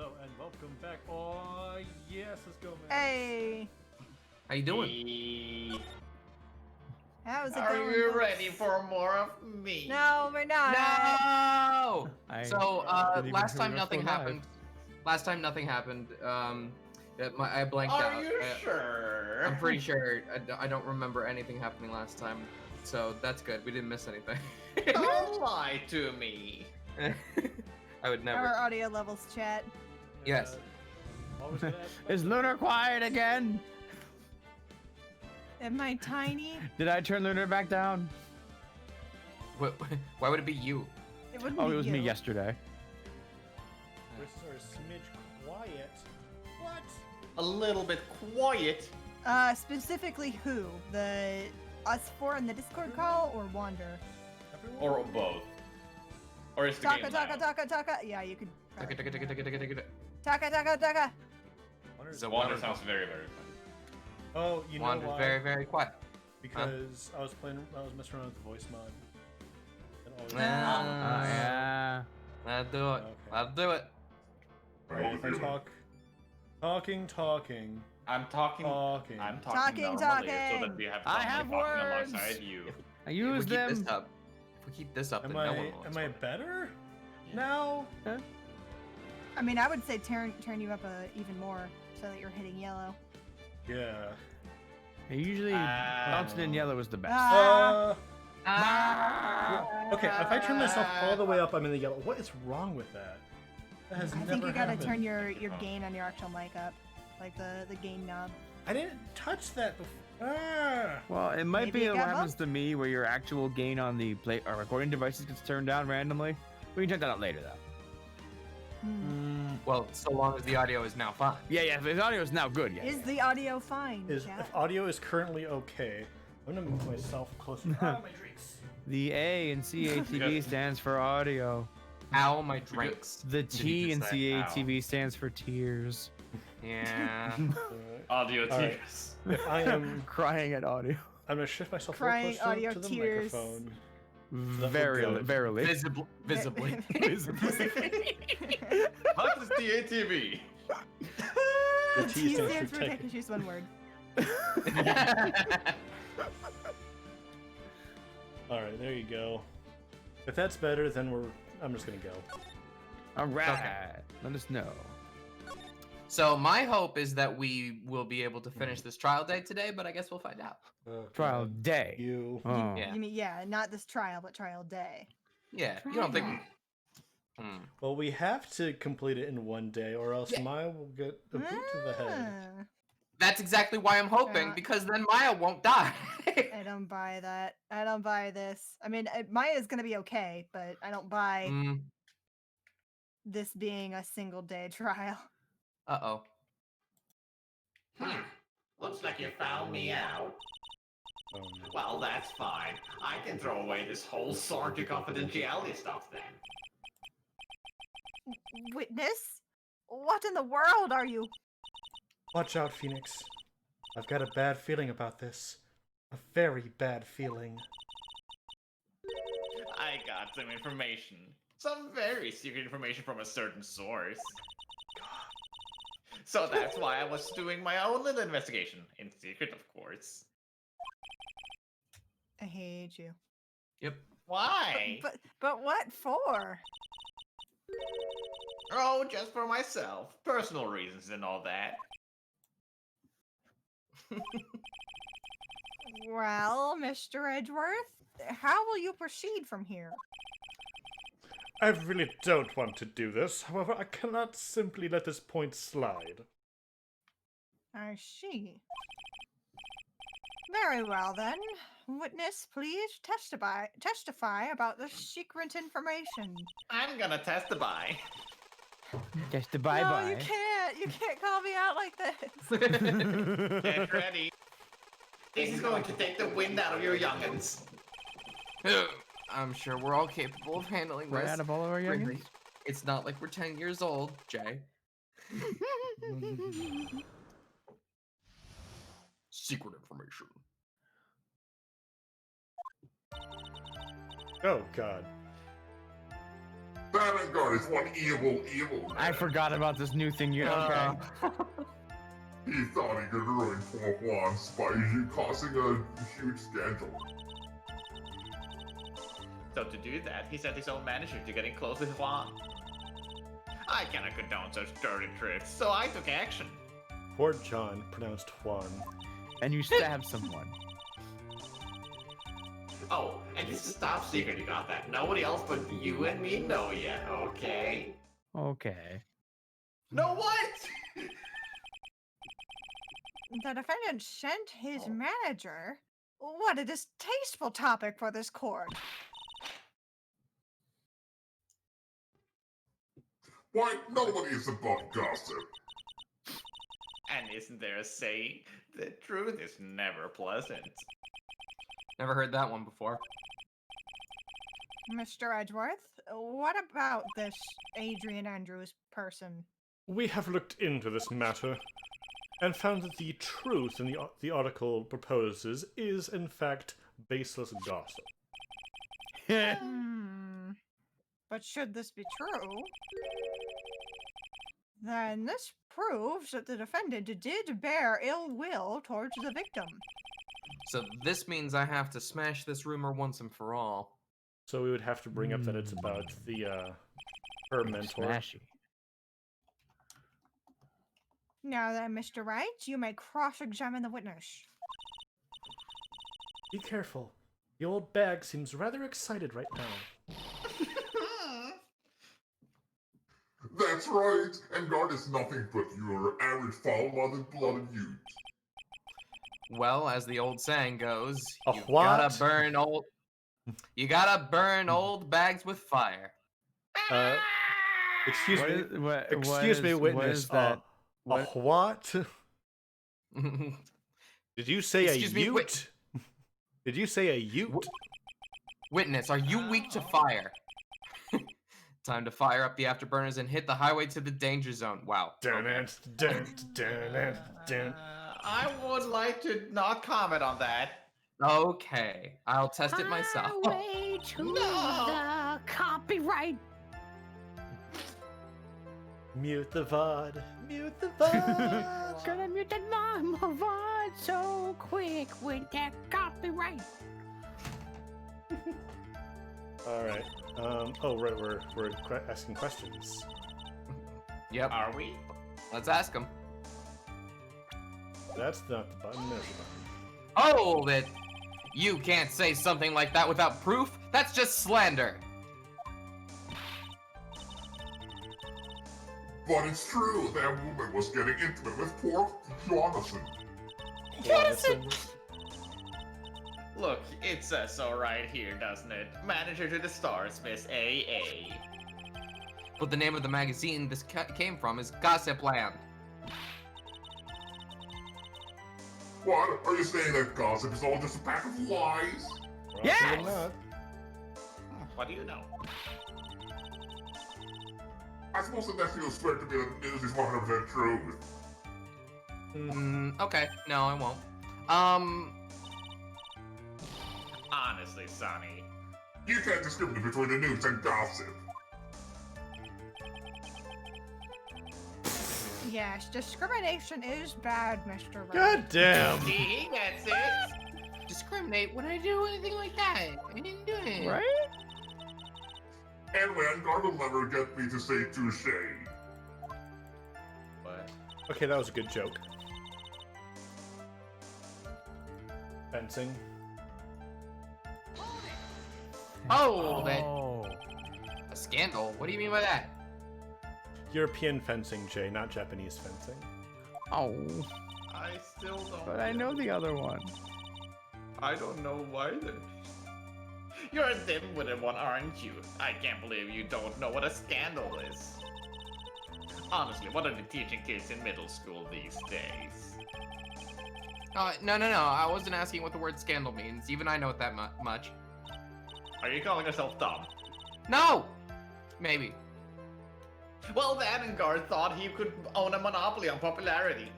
Hello and welcome back. Oh yes, let's go, man. Hey, How you doing? Hey. how's it Are going? you folks? ready for more of me? No, we're not. No. So didn't even last hear time us nothing go live. happened. Last time nothing happened. I blanked Are out. you sure? I'm pretty sure. I don't remember anything happening last time, so that's good. We didn't miss anything. Don't lie to me. I would Our never. audio levels, chat. Yes. Always gonna ask about Is that. Lunar quiet again? Am I tiny? Did I turn Lunar back down? Why would it be you? It wouldn't Oh, be it was you. me yesterday. Voices are a smidge quiet. What? A little bit quiet. Specifically who? Us four in the Discord call or Wander? Everyone? Or both. Or is the Taka, game taka, loud? taka, taka. Yeah, you could. Taka, taka, taka, taka, taka, taka. Taka, taka, taka. Wonder's- So Wander sounds very, very fun. Oh, you know Wanda's why? very, very quiet. Because I was messing around with the voice mod. And always Yeah. Let's do it. Okay. Let's do it. Right, if I talking. I'm talking. Talking. I'm Talking, talking normally so talking. that we have I somebody have talking words. alongside you. I If we use keep them. this up, if we keep this up, Am then no one I will. am I better now? I mean, I would say turn you up even more so that you're hitting yellow. Yeah. Usually, bouncing in yellow is the best. Ah. Okay, if I turn myself all the way up, I'm in the yellow. What is wrong with that? That has I never think you gotta happened. turn your gain on your actual mic up, like the gain knob. I didn't touch that before. Ah! Well, it might Maybe be it what got happens bumped? to me, where your actual gain on the play or recording devices gets turned down randomly. We can check that out later, though. Hmm. Well, so long as the audio is now fine. Yeah. The audio is now good. Yeah. Is the audio fine? If chat? audio is currently okay, I'm gonna move myself closer. Ah, my drinks. The A in CATV stands for audio. Ow, my drinks. The Did T you in just say CATV stands for tears. Yeah. Audio All right. tears. If I am, Crying at audio. I'm gonna shift myself a Crying little closer audio to the tears. microphone. That Very, looked good. verily. Visibly. What is DATV? The T T stands stands for for take- take. Choose one word. All right, there you go. If that's better, then I'm just gonna go. All right. Okay. Let us know. So my hope is that we will be able to finish this trial day today, but I guess we'll find out. Oh, Trial God. day. You. Oh. Yeah. You mean not this trial, but trial day. Yeah. You don't think? Hmm. Well, we have to complete it in one day, or else Maya will get a boot to the head. Ah, That's exactly why I'm hoping, because then Maya won't die. I don't buy that. I don't buy this. I mean, Maya's gonna be okay, but I don't buy Mm, this being a single day trial. uh-oh. Looks like you found me out. Oh, no. Well, that's fine. I can throw away this whole Sergeant confidentiality stuff then. Witness? What in the world are you? Watch out, Phoenix. I've got a bad feeling about this. A very bad feeling. I got some information. Some very secret information from a certain source. So that's why I was doing my own little investigation. In secret, of course. I hate you. Yep. Why? But what for? Oh, just for myself. Personal reasons and all that. Well, Mr. Edgeworth, how will you proceed from here? I really don't want to do this. However, I cannot simply let this point slide. I see. Very well then. Witness, please testify about the secret information. I'm gonna testify. Just a No, bye-bye. you can't. You can't call me out like this. Get ready. This is going to take the wind out of your youngins. I'm sure we're all capable of handling Right this. out of all of our Ridley, youngins? it's not like we're 10 years old, Jay. Secret information. Oh, God. Vanguard is one evil man. I forgot about this new thing. You okay? He thought he could ruin Juan's by causing a huge scandal. So to do that, he sent his own manager to get in close with Juan. I cannot condone such dirty tricks, so I took action. Poor John, pronounced Juan. And you stabbed someone. Oh, and it's a top secret you got that. Nobody else but you and me know yet, okay? Okay. No what? The defendant sent his manager? What a distasteful topic for this court. Why, nobody is above gossip. And isn't there a saying? The truth is never pleasant. Never heard that one before. Mr. Edgeworth, what about this Adrian Andrews person? We have looked into this matter and found that the truth in the article proposes is, in fact, baseless gossip. But should this be true, then this proves that the defendant did bear ill will towards the victim. So this means I have to smash this rumor once and for all. So we would have to bring up that it's about the her mentor. Smashy. Now then, Mr. Wright, you may cross-examine the witness. Be careful. The old bag seems rather excited right now. That's right, Vanguard is nothing but your average foul-blooded youth. Well, as the old saying goes, A you what? gotta burn old. You gotta burn old bags with fire. Excuse What me. is- what- Excuse me, what witness. is that? A what? Did you say Excuse a me, ute? Did you say a ute? Witness, are you weak to fire? Time to fire up the afterburners and hit the highway to the danger zone. Wow. Okay. I would like to not comment on that. Okay, I'll test it myself. Highway to the copyright. Mute the VOD. Mute the VOD. Gonna mute that mom VOD so quick with that copyright. All right. Oh, right. We're asking questions. Yep. Are we? Let's ask him. That's not the button. There's the button. Hold it! You can't say something like that without proof. That's just slander. But it's true, that woman was getting intimate with poor Jonathan. Jonathan. Look, it says so right here, doesn't it? Manager to the stars, Miss AA. But the name of the magazine this came from is Gossip Land. What? Are you saying that gossip is all just a pack of lies? Yes! Not. What do you know? I suppose the nephew will swear to me that news is 100% true. Okay. No, I won't. Honestly, Sonny. You can't discriminate between the news and gossip. Yes, discrimination is bad, Mr. Wright. God damn. See, he gets it. Discriminate when I do anything like that. I didn't do it. Right? And Vanguard will never get me to say touche. What? Okay, that was a good joke. Fencing. Hold it. Oh. A scandal? What do you mean by that? European fencing, Jay, not Japanese fencing. Oh. I still don't. But I know the other one. I don't know either. You're a dim-witted one, aren't you? I can't believe you don't know what a scandal is. Honestly, what are they teaching kids in middle school these days? No. I wasn't asking what the word scandal means. Even I know it that much. Are you calling yourself dumb? No! Maybe. Well, the Vanguard thought he could own a monopoly on popularity.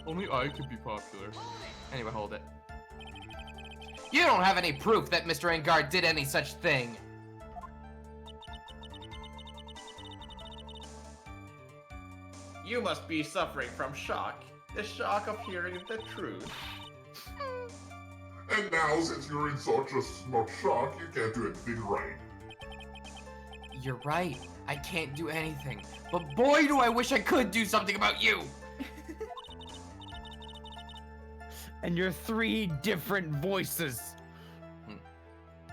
Only I could be popular. Anyway, hold it. You don't have any proof that Mr. Engard did any such thing. You must be suffering from shock. The shock of hearing the truth. And now, since you're in such much shock, you can't do anything right. You're right. I can't do anything. But boy, do I wish I could do something about you! And your 3 different voices.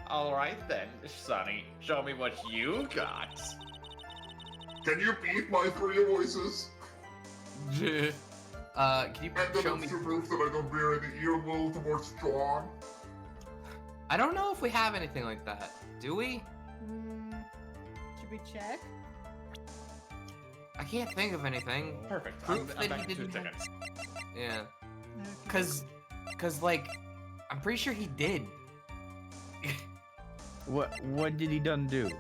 Alright then, Sonny, show me what you got. Can you beat my 3 voices? Can you And then show it's me to prove that I don't bear any ill will towards John. I don't know if we have anything like that. Do we? Should we check? I can't think of anything. Perfect. Proof I'm that back he in 2 didn't have- seconds. Yeah. Okay. Cause like, I'm pretty sure he did. What did he done do?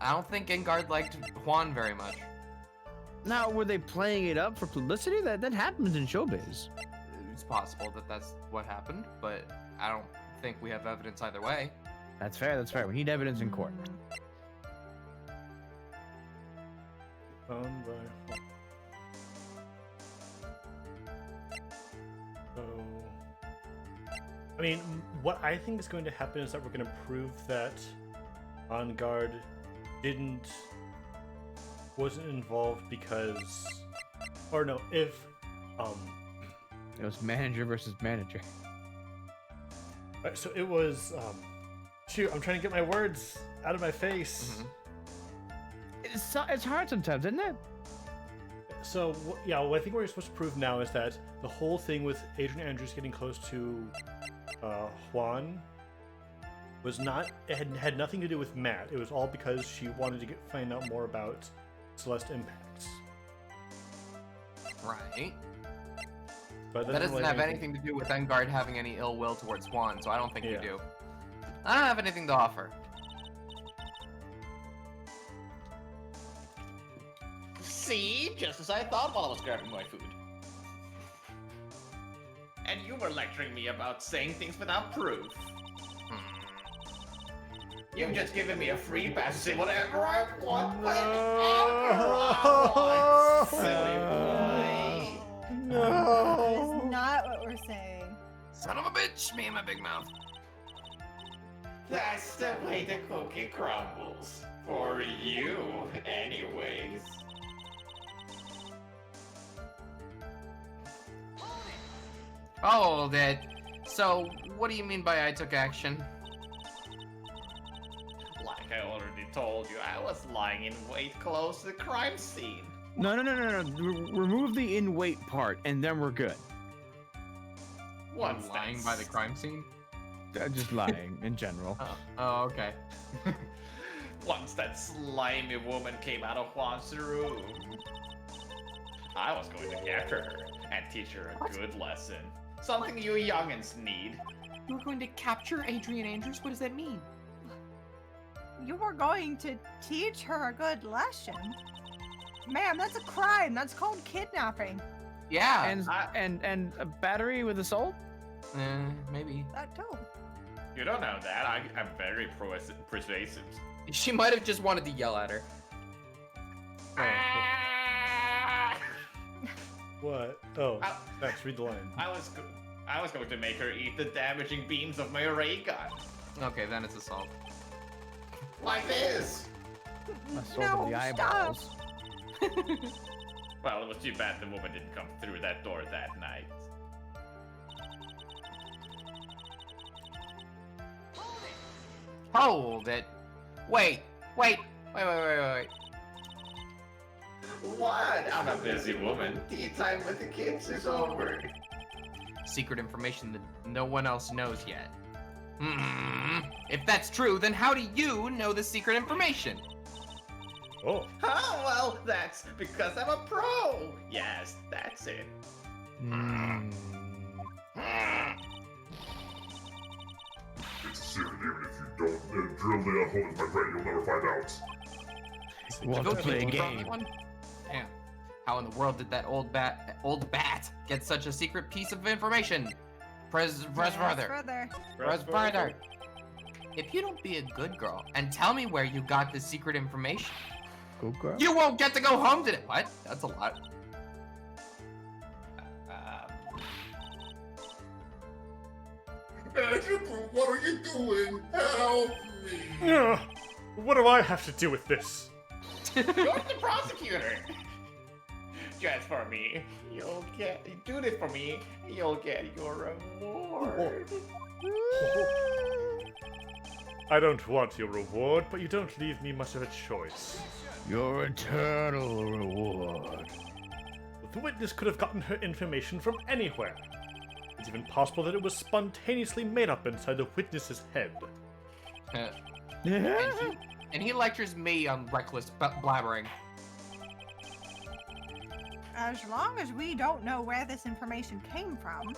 I don't think Engard liked Juan very much. Now, were they playing it up for publicity? That happens in showbiz. It's possible that that's what happened, but I don't think we have evidence either way. That's fair. That's fair. We need evidence in court. Found by So, I mean, what I think is going to happen is that we're going to prove that On Guard wasn't involved because, or no, if It was manager versus manager. right, so it was shoot, I'm trying to get my words out of my face. It's hard sometimes, isn't it? So yeah, what I think we're supposed to prove now is that the whole thing with Adrian Andrews getting close to Juan was not, it had nothing to do with Matt. It was all because she wanted to find out more about Celeste impacts. Right. But That doesn't have anything to do with Engard having any ill will towards Juan, so I don't think Yeah. we do. I don't have anything to offer. See? Just as I thought while I was grabbing my food. And you were lecturing me about saying things without proof. You've just given me a free pass to say whatever I want whenever I want. Silly boy. That is not what we're saying. Son of a bitch, me and my big mouth. That's the way the cookie crumbles. For you, anyways. Oh, that. So, what do you mean by I took action? Like I already told you, I was lying in wait close to the crime scene. No. Remove the in wait part, and then we're good. Once Lying by the crime scene? Just lying in general. Oh, okay. Once that slimy woman came out of Juan's room, I was going to capture her and teach her a good lesson. Something you youngins need. You were going to capture Adrian Andrews? What does that mean? You were going to teach her a good lesson? Ma'am, that's a crime. That's called kidnapping. Yeah. And a battery with assault? Maybe. That too. You don't know that. I'm very persuasive. She might have just wanted to yell at her. What? Oh, I- Max, read the line. I was going to make her eat the damaging beams of my ray gun. Okay, then it's assault. Like this. Assault No, of the stop. eyeballs. Well, it was too bad the woman didn't come through that door that night. Hold it. Wait. What? I'm a busy woman. Tea time with the kids is over. Secret information that no one else knows yet. If that's true, then how do you know the secret information? Oh, Oh, well, that's because I'm a pro. Yes, that's it. It's a secret, even if you don't drill the hole in my brain, you'll never find out. Want to play a game? Damn. How in the world did that old bat get such a secret piece of information? Press further. Press further. If you don't be a good girl and tell me where you got the secret information, Good girl. you won't get to go home today. What? That's a lot. Agent, what are you doing? Help me! Ugh, what do I have to do with this? You're the prosecutor. Just for me, do this for me, you'll get your reward. I don't want your reward, but you don't leave me much of a choice. Your eternal reward. The witness could have gotten her information from anywhere. It's even possible that it was spontaneously made up inside the witness's head. And he lectures me on reckless blabbering. As long as we don't know where this information came from,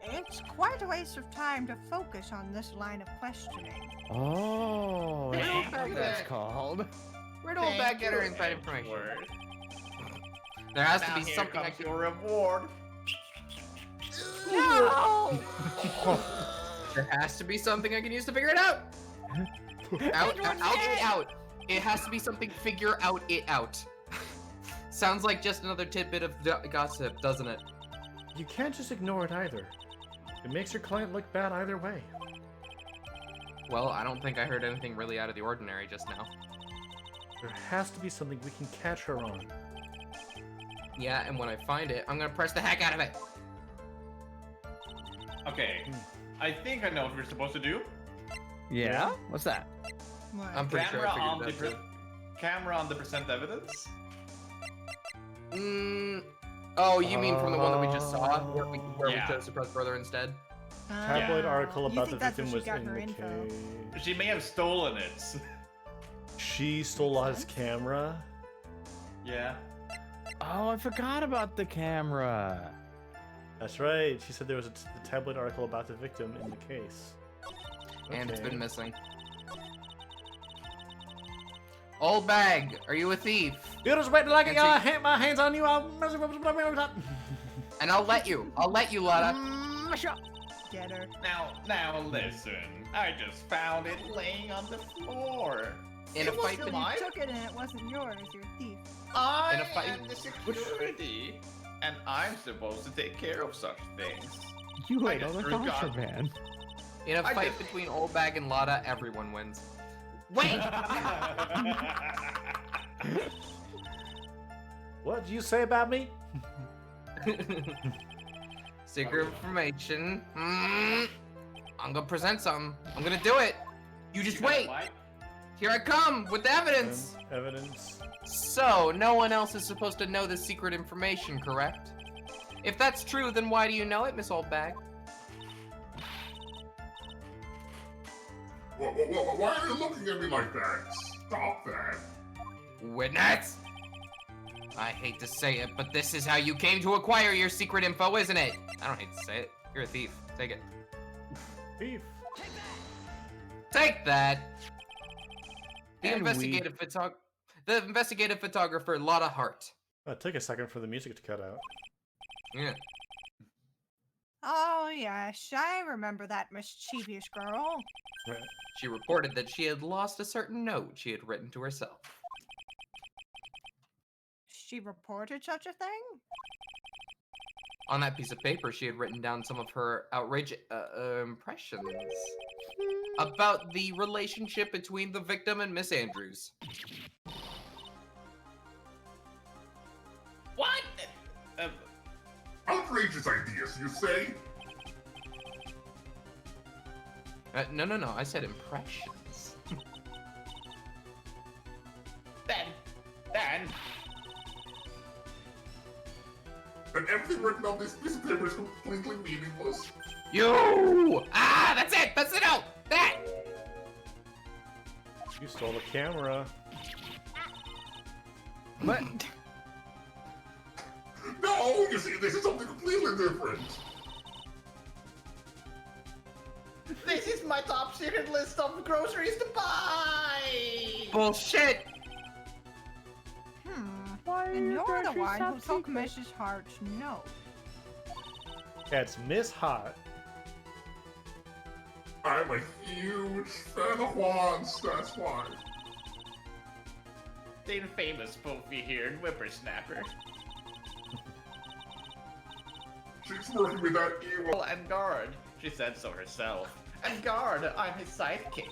it's quite a waste of time to focus on this line of questioning. Oh, that's what that's called. Where'd old bag get her inside information? There has to be something I can. Your reward. No! There has to be something I can use to figure it out. Out. It has to be something. Figure out it out. Sounds like just another tidbit of gossip, doesn't it? You can't just ignore it either. It makes your client look bad either way. Well, I don't think I heard anything really out of the ordinary just now. There has to be something we can catch her on. Yeah, and when I find it, I'm gonna press the heck out of it. Okay, I think I know what we're supposed to do. Yeah? What's that? What? I'm pretty sure I figured that too. Camera on the present evidence. Oh, you mean from the one that we just saw, where we Yeah. chose to press further instead? Tabloid article You about think the that's where victim she was got in her the info. cave. She may have stolen it. She stole his camera. Yeah. Oh, I forgot about the camera. That's right. She said there was a the tabloid article about the victim in the case. And it's Okay. been missing. Old bag, are you a thief? You just wait till I get Nancy. my hands on you. I'll And I'll let you, Lotta. Get her. Now listen. I just found it laying on the floor. In a fight So with you took it and it wasn't yours. You're a thief. I In a fight- am the security, and I'm supposed to take care of such things. You I ate all just the forgot. contraband. In a I fight just- between Old Bag and Lotta, everyone wins. Wait! What do you say about me? Secret information. I'm gonna present something. I'm gonna do it. You just wait. Here I come with the evidence. Evidence. So, no one else is supposed to know the secret information, correct? If that's true, then why do you know it, Miss Old Bag? Why are you looking at me like that? Stop that. Witness! I hate to say it, but this is how you came to acquire your secret info, isn't it? I don't hate to say it. You're a thief. Take it. Thief. Take that! The And investigative photographer, Lotta Hart. It took a second for the music to cut out. Yeah. Oh, yes. I remember that mischievous girl. Right. She reported that she had lost a certain note she had written to herself. She reported such a thing? On that piece of paper, she had written down some of her outrageous impressions about the relationship between the victim and Miss Andrews. What? Outrageous ideas, you say? No, I said impressions. Then. And everything written on this piece of paper is completely meaningless. You! Ah, that's it! That's it out! That! You stole the camera. What? No, you see, this is something completely different. This is my top secret list of groceries to buy. Bullshit! And you're the one who took Mrs. Hart's note. That's Miss Hot. I'm a huge fan of Juan's, that's why. The infamous spoofy-haired whippersnapper. She's working with that evil. And guard. She said so herself. And guard, I'm his sidekick.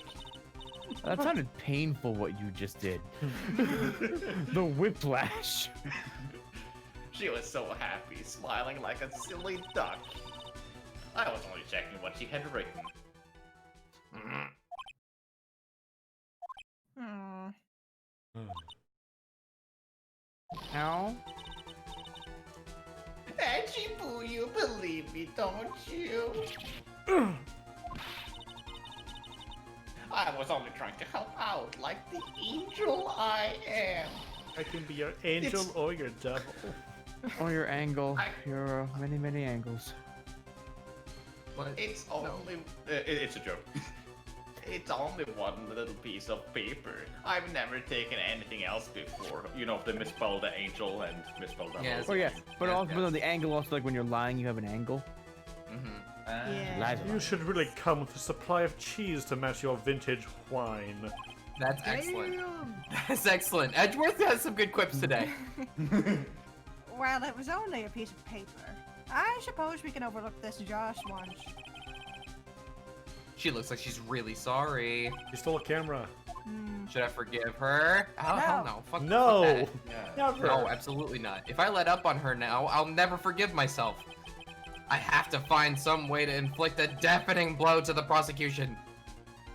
That sounded painful what you just did. The whiplash. She was so happy, smiling like a silly duck. I was only checking what she had written. Ow. Boo, you believe me, don't you? I was only trying to help out like the angel I am. I can be your angel or your devil. Or your angle. Your many, many angles. What? It's only... it's a joke. It's only one little piece of paper. I've never taken anything else before. You know, the misspelled angel and misspelled devil. Yes. Oh yeah, but Yes, also yes. the angle. Also, like when you're lying, you have an angle. Yeah. Lies a You lot. should really come with a supply of cheese to match your vintage wine. That's excellent. Damn. That's excellent. Edgeworth has some good quips today. Well, it was only a piece of paper. I suppose we can overlook this just once. She looks like she's really sorry. You stole a camera. Should I forgive her? Oh, hell no. Fuck, No. fuck that. Never. No, absolutely not. If I let up on her now, I'll never forgive myself. I have to find some way to inflict a deafening blow to the prosecution.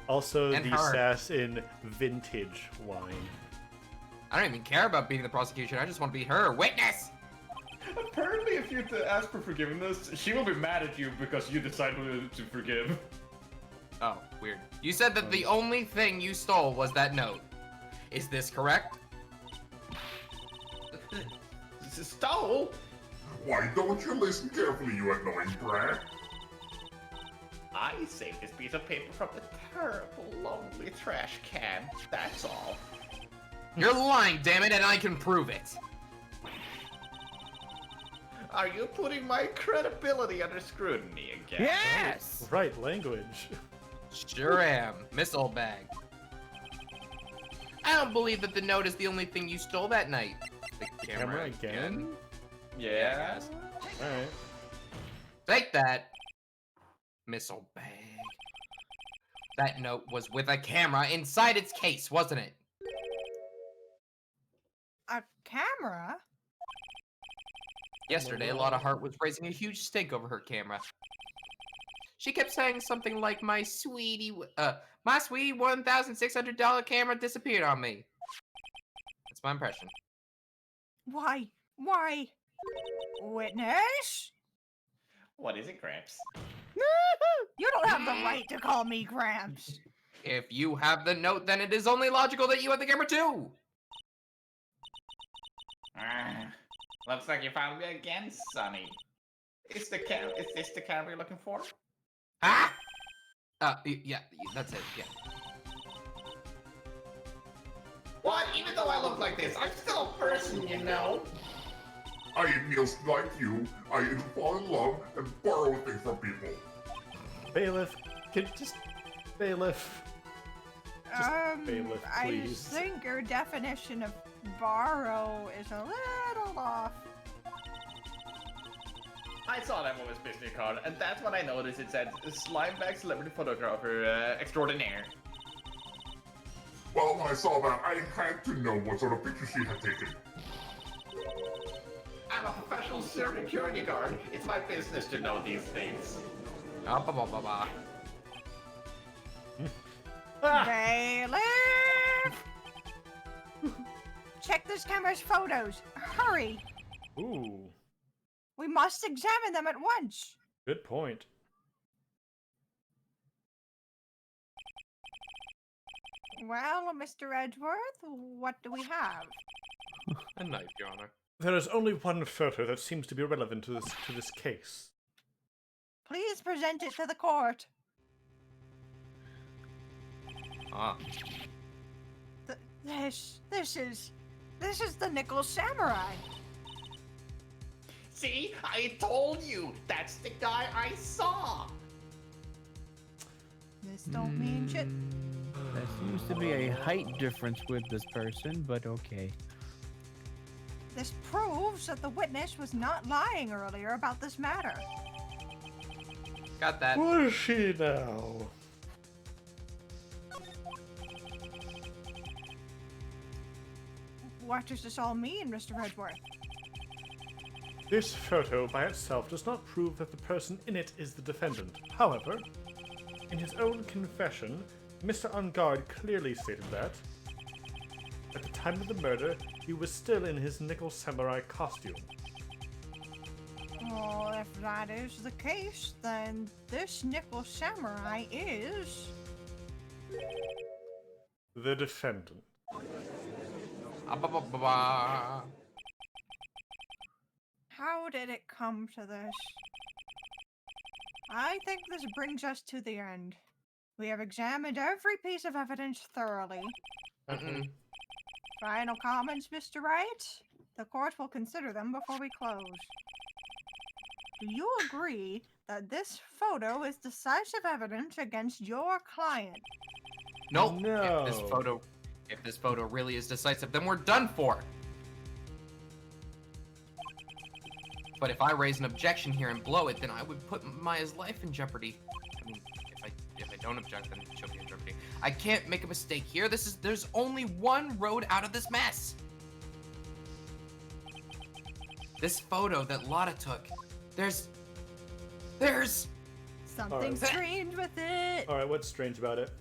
Also, And the her. sass in vintage wine. I don't even care about beating the prosecution. I just want to beat her. Witness! Apparently, if you ask for forgiveness, she will be mad at you because you decided to forgive. Oh, weird. You said that the only thing you stole was that note. Is this correct? Stole? Why don't you listen carefully, you annoying brat? I saved this piece of paper from the terrible, lonely trash can. That's all. You're lying, damn it, and I can prove it. Are you putting my credibility under scrutiny again? Yes. Right, language. Sure am. Miss Oldbag. I don't believe that the note is the only thing you stole that night. The Camera again? Yeah. Alright. Take that, Miss Oldbag. That note was with a camera inside its case, wasn't it? A camera? Yesterday, Lotta Hart was raising a huge stink over her camera. She kept saying something like, my sweetie $1,600 camera disappeared on me. That's my impression. Why? Why? Witness? What is it, Gramps? You don't have the right to call me Gramps. If you have the note, then it is only logical that you have the camera too. Looks like you found me again, Sonny. Is this the camera you're looking for? Ah! Yeah, that's it, yeah. What? Even though I look like this, I'm still a person, you know? I meals like you. I fall in love and borrow things from people. Bailiff, Bailiff. Just bailiff, I please. think your definition of borrow is a little off. I saw that woman's business card, and that's when I noticed it said Slimebag Celebrity Photographer Extraordinaire. Well, when I saw that, I had to know what sort of picture she had taken. I'm a professional security guard. It's my business to know these things. Bailiff! Check this camera's photos. Hurry! Ooh, We must examine them at once. good point. Well, Mr. Edgeworth, what do we have? A knife, Your Honor. There is only one photo that seems to be relevant to this case. Please present it to the court. Ah. This is the Nickel Samurai. See? I told you! That's the guy I saw! This don't mean shit. There seems to be a height difference with this person, but okay. This proves that the witness was not lying earlier about this matter. Got that. What is she now? What does this all mean, Mr. Edgeworth? This photo by itself does not prove that the person in it is the defendant. However, in his own confession, Mr. Ungard clearly stated that, at the time of the murder, he was still in his nickel samurai costume. Well, if that is the case, then this nickel samurai is... The defendant. How did it come to this? I think this brings us to the end. We have examined every piece of evidence thoroughly. Final comments, Mr. Wright? The court will consider them before we close. Do you agree that this photo is decisive evidence against your client? Nope. No. If this photo really is decisive, then we're done for. But if I raise an objection here and blow it, then I would put Maya's life in jeopardy. I mean, if I don't object, then she'll be in jeopardy. I can't make a mistake here. There's only one road out of this mess. This photo that Lotta took, there's Something strange with it. Alright, what's strange about it?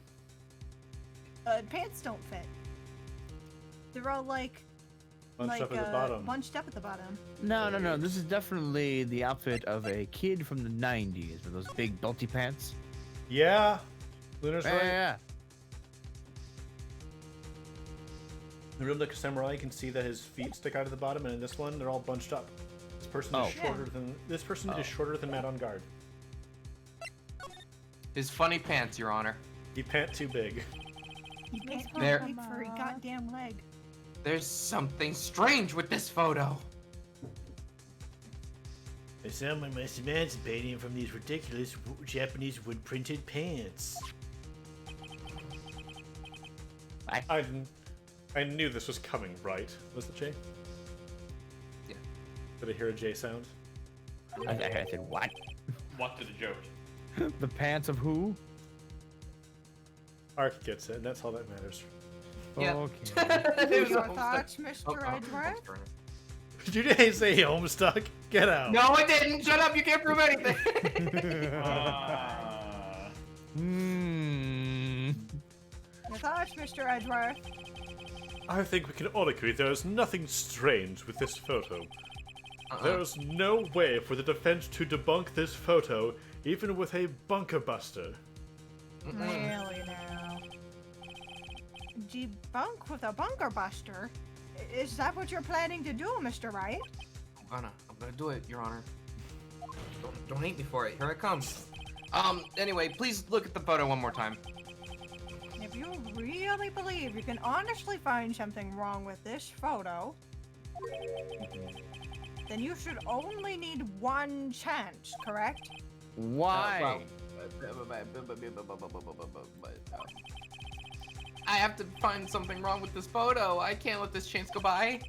Pants don't fit. They're all like Bunched up at the bottom. bunched up at the bottom. No. This is definitely the outfit of a kid from the 90s with those big belty pants. Yeah. Lunar's right. Yeah. In the room like a samurai, you can see that his feet stick out of the bottom, and in this one, they're all bunched up. This person is shorter than is shorter than Matt on guard. his funny pants, Your Honor. He pant too big. He can't There- wait for a goddamn leg. There's something strange with this photo. Someone must emancipate him from these ridiculous Japanese wood-printed pants. I knew this was coming, right? Was it J? Yeah. Did I hear a J sound? I said, what? What to the joke? The pants of who? Ark gets it, and that's all that matters. Yeah. Okay. Your thoughts, Mr. Edgeworth? Did you say Homestuck? Get out. No, I didn't. Shut up. You can't prove anything. Your thoughts, Mr. Edgeworth? I think we can all agree there is nothing strange with this photo. There's no way for the defense to debunk this photo, even with a bunker buster. Really now? Debunk with a bunker buster? Is that what you're planning to do, Mr. Wright? I'm gonna do it, Your Honor. Don't hate me for it. Here it comes. Anyway, please look at the photo one more time. If you really believe you can honestly find something wrong with this photo, then you should only need one chance, correct? Why? I have to find something wrong with this photo. I can't let this chance go by.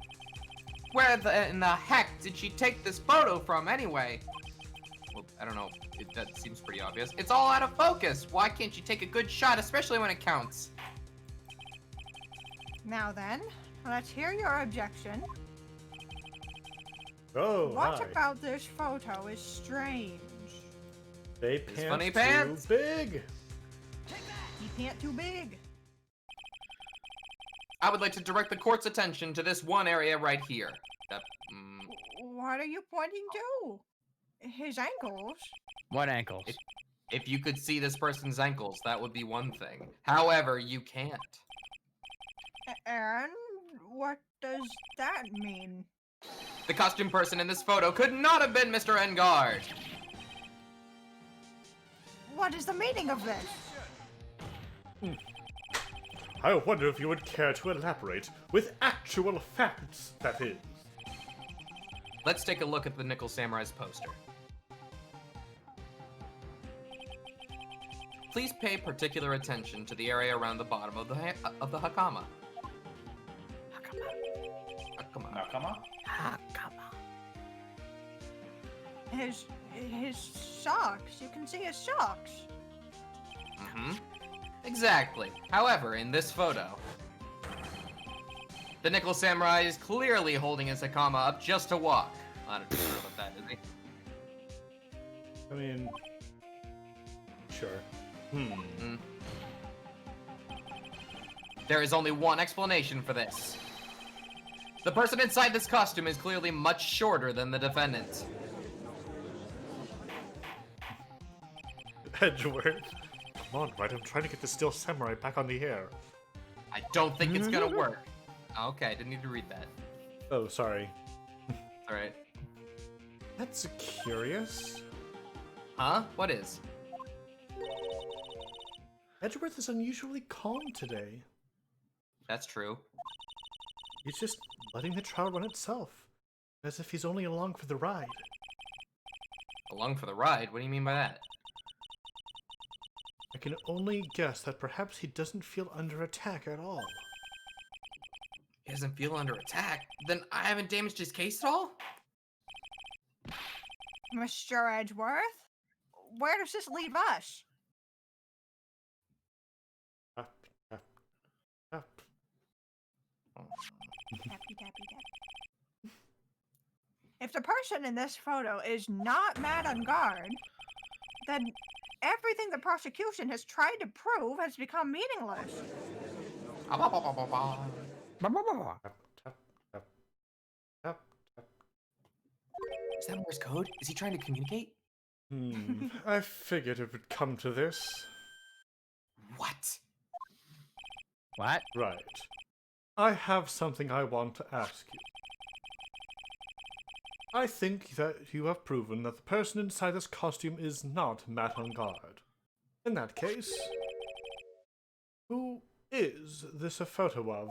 Where in the heck did she take this photo from anyway? Well, I don't know. That seems pretty obvious. It's all out of focus. Why can't you take a good shot, especially when it counts? Now then, let's hear your objection. Oh, What hi. about this photo is strange? They His pant funny too pants. big. You pant too big. I would like to direct the court's attention to this one area right here. What are you pointing to? His ankles? What ankles? If you could see this person's ankles, that would be one thing. However, you can't. And what does that mean? The costume person in this photo could not have been Mr. Engard. What is the meaning of this? I wonder if you would care to elaborate with actual facts, that is. Let's take a look at the Nickel Samurai's poster. Please pay particular attention to the area around the bottom of the hakama. Hakama. Now come on. His his socks. You can see his socks. Mm-hmm. Exactly. However, in this photo, the Nickel Samurai is clearly holding his Hakama up just to walk. I don't know about that, is he? I mean, sure. There is only one explanation for this. The person inside this costume is clearly much shorter than the defendant. Edgeworth. Come on, right? I'm trying to get the Steel Samurai back on the air. I don't think it's gonna work. Okay, didn't need to read that. Oh, sorry. Alright. That's curious. Huh? What is? Edgeworth is unusually calm today. That's true. He's just letting the trial run itself, as if he's only along for the ride. Along for the ride? What do you mean by that? I can only guess that perhaps he doesn't feel under attack at all. He doesn't feel under attack? Then I haven't damaged his case at all? Mr. Edgeworth, where does this leave us? Up. Tappy, tappy, tap. If the person in this photo is not mad on guard, then everything the prosecution has tried to prove has become meaningless. Is that Morse code? Is he trying to communicate? I figured it would come to this. What? What? Right. I have something I want to ask you. I think that you have proven that the person inside this costume is not Matt on guard. In that case, who is this a photo of?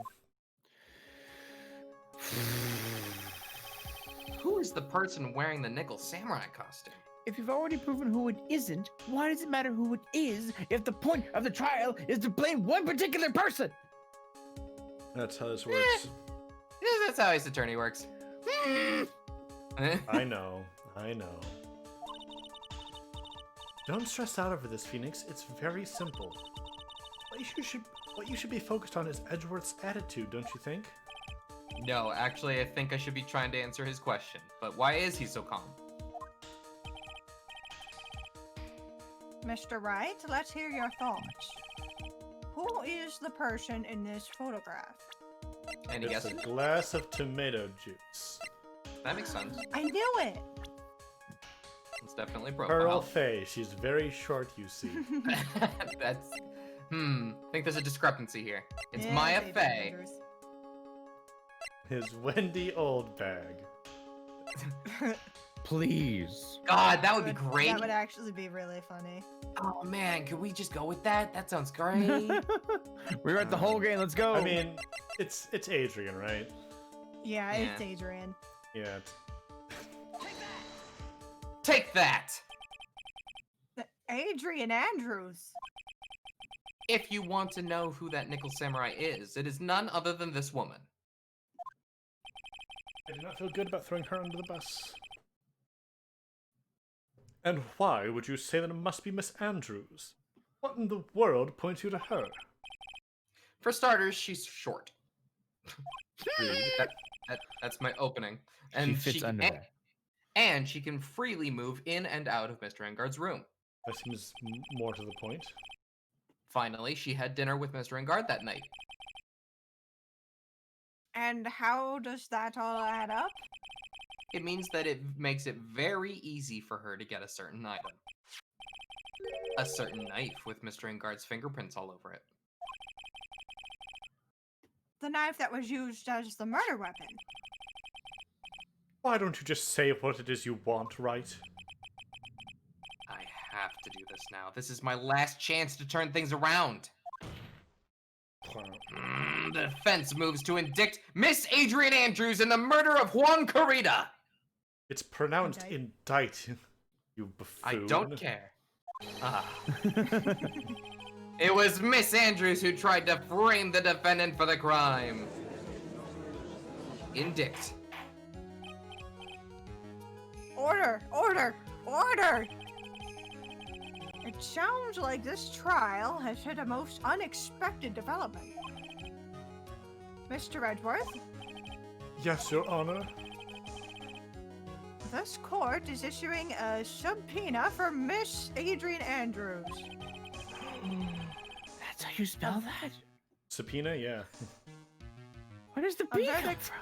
Who is the person wearing the Nickel Samurai costume? If you've already proven who it isn't, why does it matter who it is if the point of the trial is to blame one particular person? That's how this works. Yeah, that's how his attorney works. I know. Don't stress out over this, Phoenix. It's very simple. What you should be focused on is Edgeworth's attitude, don't you think? No, actually, I think I should be trying to answer his question. But why is he so calm? Mr. Wright, let's hear your thoughts. Who is the person in this photograph? Any It's a guesses? glass of tomato juice. That makes sense. I knew it! It's definitely Pearl profile. Fay. She's very short, you see. That's... I think there's a discrepancy here. It's Yeah, Maya David Fay. Andrews. His Wendy Oldbag. Please. God, that would be great. That would actually be really funny. Oh man, could we just go with that? That sounds great. We're at the whole game. Let's go. I mean, it's Adrian, right? Yeah, Yeah. it's Adrian. Yeah. Take that! Adrian Andrews. If you want to know who that Nickel Samurai is, it is none other than this woman. I do not feel good about throwing her under the bus. And why would you say that it must be Miss Andrews? What in the world points you to her? For starters, she's short. Rude. That's my opening. And She fits under there. And she can freely move in and out of Mr. Engard's room. That seems more to the point. Finally, she had dinner with Mr. Engard that night. And how does that all add up? It means that it makes it very easy for her to get a certain item. A certain knife with Mr. Engard's fingerprints all over it. The knife that was used as the murder weapon. Why don't you just say what it is you want, right? I have to do this now. This is my last chance to turn things around. The defense moves to indict Miss Adrian Andrews in the murder of Juan Carita. It's pronounced Indict. indict, you buffoon. I don't care. It was Miss Andrews who tried to frame the defendant for the crime. Indict. Order! Order! Order! It sounds like this trial has hit a most unexpected development. Mr. Edgeworth, Yes, Your Honor. this court is issuing a subpoena for Miss Adrian Andrews. That's how you spell that? Subpoena, yeah. Where does the A B come verdict. from?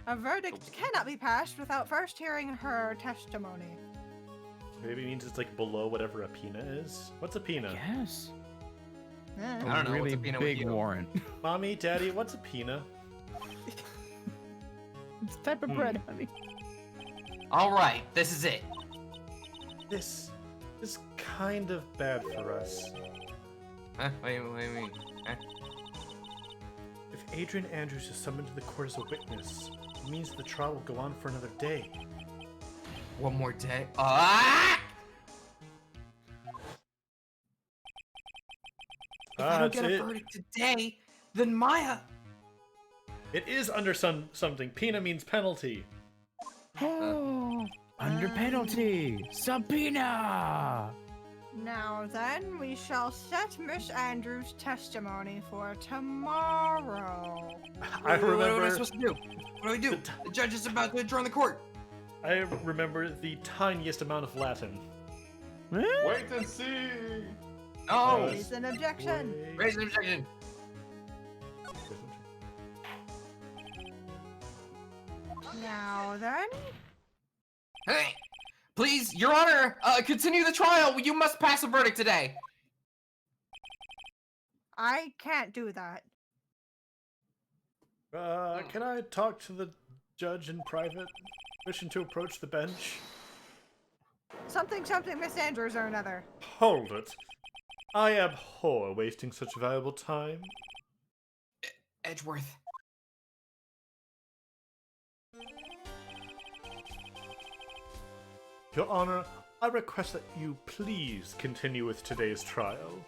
A verdict cannot be passed without first hearing her testimony. Maybe it means it's like below whatever a pina is. What's a pina? Yes. Eh. I don't know, what's Really a peanut with big you? warrant. Mommy, Daddy, what's a pina? It's a type of bread, honey. All right, this is it. This is kind of bad for us. Huh? What do you mean? Huh? If Adrian Andrews is summoned to the court as a witness, it means the trial will go on for another day. One more day. Ah! If I don't That's get a it. verdict today, then Maya. It is under something. Pina means penalty. Oh, under penalty. Subpoena. Now then, we shall set Miss Andrews' testimony for tomorrow. I What am I remember. supposed to do? What do we do? The judge is about to adjourn the court. I remember the tiniest amount of Latin. Wait and see. No. Yes. Raise an objection. Raise an objection. Now then, Hey, please, Your Honor, continue the trial. You must pass a verdict today. I can't do that. Can I talk to the judge in private? Wishing to approach the bench? Something, Miss Andrews or another. Hold it. I abhor wasting such valuable time. Edgeworth. Your Honor, I request that you please continue with today's trial.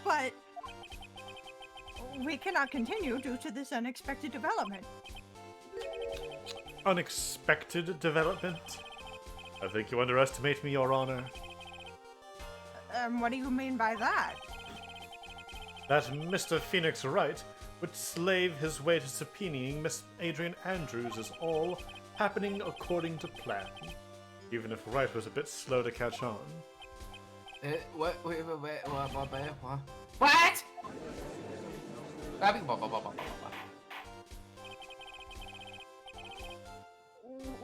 But we cannot continue due to this unexpected development. Unexpected development? I think you underestimate me, Your Honor. What do you mean by that? That Mr. Phoenix Wright would slave his way to subpoenaing Miss Adrian Andrews is all happening according to plan. Even if Wright was a bit slow to catch on. What? Wait, what?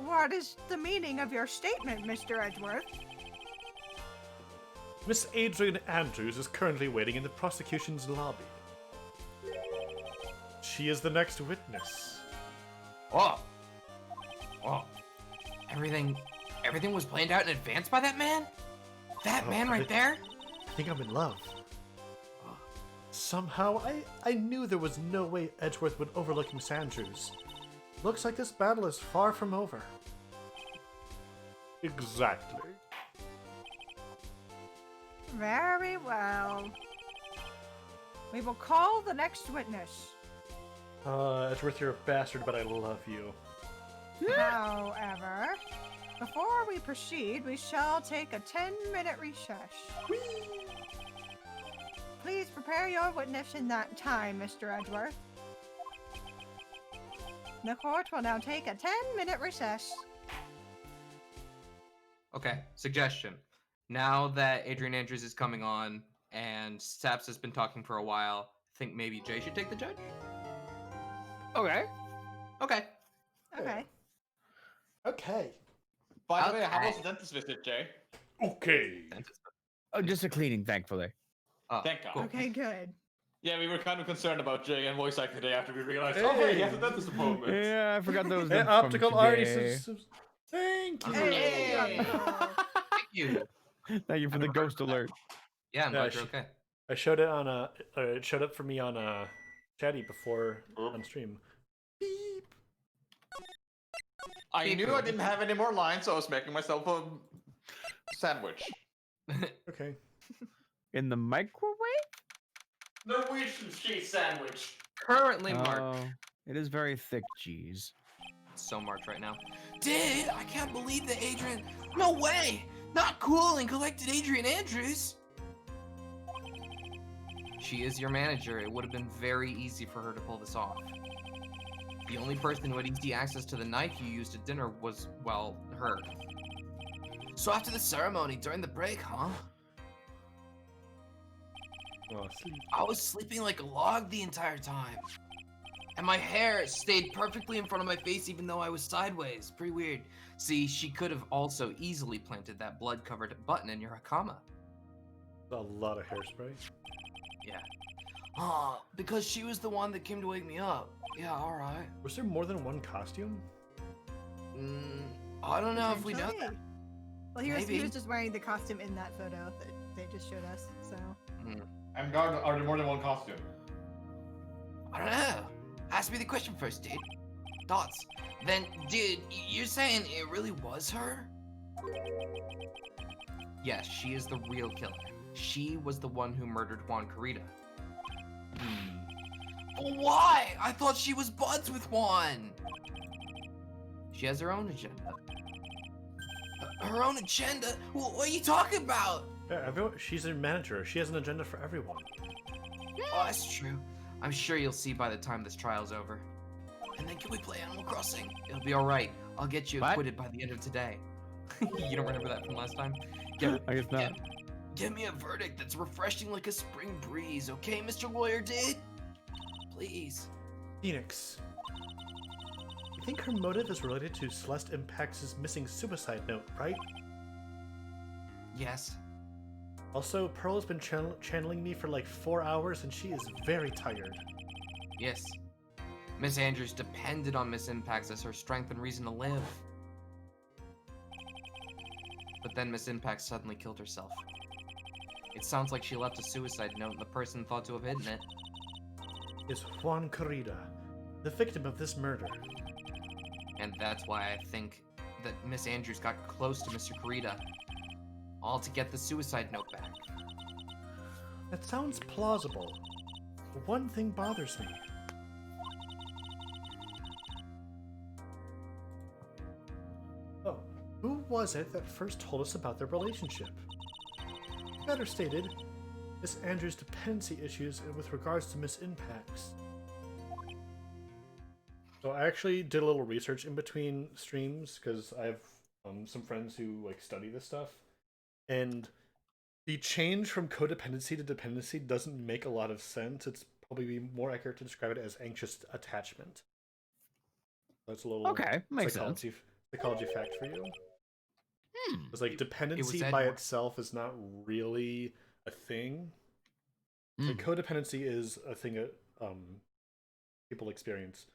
What is the meaning of your statement, Mr. Edgeworth? Miss Adrian Andrews is currently waiting in the prosecution's lobby. She is the next witness. Oh. Everything was planned out in advance by that man? That man right there? I think I'm in love. Somehow, I knew there was no way Edgeworth would overlook Miss Andrews. Looks like this battle is far from over. Exactly. Very well. We will call the next witness. Edgeworth, you're a bastard, but I love you. However, before we proceed, we shall take a 10-minute recess. Please prepare your witness in that time, Mr. Edgeworth. The court will now take a 10-minute recess. Okay, suggestion. Now that Adrian Andrews is coming on and Saps has been talking for a while, I think maybe Jay should take the judge? Okay. Okay. Okay. Okay. By the way, how Okay. was the dentist visit, Jay? Okay. Oh, just a cleaning, thankfully. Oh, Thank God. cool. Okay, good. Yeah, we were kind of concerned about Jay and voice acting today after we realized, Hey. oh, hey, he has a dentist appointment. Yeah, I forgot those. Hey, optical artist. Thank you. Hey. Thank you. Thank you for the ghost alert. Yeah, I'm Yeah, glad you're okay. I showed it on it showed up for me on Chatty before on stream. Beep. I knew I didn't have any more lines, so I was making myself a sandwich. Okay. In the microwave? Norwegian cheese sandwich. Currently marked. Oh, it is very thick cheese. so March right now. Did I can't believe that Adrian. No way! Not cool and collected Adrian Andrews. She is your manager. It would have been very easy for her to pull this off. The only person who had easy access to the knife you used at dinner was, well, her. So after the ceremony, during the break, huh? Oh, I was sleeping like a log the entire time. And my hair stayed perfectly in front of my face even though I was sideways. Pretty weird. See, she could have also easily planted that blood-covered button in your hakama. a lot of hairspray. Yeah. Because she was the one that came to wake me up. Yeah, alright. Was there more than one costume? I don't know if we know that. Well, he was just wearing the costume in that photo that they just showed us, so. I'm guard. Are there more than one costume? I don't know. Ask me the question first, dude. Thoughts? Then, dude, you're saying it really was her? Yes, she is the real killer. She was the one who murdered Juan Carita. But why? I thought she was buds with Juan. She has her own agenda. Her own agenda? What are you talking about? Yeah, she's a manager. She has an agenda for everyone. Oh, that's true. I'm sure you'll see by the time this trial's over. And then can we play Animal Crossing? It'll be alright. I'll get you acquitted by the end of today. You don't remember that from last time? I guess not. Give me a verdict that's refreshing like a spring breeze, okay, Mr. Lawyer Did? Please. Phoenix. I think her motive is related to Celeste Impact's missing suicide note, right? Yes. Also, Pearl has been channeling me for like 4 hours and she is very tired. Yes. Miss Andrews depended on Miss Impacts as her strength and reason to live. But then Miss Impact suddenly killed herself. It sounds like she left a suicide note and the person thought to have hidden it is Juan Carita, the victim of this murder. And that's why I think that Miss Andrews got close to Mr. Carita, all to get the suicide note back. That sounds plausible. But one thing bothers me. Oh, who was it that first told us about their relationship? Better stated, Miss Andrews' dependency issues with regards to Miss Impacts. So I actually did a little research in between streams because I have some friends who like study this stuff, and the change from codependency to dependency doesn't make a lot of sense. It's probably more accurate to describe it as anxious attachment. That's a little makes sense. Psychology fact for you. It's like dependency by itself is not really a thing. Like codependency is a thing that people experience.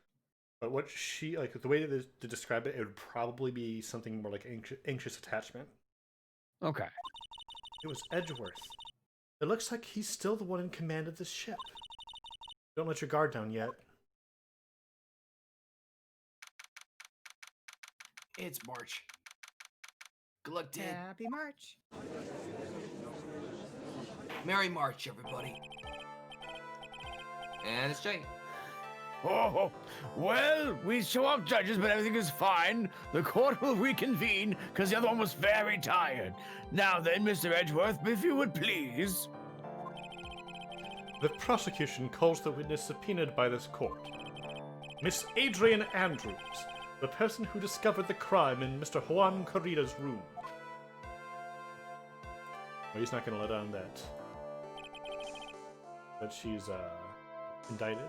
But what she like the way to describe it, it would probably be something more like anxious attachment. Okay. It was Edgeworth. It looks like he's still the one in command of this ship. Don't let your guard down yet. It's March. Good luck, Dad. Happy March. Merry March, everybody. And it's Jay. Oh, well, we show up, judges, but everything is fine. The court will reconvene because the other one was very tired. Now then, Mr. Edgeworth, if you would please. The prosecution calls the witness subpoenaed by this court. Miss Adrian Andrews, the person who discovered the crime in Mr. Juan Carita's room. Well, he's not going to let on that. But she's, indicted.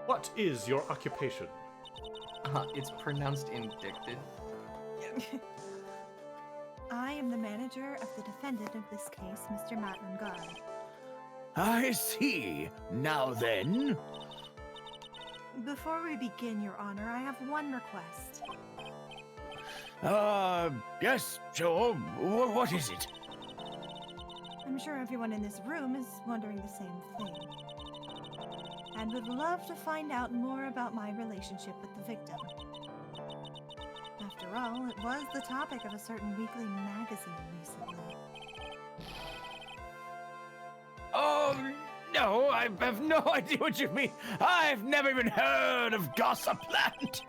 What is your occupation? It's pronounced indicted. I am the manager of the defendant of this case, Mr. Matlin Guard. I see. Now then. Before we begin, Your Honor, I have one request. Yes, sure. What is it? I'm sure everyone in this room is wondering the same thing. And would love to find out more about my relationship with the victim. After all, it was the topic of a certain weekly magazine recently. Oh, no, I have no idea what you mean. I've never even heard of Gossipland.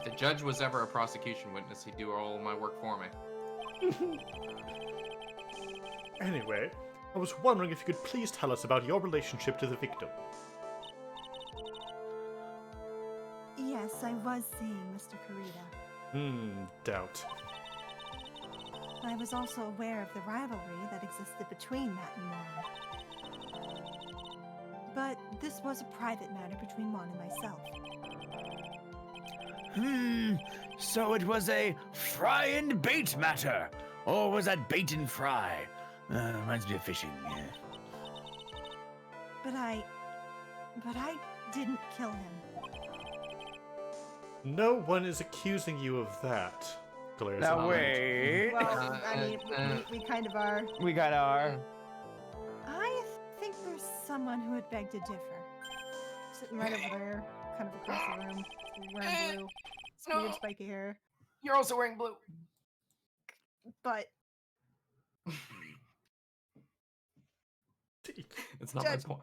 the judge was ever a prosecution witness, he'd do all my work for me. Anyway, I was wondering if you could please tell us about your relationship to the victim. Yes, I was seeing Mr. Kurita. Doubt. I was also aware of the rivalry that existed between Matt and Juan. But this was a private matter between Juan and myself. So it was a fry and bait matter. Or was that bait and fry? Reminds me of fishing, yeah. But I didn't kill him. No one is accusing you of that. Glares at Now you. wait. Well, I mean, we kind of are. We got our... I think there's someone who would beg to differ. Sitting right over there, kind of across the room, wearing blue. No. Weird spiky hair. You're also wearing blue. But It's not my Judge. point.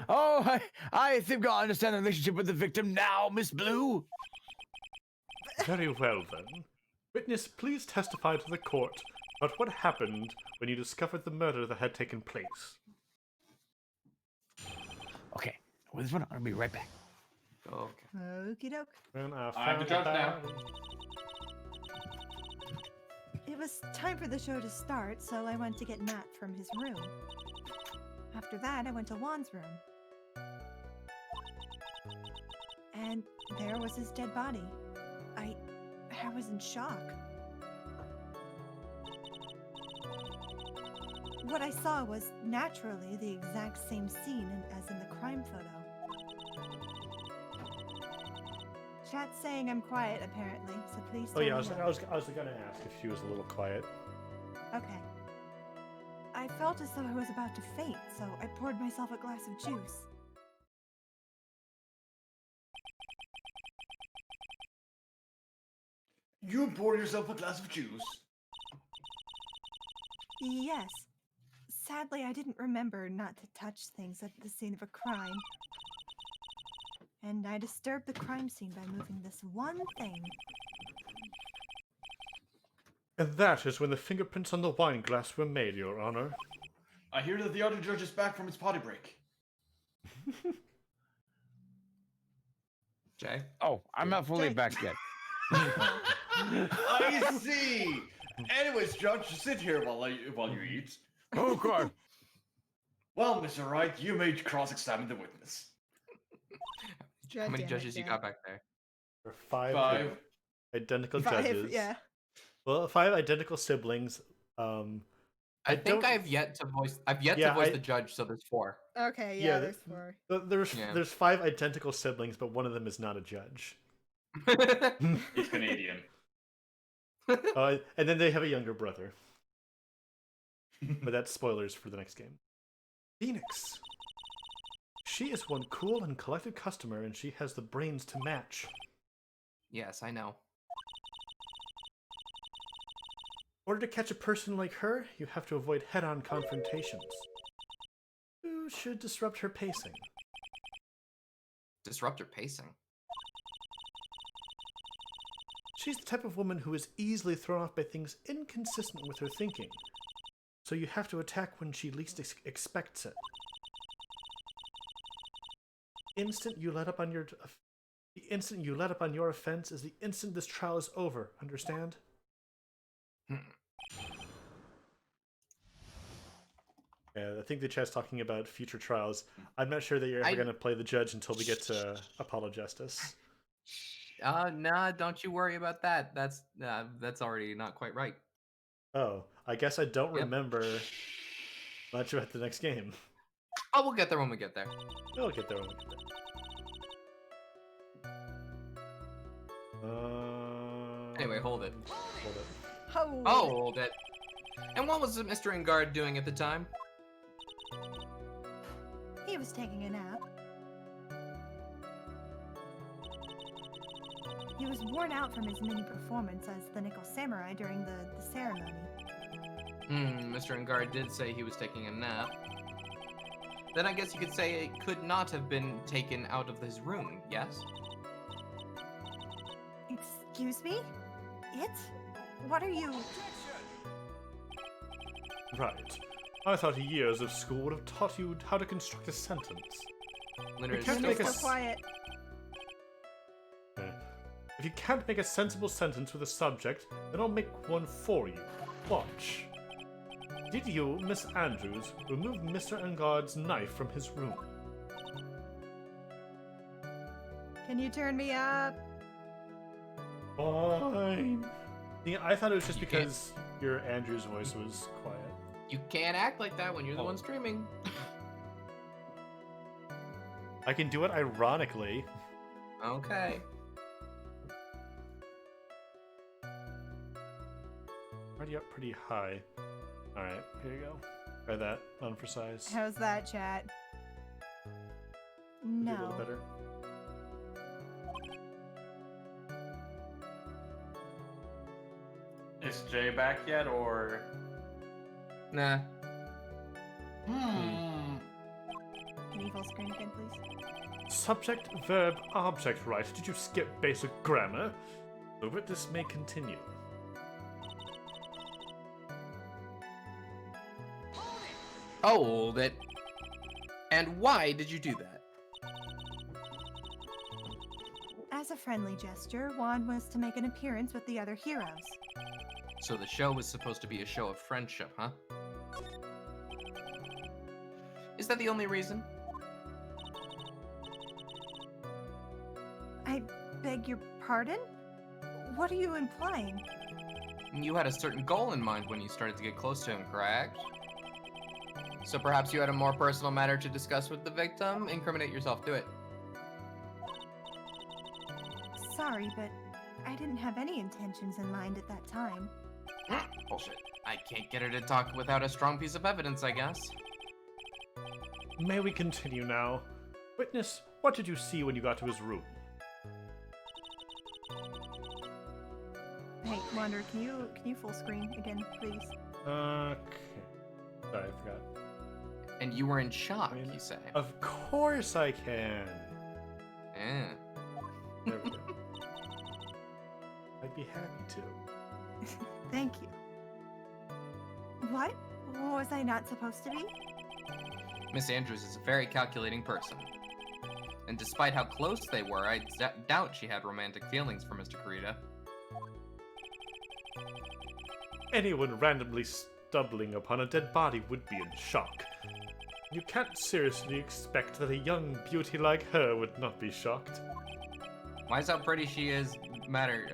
Oh, I think I understand the relationship with the victim now, Miss Blue. Very well then. Witness, please testify to the court about what happened when you discovered the murder that had taken place. Okay, with this one, I'll be right back. Okay. okie doke. And I I'm the judge now. It was time for the show to start, so I went to get Matt from his room. After that, I went to Juan's room. And there was his dead body. I was in shock. What I saw was naturally the exact same scene as in the crime photo. Chat's saying I'm quiet, apparently, so please Oh tell yeah, me I was gonna ask if she was a little quiet. Okay. I felt as though I was about to faint, so I poured myself a glass of juice. You poured yourself a glass of juice. Yes. Sadly, I didn't remember not to touch things at the scene of a crime. And I disturbed the crime scene by moving this one thing. And that is when the fingerprints on the wine glass were made, Your Honor. I hear that the other judge is back from his potty break. Jay? Oh, I'm not fully Jay. back yet. I see. Anyways, Judge, sit here while you eat. Oh, God. Well, Mr. Wright, you may cross-examine the witness. How many judges you got back there? There are Five. identical Five, judges. yeah. Well, 5 identical siblings. I think don't- I've yet to voice Yeah, the judge, so there's 4. Okay, Yeah, yeah, there's 4. There's 5 identical siblings, but one of them is not a judge. He's Canadian. And then they have a younger brother. But that's spoilers for the next game. Phoenix. She is one cool and collected customer, and she has the brains to match. Yes, I know. In order to catch a person like her, you have to avoid head-on confrontations. You should disrupt her pacing. Disrupt her pacing. She's the type of woman who is easily thrown off by things inconsistent with her thinking. So you have to attack when she least expects it. The instant you let up on your offense is the instant this trial is over. Understand? Yeah, I think the chat's talking about future trials. I'm not sure that you're ever going to play the judge until we get to Apologestus. Nah, don't you worry about that. That's already not quite right. Oh, I guess I don't remember much about the next game. Oh, we'll get there when we get there. We'll get there when we get there. Anyway, hold it. Hold it. Oh, Oh, hold it. And what was Mr. Ingard doing at the time? he was taking a nap. He was worn out from his mini performance as the Nickel Samurai during the ceremony. Mr. Ingard did say he was taking a nap. Then I guess you could say it could not have been taken out of his room, yes? Excuse me? It? What are you... Right. I thought years of school would have taught you how to construct a sentence. Linda is can't still make a So s- quiet. Okay. If you can't make a sensible sentence with a subject, then I'll make one for you. Watch. Did you, Miss Andrews, remove Mr. Engard's knife from his room? Can you turn me up? Fine. Yeah, I thought it was just You can't- because your Andrew's voice was quiet. You can't act like that when you're the Oh. one streaming. I can do it ironically. Okay. Already up pretty high. Alright, here you go. Try that on for size. How's that, chat? Maybe a little No. better. Is Jay back yet, or? Nah. Hmm. Can you full screen again, please? Subject, verb, object, right? Did you skip basic grammar? The witness may continue. Hold it. And why did you do that? As a friendly gesture, Juan was to make an appearance with the other heroes. So the show was supposed to be a show of friendship, huh? Is that the only reason? I beg your pardon? What are you implying? You had a certain goal in mind when you started to get close to him, correct? So perhaps you had a more personal matter to discuss with the victim? Incriminate yourself, do it. Sorry, but I didn't have any intentions in mind at that time. Bullshit. I can't get her to talk without a strong piece of evidence, I guess. May we continue now? Witness, what did you see when you got to his room? Hey, Wander, can you full screen again, please? Okay. Sorry, I forgot. And you were in shock, I mean, you say? Of course I can. Eh. There we go. I'd be happy to. Thank you. What? Was I not supposed to be? Miss Andrews is a very calculating person. And despite how close they were, I doubt she had romantic feelings for Mr. Kurita. Anyone randomly stumbling upon a dead body would be in shock. You can't seriously expect that a young beauty like her would not be shocked. Why is how pretty she is matter?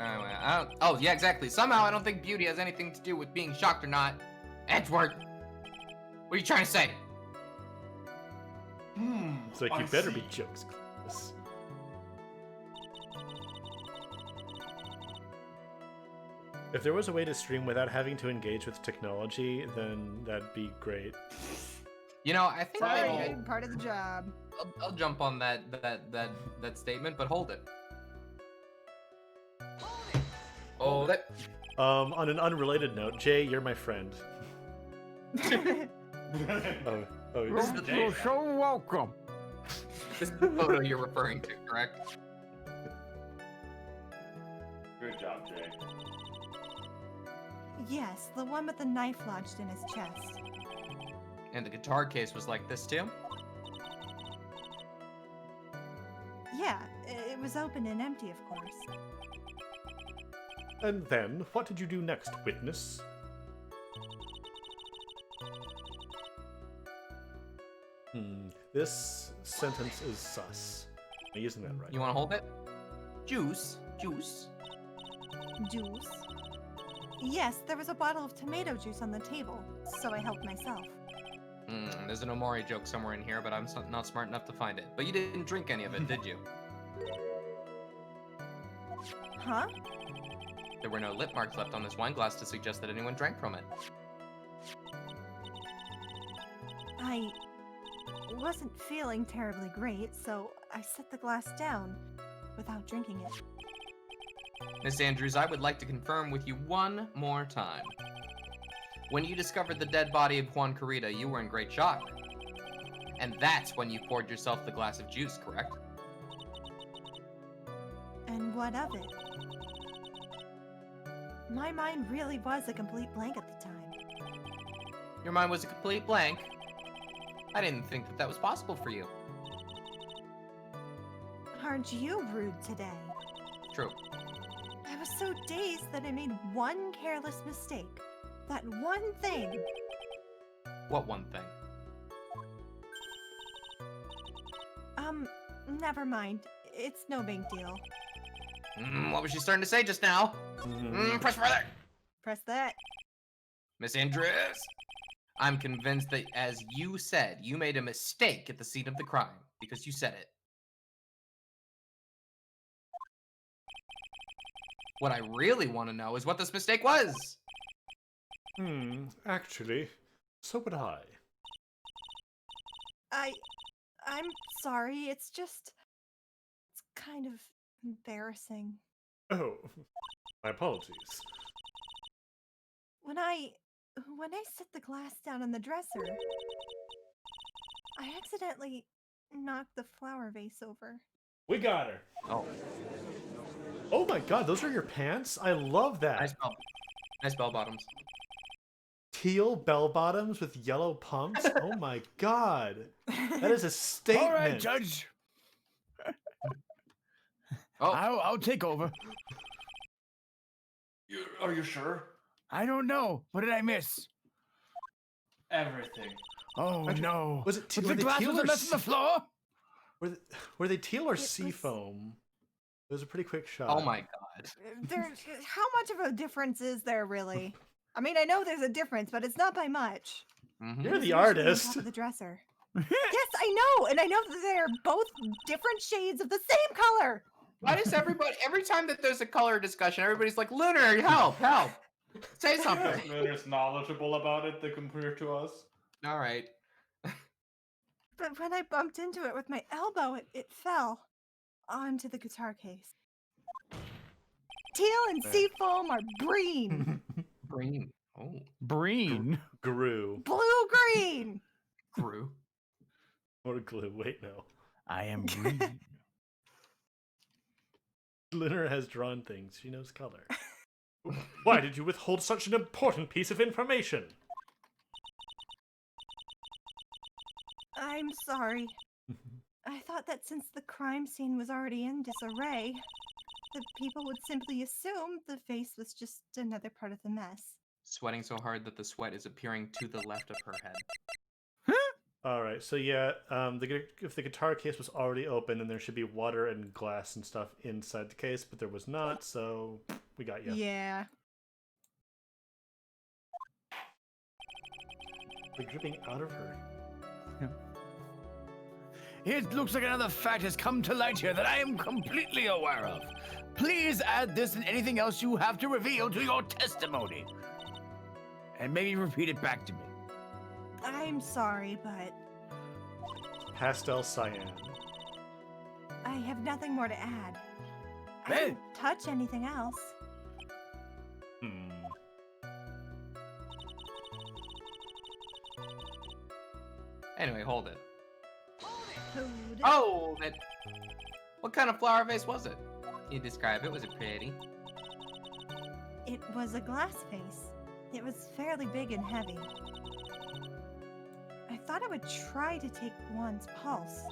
Oh, yeah, exactly. Somehow I don't think beauty has anything to do with being shocked or not. Edgeworth! What are you trying to say? It's like, I you better see. be jokes, Clovis. If there was a way to stream without having to engage with technology, then that'd be great. You know, I think Sorry, maybe part of the job. I'll jump on that statement, but hold it. Hold it. On an unrelated note, Jay, you're my friend. Oh, This is the You're so welcome. This is the photo you're referring to, correct? Good job, Jay. Yes, the one with the knife lodged in his chest. And the guitar case was like this too? Yeah, it was open and empty, of course. And then, what did you do next, witness? This sentence is sus. Am I using that right? You wanna hold it? Juice. Juice. Juice? Yes, there was a bottle of tomato juice on the table, so I helped myself. There's an Omori joke somewhere in here, but I'm not smart enough to find it. But you didn't drink any of it, did you? Huh? There were no lip marks left on this wine glass to suggest that anyone drank from it. I wasn't feeling terribly great, so I set the glass down without drinking it. Miss Andrews, I would like to confirm with you one more time. When you discovered the dead body of Juan Kurita, you were in great shock. And that's when you poured yourself the glass of juice, correct? And what of it? My mind really was a complete blank at the time. Your mind was a complete blank. I didn't think that was possible for you. Aren't you rude today? True. I was so dazed that I made one careless mistake. That one thing. What one thing? Never mind. It's no big deal. What was she starting to say just now? Press further! Press that. Miss Andrews! I'm convinced that, as you said, you made a mistake at the scene of the crime, because you said it. What I really want to know is what this mistake was! Actually, so would I. I'm sorry, it's kind of embarrassing. Oh, my apologies. When I set the glass down on the dresser, I accidentally knocked the flower vase over. We got her. Oh. Oh my god, those are your pants? I love that. Nice bell bottoms. Teal bell bottoms with yellow pumps? Oh my god. That is a statement. All right, Judge. Oh. I'll take over. Are you sure? I don't know. What did I miss? Everything. Oh no! Was it the were they glass teal was or left on the floor? Were they teal or It sea was- foam? It was a pretty quick shot. Oh my god. How much of a difference is there really? I mean, I know there's a difference, but it's not by much. You're It's the usually on artist. top of the dresser. Yes, I know, and I know that they're both different shades of the same color. Why does every time that there's a color discussion, everybody's like, Lunar, help! Say something! There's knowledgeable about it to compare to us. Alright. But when I bumped into it with my elbow, it fell onto the guitar case. Teal and sea foam are green. Green. Oh. Breen. Grew. Blue-green. Grew. Or glue. Wait, no. I am green. Linner has drawn things. She knows color. Why did you withhold such an important piece of information? I'm sorry. I thought that since the crime scene was already in disarray, the people would simply assume the face was just another part of the mess. Sweating so hard that the sweat is appearing to the left of her head. All right, so yeah, if the guitar case was already open, then there should be water and glass and stuff inside the case, but there was not, so we got you. Yeah. Like dripping out of her. It looks like another fact has come to light here that I am completely aware of. Please add this and anything else you have to reveal to your testimony. And maybe repeat it back to me. I'm sorry, but Pastel cyan. I have nothing more to add. I Hey. didn't touch anything else. Anyway, hold it. Hold it. Hold it! What kind of flower vase was it? Can you describe it? Was it pretty? It was a glass vase. It was fairly big and heavy. I thought I would try to take Juan's pulse.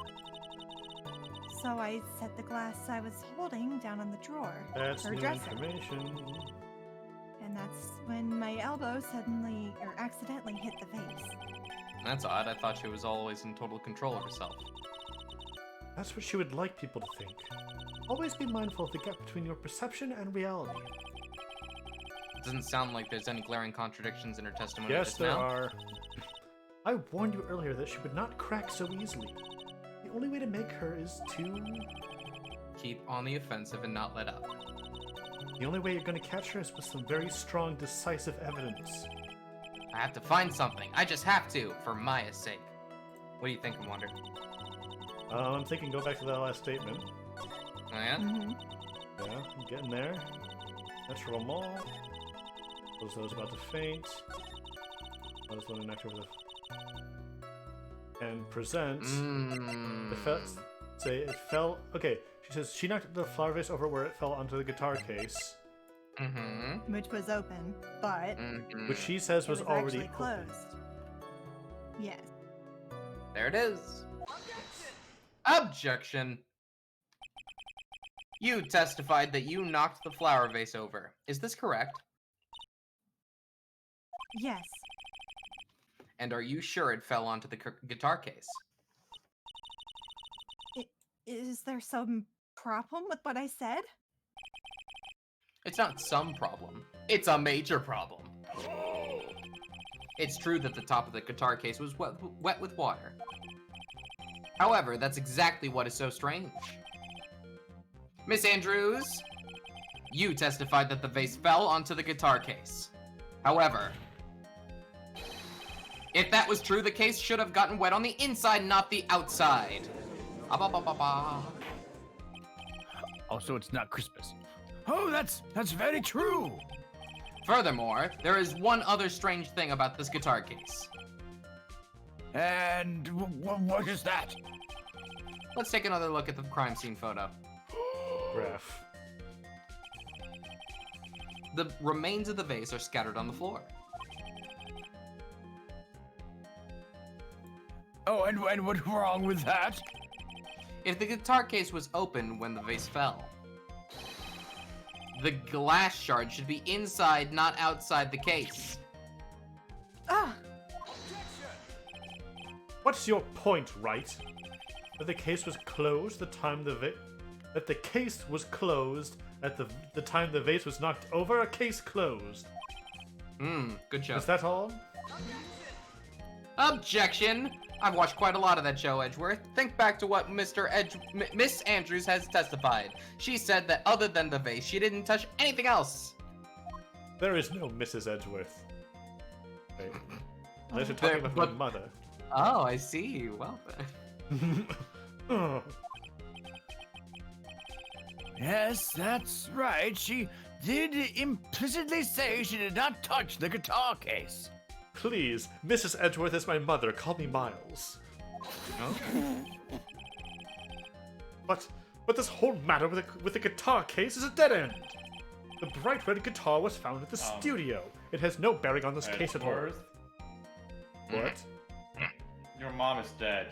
So I set the glass I was holding down on the drawer. That's her new dresser. information. And that's when my elbow suddenly or accidentally hit the vase. That's odd. I thought she was always in total control of herself. That's what she would like people to think. Always be mindful of the gap between your perception and reality. It doesn't sound like there's any glaring contradictions in her testimony. Yes, just there now. are. I warned you earlier that she would not crack so easily. The only way to make her is to... Keep on the offensive and not let up. The only way you're going to catch her is with some very strong, decisive evidence. I have to find something. I just have to, for Maya's sake. What do you think, I wonder? I'm thinking go back to that last statement. Oh, yeah? Mm-hmm. Yeah, I'm getting there. Natural mall. Those about to faint. I was letting next over the... And present. It fell... Say it fell... Okay, she says she knocked the flower vase over where it fell onto the guitar case. Mm-hmm. which was open, but Mm-hmm. Which she says it was already actually closed. Yes. There it is. Objection. You testified that you knocked the flower vase over. Is this correct? Yes. And are you sure it fell onto the guitar case? Is there some problem with what I said? It's not some problem. It's a major problem. It's true that the top of the guitar case was wet with water. However, that's exactly what is so strange. Miss Andrews, you testified that the vase fell onto the guitar case. However, if that was true, the case should have gotten wet on the inside, not the outside. Also, it's not Christmas. Oh, that's very true. Furthermore, there is one other strange thing about this guitar case. And what is that? Let's take another look at the crime scene photo. Ref. The remains of the vase are scattered on the floor. Oh, and what's wrong with that? If the guitar case was open when the vase fell, the glass shard should be inside, not outside the case. Ah, What's your point, right? That the case was closed the time that the case was closed at the time the vase was knocked over. A case closed. Good job. Is that all? Objection! I've watched quite a lot of that show, Edgeworth. Think back to what Miss Andrews has testified. She said that other than the vase, she didn't touch anything else. There is no Mrs. Edgeworth. Wait. Unless you're talking about my mother. Oh, I see. Well then. Oh. Yes, that's right. She did implicitly say she did not touch the guitar case. Please, Mrs. Edgeworth is my mother. Call me Miles. But this whole matter with the guitar case is a dead end. The bright red guitar was found at the studio. It has no bearing on this case at all. Edgeworth, What? your mom is dead.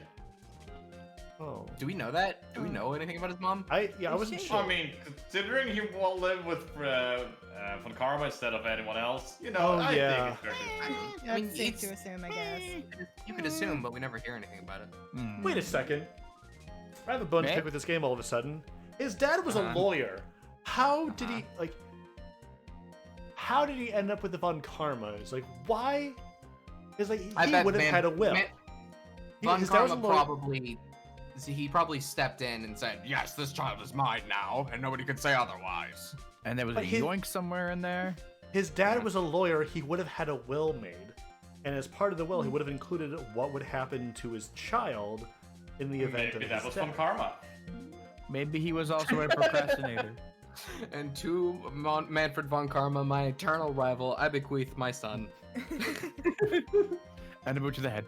Oh. Do we know that? Do we know anything about his mom? I wasn't Is she? sure. I mean, considering he will live with Von Karma instead of anyone else, you know, Oh, I yeah. think it's fair to assume. I mean, that's safe it's- to assume, I guess. You could assume, but we never hear anything about it. Wait a second. I have a bone to Eh? pick with this game all of a sudden. His dad was a lawyer. How did he How did he end up with the Von Karmas? Like, why? Because like I he bet would have had a will. Von His dad was a Karma lawyer. he probably stepped in and said, "Yes, this child is mine now, and nobody can say otherwise." And there was But a he- yoink somewhere in there. His dad was a lawyer. He would have had a will made, and as part of the will, he would have included what would happen to his child in the event Maybe of that his was death. Von Karma. Maybe he was also a procrastinator. And to Manfred Von Karma, my eternal rival, I bequeath my son. And a boot to the head.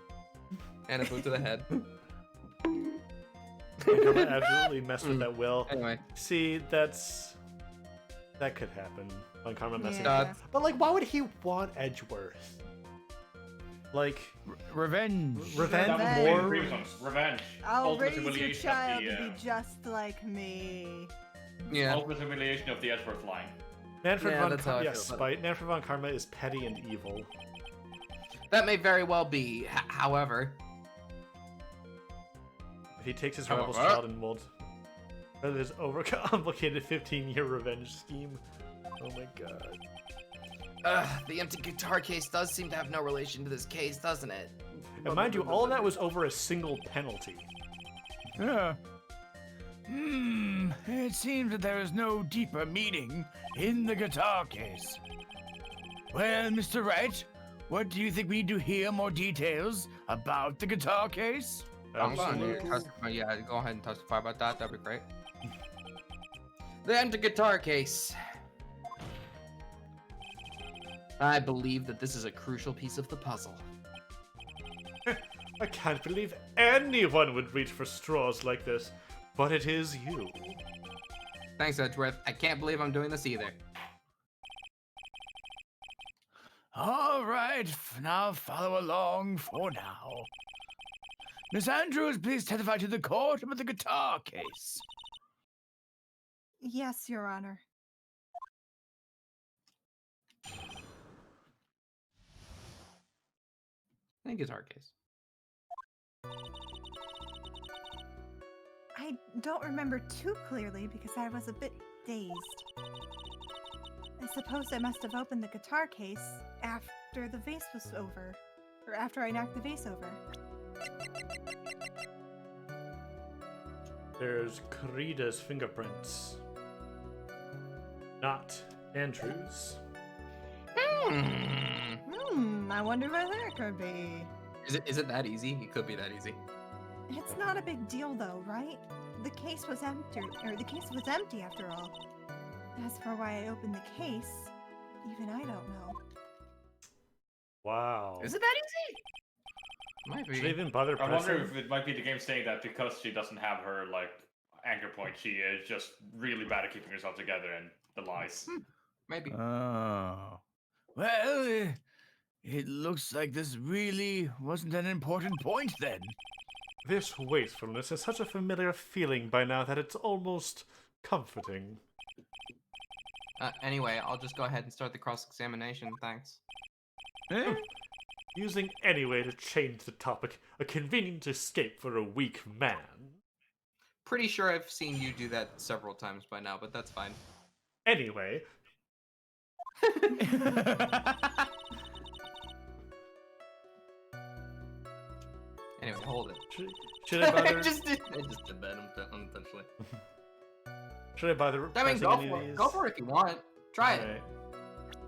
And a boot to the head. Von Karma absolutely messed with that will. Anyway, See, that could happen. Von Karma messing Yeah. with it. But like, why would he want Edgeworth? Like, Revenge. revenge, Revenge. more. Previous ones. Revenge. I'll Ultimate raise your humiliation child of to the, be just like me. yeah. ultimate humiliation of the Edgeworth line. Manfred Yeah, von that's how Karma, I yeah, feel about spite. Manfred von Karma is petty and evil. That may very well be. However, He takes his However- rebel's child and molds his overcomplicated 15-year revenge scheme. Oh my god. the empty guitar case does seem to have no relation to this case, doesn't it? And mind you, all of that was over a single penalty. Yeah. It seems that there is no deeper meaning in the guitar case. Well, Mr. Wright, what do you think we need to hear more details about the guitar case? I'm going to Absolutely. testify. Yeah, go ahead and testify about that. That'd be great. The empty guitar case. I believe that this is a crucial piece of the puzzle. I can't believe anyone would reach for straws like this, but it is you. Thanks, Edgeworth. I can't believe I'm doing this either. All right, now follow along for now. Miss Andrews, please testify to the court about the guitar case. Yes, Your Honor. I think guitar case. I don't remember too clearly because I was a bit dazed. I suppose I must have opened the guitar case after the vase was over. Or after I knocked the vase over. There's Karida's fingerprints. Not Andrew's. I wonder where that could be. Is it that easy? It could be that easy. It's not a big deal though, right? The case was empty, after all. As for why I opened the case, even I don't know. Wow. Is it that easy? Might be. Should I even bother I pressing? wonder if it might be the game saying that because she doesn't have her like anchor point, she is just really bad at keeping herself together and the lies. Maybe. Oh. Well, it looks like this really wasn't an important point then. This wastefulness is such a familiar feeling by now that it's almost comforting. Anyway, I'll just go ahead and start the cross-examination, thanks. Eh? Using any way to change the topic, a convenient escape for a weak man. Pretty sure I've seen you do that several times by now, but that's fine. Anyway, Anyway, hold it. should I bother? I just did that unintentionally. Should I bother I mean, pressing any of these? go for it if you want. Try it. Alright.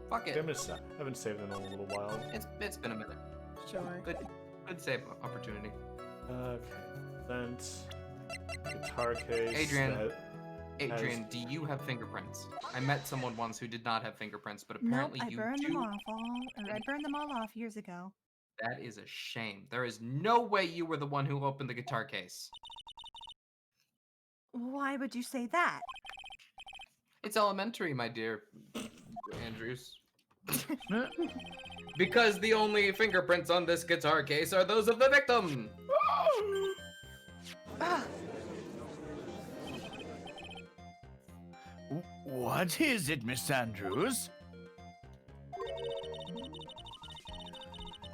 Fuck it. I haven't saved them in a little while. It's been a minute. Sure. Good save opportunity. Okay. Then guitar case. Adrian. that has- Adrian, do you have fingerprints? I met someone once who did not have fingerprints, but apparently Nope, I you burned do. them off I burned them all off years ago. That is a shame. There is no way you were the one who opened the guitar case. Why would you say that? It's elementary, my dear Andrews. Because the only fingerprints on this guitar case are those of the victim. Ah, What is it, Miss Andrews?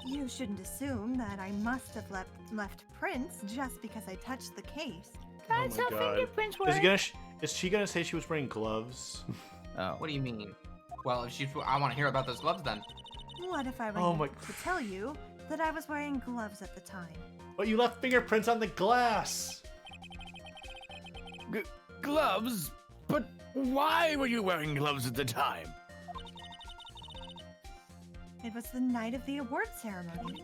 you shouldn't assume that I must have left prints just because I touched the case. That's my how God. fingerprints Is she gonna say she was wearing gloves? Oh. What do you mean? Well, I want to hear about those gloves then. What if I were Oh my- to tell you that I was wearing gloves at the time? But you left fingerprints on the glass! Gloves? But why were you wearing gloves at the time? It was the night of the award ceremony.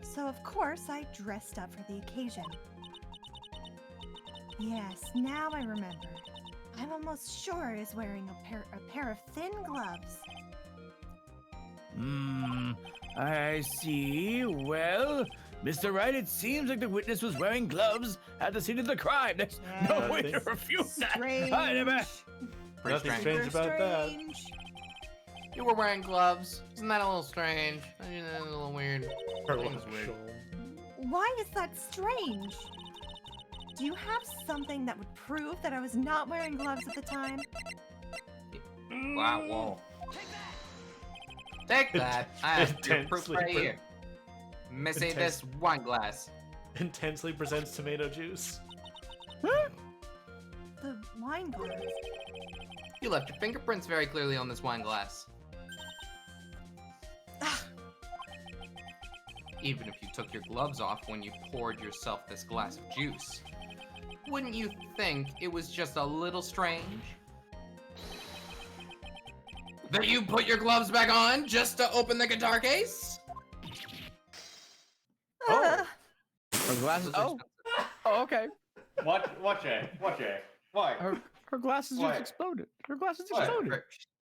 So of course I dressed up for the occasion. Yes, now I remember. I'm almost sure I was wearing a pair of thin gloves. I see. Well, Mr. Wright, it seems like the witness was wearing gloves at the scene of the crime. There's no Yeah, way to that's refute that. Strange. I never... Pretty Nothing strange. strange about that. Strange. You were wearing gloves. Isn't that a little strange? Isn't that a little weird? Her Seems weird. show. Why is that strange? Do you have something that would prove that I was not wearing gloves at the time? Wow, whoa. Take that. I have your proof Intensely right here. Missy Intense- this wine glass. Intensely presents tomato juice. The wine glass. You left your fingerprints very clearly on this wine glass. Even if you took your gloves off when you poured yourself this glass of juice, wouldn't you think it was just a little strange? That you put your gloves back on just to open the guitar case? Oh. Her glasses... Oh, okay. What, Jay? What, Jay? Why? Her glasses What? just exploded. Her glasses What? exploded.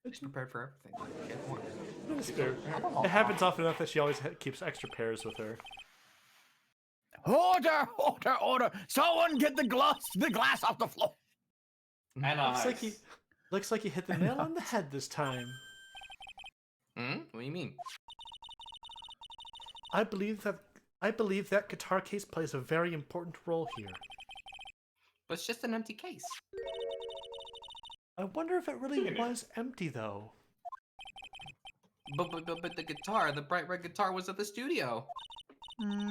She's prepared for everything. Get more. It happens often enough that she always keeps extra pairs with her. Order! Order! Order! Someone get the glass off the floor! And Looks like he hit the nail on the head this time. Hmm? What do you mean? I believe that guitar case plays a very important role here. But it's just an empty case. I wonder if it really was empty, though. But the guitar, the bright red guitar, was at the studio.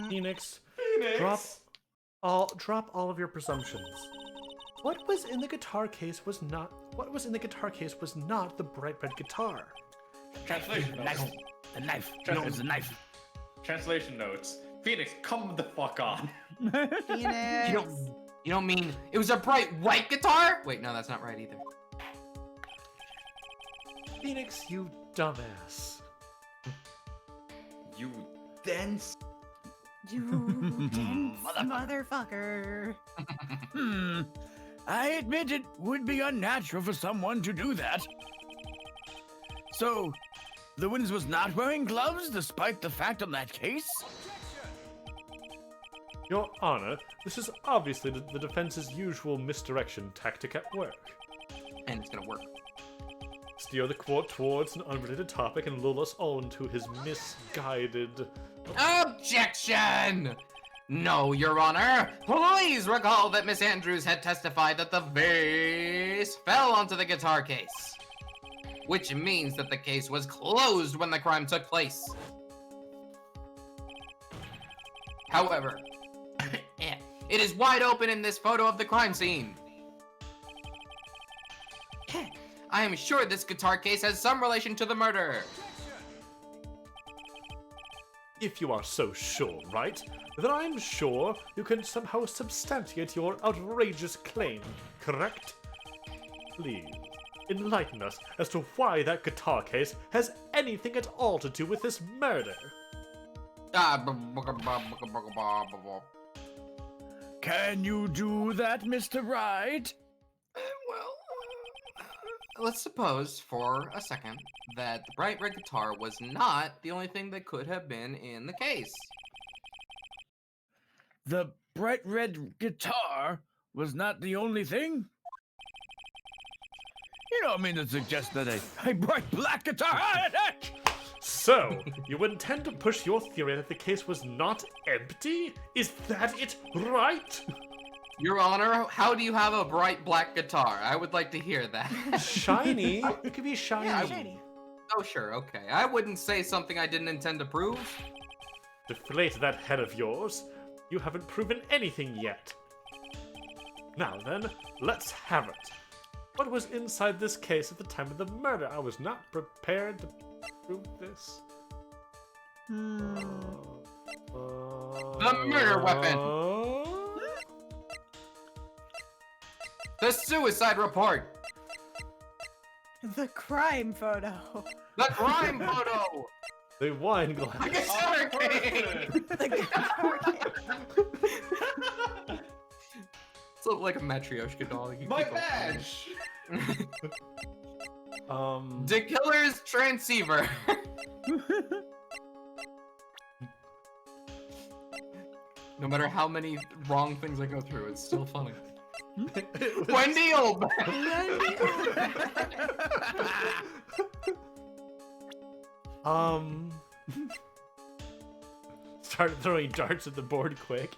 Phoenix, drop all of your presumptions. What was in the guitar case was not the bright red guitar. Translation notes. The knife. Trust It was the knife. Translation notes. Phoenix, come the fuck on. Phoenix. You don't mean it was a bright white guitar? Wait, no, that's not right either. Phoenix, you dumbass. You dense. You dense motherfucker. I admit it would be unnatural for someone to do that. So, the Winds was not wearing gloves despite the fact on that case? Your Honor, this is obviously the defense's usual misdirection tactic at work. And it's gonna work. Steer the court towards an unrelated topic and lull us all into his misguided... Objection! No, Your Honor. Please recall that Miss Andrews had testified that the vase fell onto the guitar case. Which means that the case was closed when the crime took place. However, it is wide open in this photo of the crime scene. I am sure this guitar case has some relation to the murder. If you are so sure, right, then I'm sure you can somehow substantiate your outrageous claim, correct? Please, enlighten us as to why that guitar case has anything at all to do with this murder. Can you do that, Mr. Wright? Well, let's suppose for a second that the bright red guitar was not the only thing that could have been in the case. The bright red guitar was not the only thing? You don't mean to suggest that a bright black guitar... So, you intend to push your theory that the case was not empty? Is that it, right? Your Honor, how do you have a bright black guitar? I would like to hear that. Shiny? It could be shiny. Yeah, shiny. Oh, sure, okay. I wouldn't say something I didn't intend to prove. Deflate that head of yours. You haven't proven anything yet. Now then, let's have it. What was inside this case at the time of the murder? I was not prepared to prove this. The murder weapon! The suicide report! The crime photo. The crime photo! The wine glass. The guitar case! The guitar case. It's like a Matryoshka doll. You My keep on badge! The killer's transceiver. No matter how many wrong things I go through, it's still funny. Wendy Oldback. Started throwing darts at the board quick.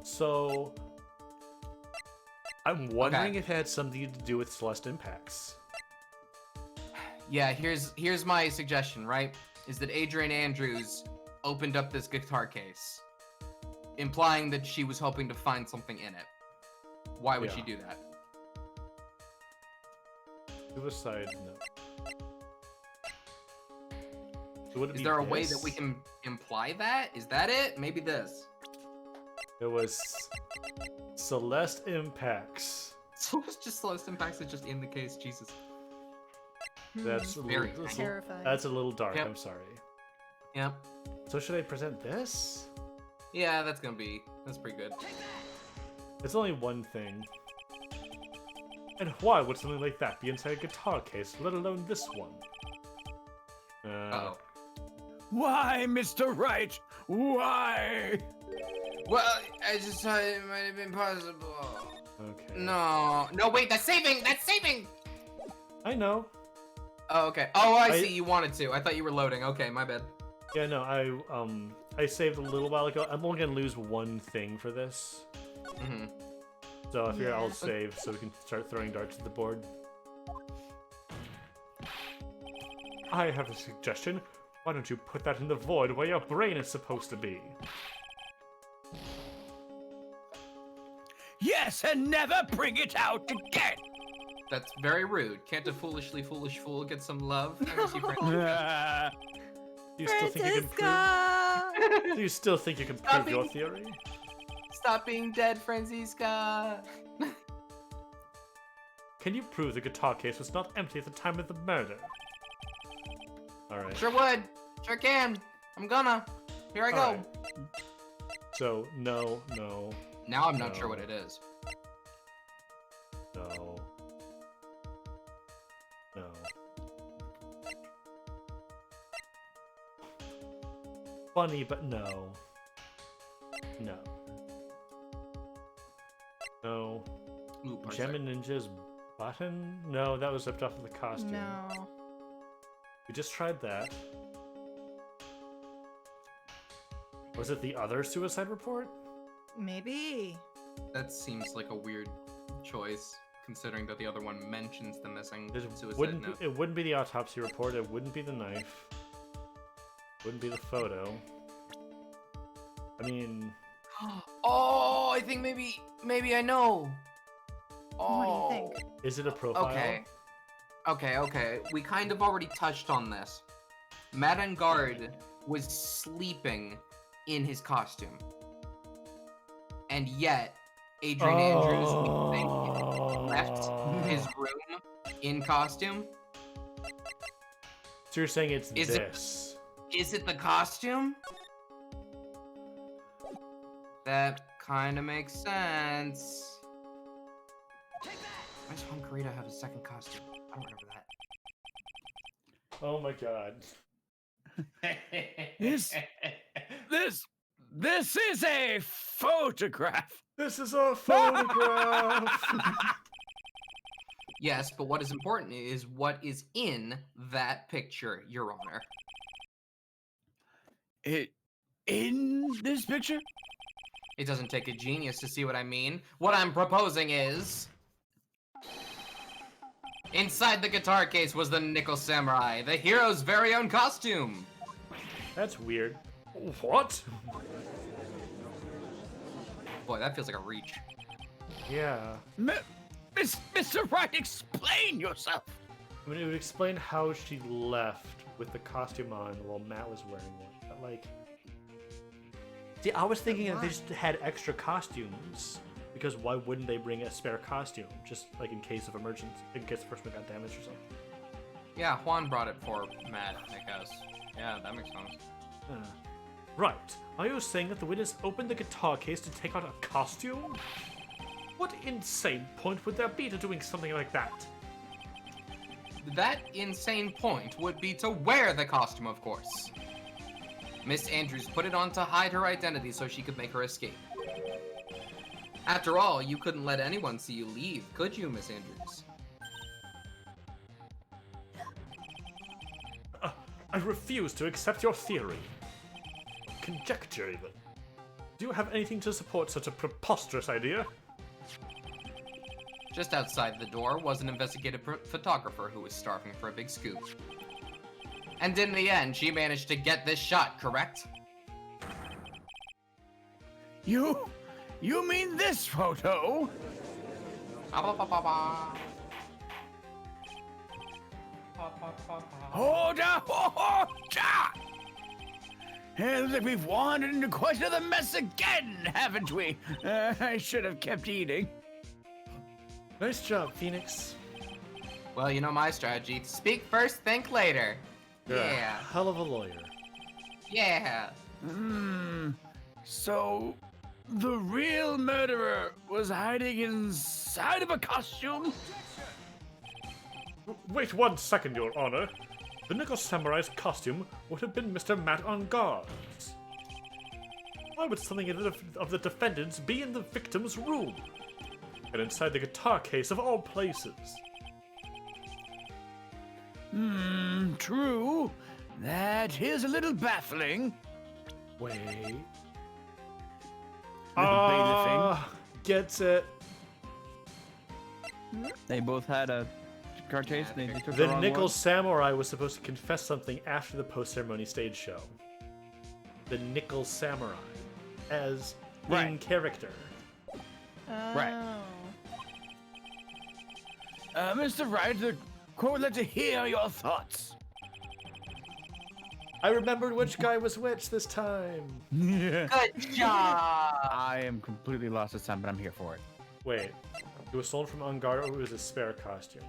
So I'm wondering if it had something to do with Celeste impacts. Yeah, here's my suggestion, right? Is that Adrian Andrews opened up this guitar case, implying that she was hoping to find something in it. Why would she do that? Suicide note. So would it Is be there a way this? that we can imply that? Is that it? Maybe this. It was Celeste impacts. So it's just Celeste impacts are just in the case, Jesus. That's a Very little, terrifying. that's a little dark. Yep. I'm sorry. Yep. So should I present this? Yeah, that's pretty good. It's only one thing. And why would something like that be inside a guitar case, let alone this one? Uh-oh. Why, Mr. Wright? Why? Well, I just thought it might have been possible. Okay. No, wait, that's saving! That's saving! I know. Oh, okay. Oh, I see. You wanted to. I thought you were loading. Okay, my bad. Yeah, no, I saved a little while ago. I'm only gonna lose one thing for this. Mm-hmm. So I figure I'll save so we can start throwing darts at the board. I have a suggestion. Why don't you put that in the void where your brain is supposed to be? Yes, and never bring it out again. That's very rude. Can't a foolish fool get some love? Do you still think you can prove? Do you still think you can prove your theory? Stop being dead, Franziska. Can you prove the guitar case was not empty at the time of the murder? Alright. Sure would. Sure can. I'm gonna. Here I go. Alright. So, no. Now I'm not sure what it is. No. Funny, but no. No. Ooh, Gem and Ninja's button? No, that was ripped off of the costume. No. We just tried that. Was it the other suicide report? Maybe. That seems like a weird choice, considering that the other one mentions the missing suicide note. It wouldn't be the autopsy report, it wouldn't be the knife. Wouldn't be the photo. I mean... Oh, I think maybe I know. What do you think? Is it a profile? Okay. We kind of already touched on this. Madame Guard was sleeping in his costume. And yet, Adrian Andrews left his room in costume. So you're saying it's this? Is it the costume? That kind of makes sense. Why does Hunkarita have a second costume? I don't remember that. Oh my god. This is a photograph. This is a photograph. Yes, but what is important is what is in that picture, Your Honor. In this picture? It doesn't take a genius to see what I mean. What I'm proposing is... inside the guitar case was the Nickel Samurai, the hero's very own costume. That's weird. What? Boy, that feels like a reach. Yeah. Mr. Wright, explain yourself. I mean, it would explain how she left with the costume on while Matt was wearing one. But, like... See, I was thinking that they just had extra costumes. Because why wouldn't they bring a spare costume? Just, like, in case of emergency. In case the first one got damaged or something. Yeah, Juan brought it for Matt, I guess. Yeah, that makes sense. Right. Are you saying that the witness opened the guitar case to take out a costume? What insane point would there be to doing something like that? That insane point would be to wear the costume, of course. Miss Andrews put it on to hide her identity so she could make her escape. After all, you couldn't let anyone see you leave, could you, Miss Andrews? I refuse to accept your theory. Conjecture, even. Do you have anything to support such a preposterous idea? Just outside the door was an investigative photographer who was starving for a big scoop. And in the end, she managed to get this shot, correct? You mean this photo? Order! It looks like we've wandered into quite another mess again, haven't we? I should have kept eating. Nice job, Phoenix. Well, you know my strategy. Speak first, think later. Yeah. Hell of a lawyer. Yeah. So, the real murderer was hiding inside of a costume? Wait 1 second, Your Honor. The Nickel Samurai's costume would have been Mr. Matt on guard's. Why would something of the defendant's be in the victim's room? And inside the guitar case of all places? True. That is a little baffling. Wait. Little bailiffing. Gets it. They both had a car chase. They took The wrong Nickel one. Samurai was supposed to confess something after the post-ceremony stage show. The Nickel Samurai, as in Right. character. Right. Mr. Wright, the court would like to hear your thoughts. I remembered which guy was which this time. Yeah. Good job. I am completely lost this time, but I'm here for it. Wait, it was stolen from On Guard, or it was a spare costume?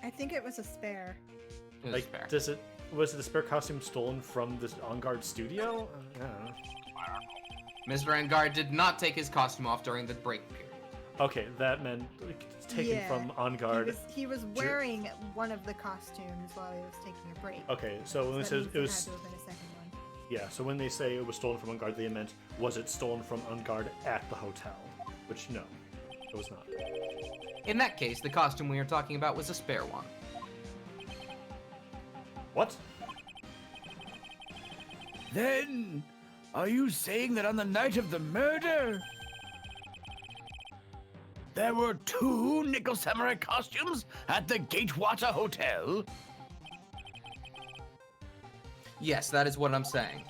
I think it was a spare. It was Like, fair. was the spare costume stolen from this On Guard studio? I don't know. Mr. Engard did not take his costume off during the break period. Okay, that meant like, it's taken Yeah, from On Guard. He was wearing one of the costumes while he was taking a break. Okay, so when So it that says means it was had to have been a second one. yeah, so when they say it was stolen from On Guard, they meant was it stolen from On Guard at the hotel? Which no, it was not. In that case, the costume we are talking about was a spare one. What? Then, are you saying that on the night of the murder, there were 2 Nickel Samurai costumes at the Gatewater Hotel? Yes, that is what I'm saying.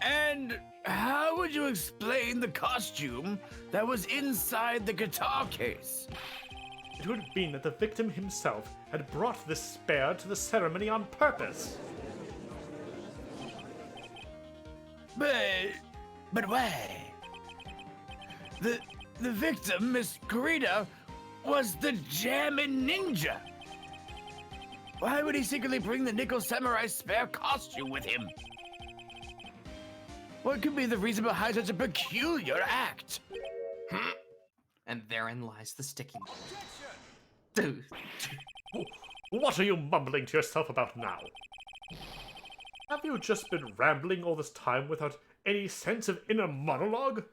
And how would you explain the costume that was inside the guitar case? It would have been that the victim himself had brought this spare to the ceremony on purpose. But why? The victim, Miss Kurita, was the Jammin' Ninja. Why would he secretly bring the Nickel Samurai spare costume with him? What could be the reason behind such a peculiar act? And therein lies the sticking point. Dude. What are you mumbling to yourself about now? Have you just been rambling all this time without any sense of inner monologue?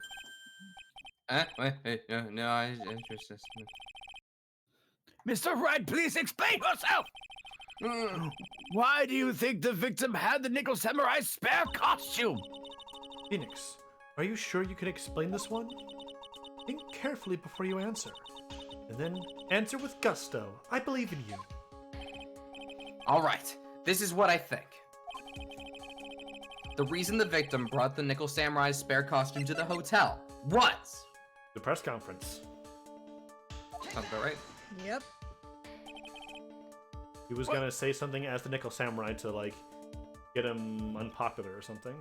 No, I just... Mr. Wright, please explain yourself! Why do you think the victim had the Nickel Samurai spare costume? Phoenix, are you sure you can explain this one? Think carefully before you answer. And then answer with gusto. I believe in you. Alright, this is what I think. The reason the victim brought the Nickel Samurai's spare costume to the hotel was... The press conference. Sounds about right. Yep. He was gonna say something as the Nickel Samurai to, like, get him unpopular or something.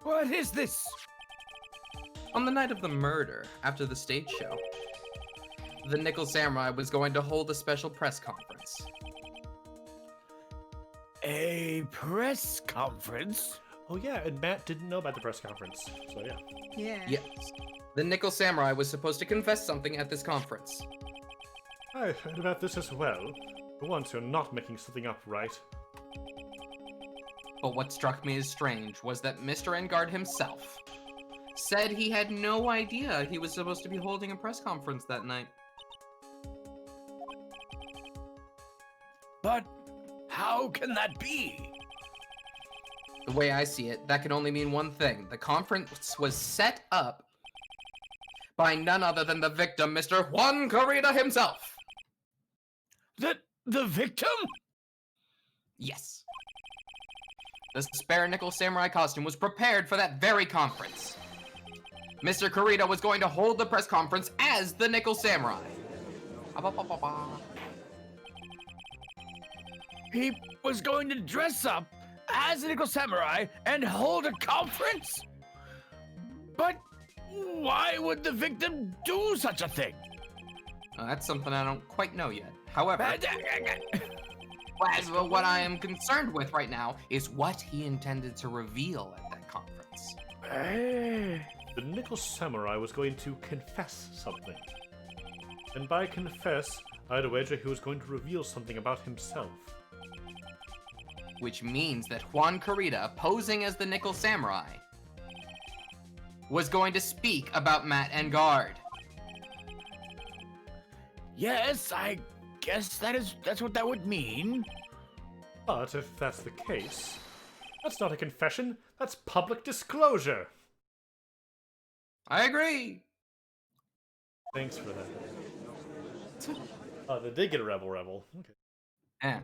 What is this? On the night of the murder, after the stage show, the Nickel Samurai was going to hold a special press conference. A press conference? Oh yeah, and Matt didn't know about the press conference, so yeah. Yeah. Yes. The Nickel Samurai was supposed to confess something at this conference. I heard about this as well. For once, you're not making something up, right? But what struck me as strange was that Mr. Engard himself said he had no idea he was supposed to be holding a press conference that night. But how can that be? The way I see it, that can only mean one thing. The conference was set up by none other than the victim, Mr. Juan Corrida himself. The victim? Yes. The spare Nickel Samurai costume was prepared for that very conference. Mr. Corrida was going to hold the press conference as the Nickel Samurai. He was going to dress up as a Nickel Samurai and hold a conference? But why would the victim do such a thing? That's something I don't quite know yet. However, what I am concerned with right now is what he intended to reveal at that conference. The Nickel Samurai was going to confess something. And by confess, I'd wager he was going to reveal something about himself. Which means that Juan Corrida, posing as the Nickel Samurai, was going to speak about Matt Engard. Yes, I guess that's what that would mean. But if that's the case, that's not a confession, that's public disclosure. I agree. Thanks for that. Oh, they did get a rebel. Okay. Yeah.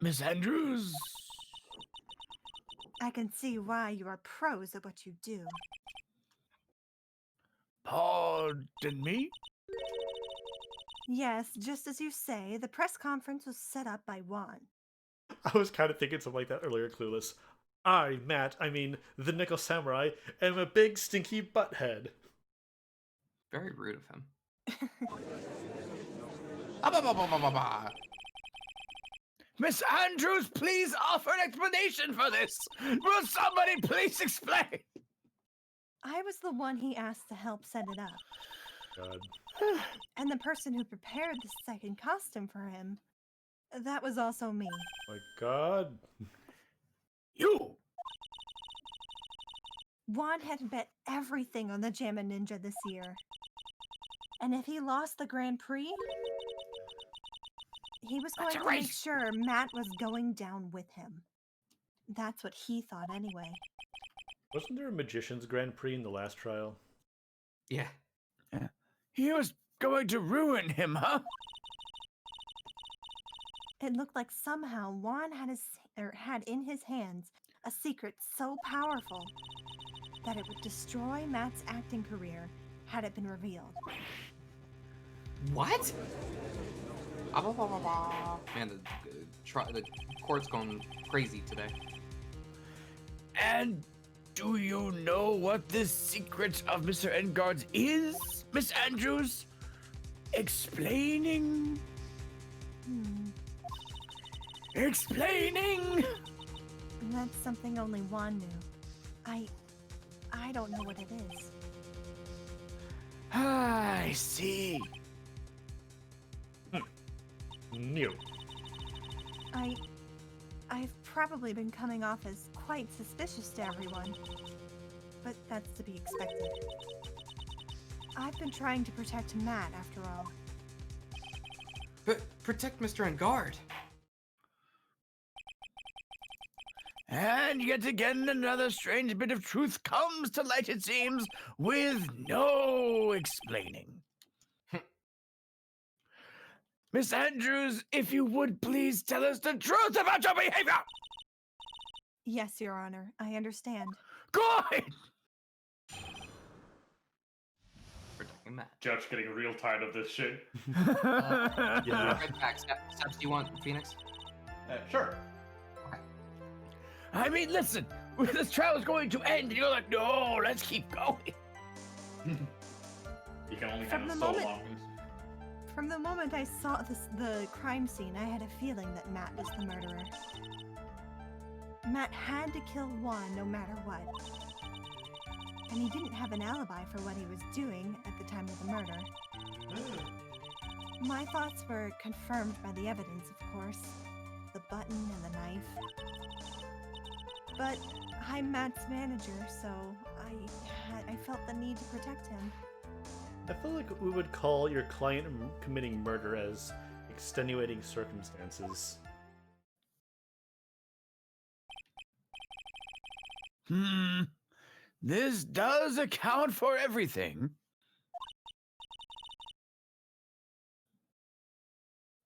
Miss Andrews? I can see why you are pros at what you do. Pardon me? Yes, just as you say, the press conference was set up by Juan. I was kind of thinking something like that earlier, Clueless. Matt, the Nickel Samurai, am a big stinky butthead. Very rude of him. Miss Andrews, please offer an explanation for this. Will somebody please explain? I was the one he asked to help set it up. God. And the person who prepared the second costume for him, that was also me. My God. You! Juan had bet everything on the Jammin' Ninja this year. And if he lost the Grand Prix, he was going to make sure Matt was going down with him. That's what he thought anyway. Wasn't there a Magician's Grand Prix in the last trial? Yeah. He was going to ruin him, huh? It looked like somehow Juan had in his hands a secret so powerful that it would destroy Matt's acting career had it been revealed. What? Man, the court's going crazy today. And do you know what this secret of Mr. Engard's is, Miss Andrews? Explaining? Explaining? That's something only Juan knew. I don't know what it is. I see. New. I've probably been coming off as quite suspicious to everyone, but that's to be expected. I've been trying to protect Matt, after all. But protect Mr. Engard. And yet again, another strange bit of truth comes to light, it seems, with no explaining. Miss Andrews, if you would please tell us the truth about your behavior! Yes, Your Honor, I understand. Good! Protecting Matt. Judge getting real tired of this shit. Yeah. Red back. Steps, do you want Phoenix? Sure. I mean, listen, this trial is going to end, and you're like, no, let's keep going. You can only From handle the so moment- long. From the moment I saw the crime scene, I had a feeling that Matt was the murderer. Matt had to kill Juan no matter what. And he didn't have an alibi for what he was doing at the time of the murder. My thoughts were confirmed by the evidence, of course. The button and the knife. But I'm Matt's manager, so I felt the need to protect him. I feel like we would call your client committing murder as extenuating circumstances. This does account for everything.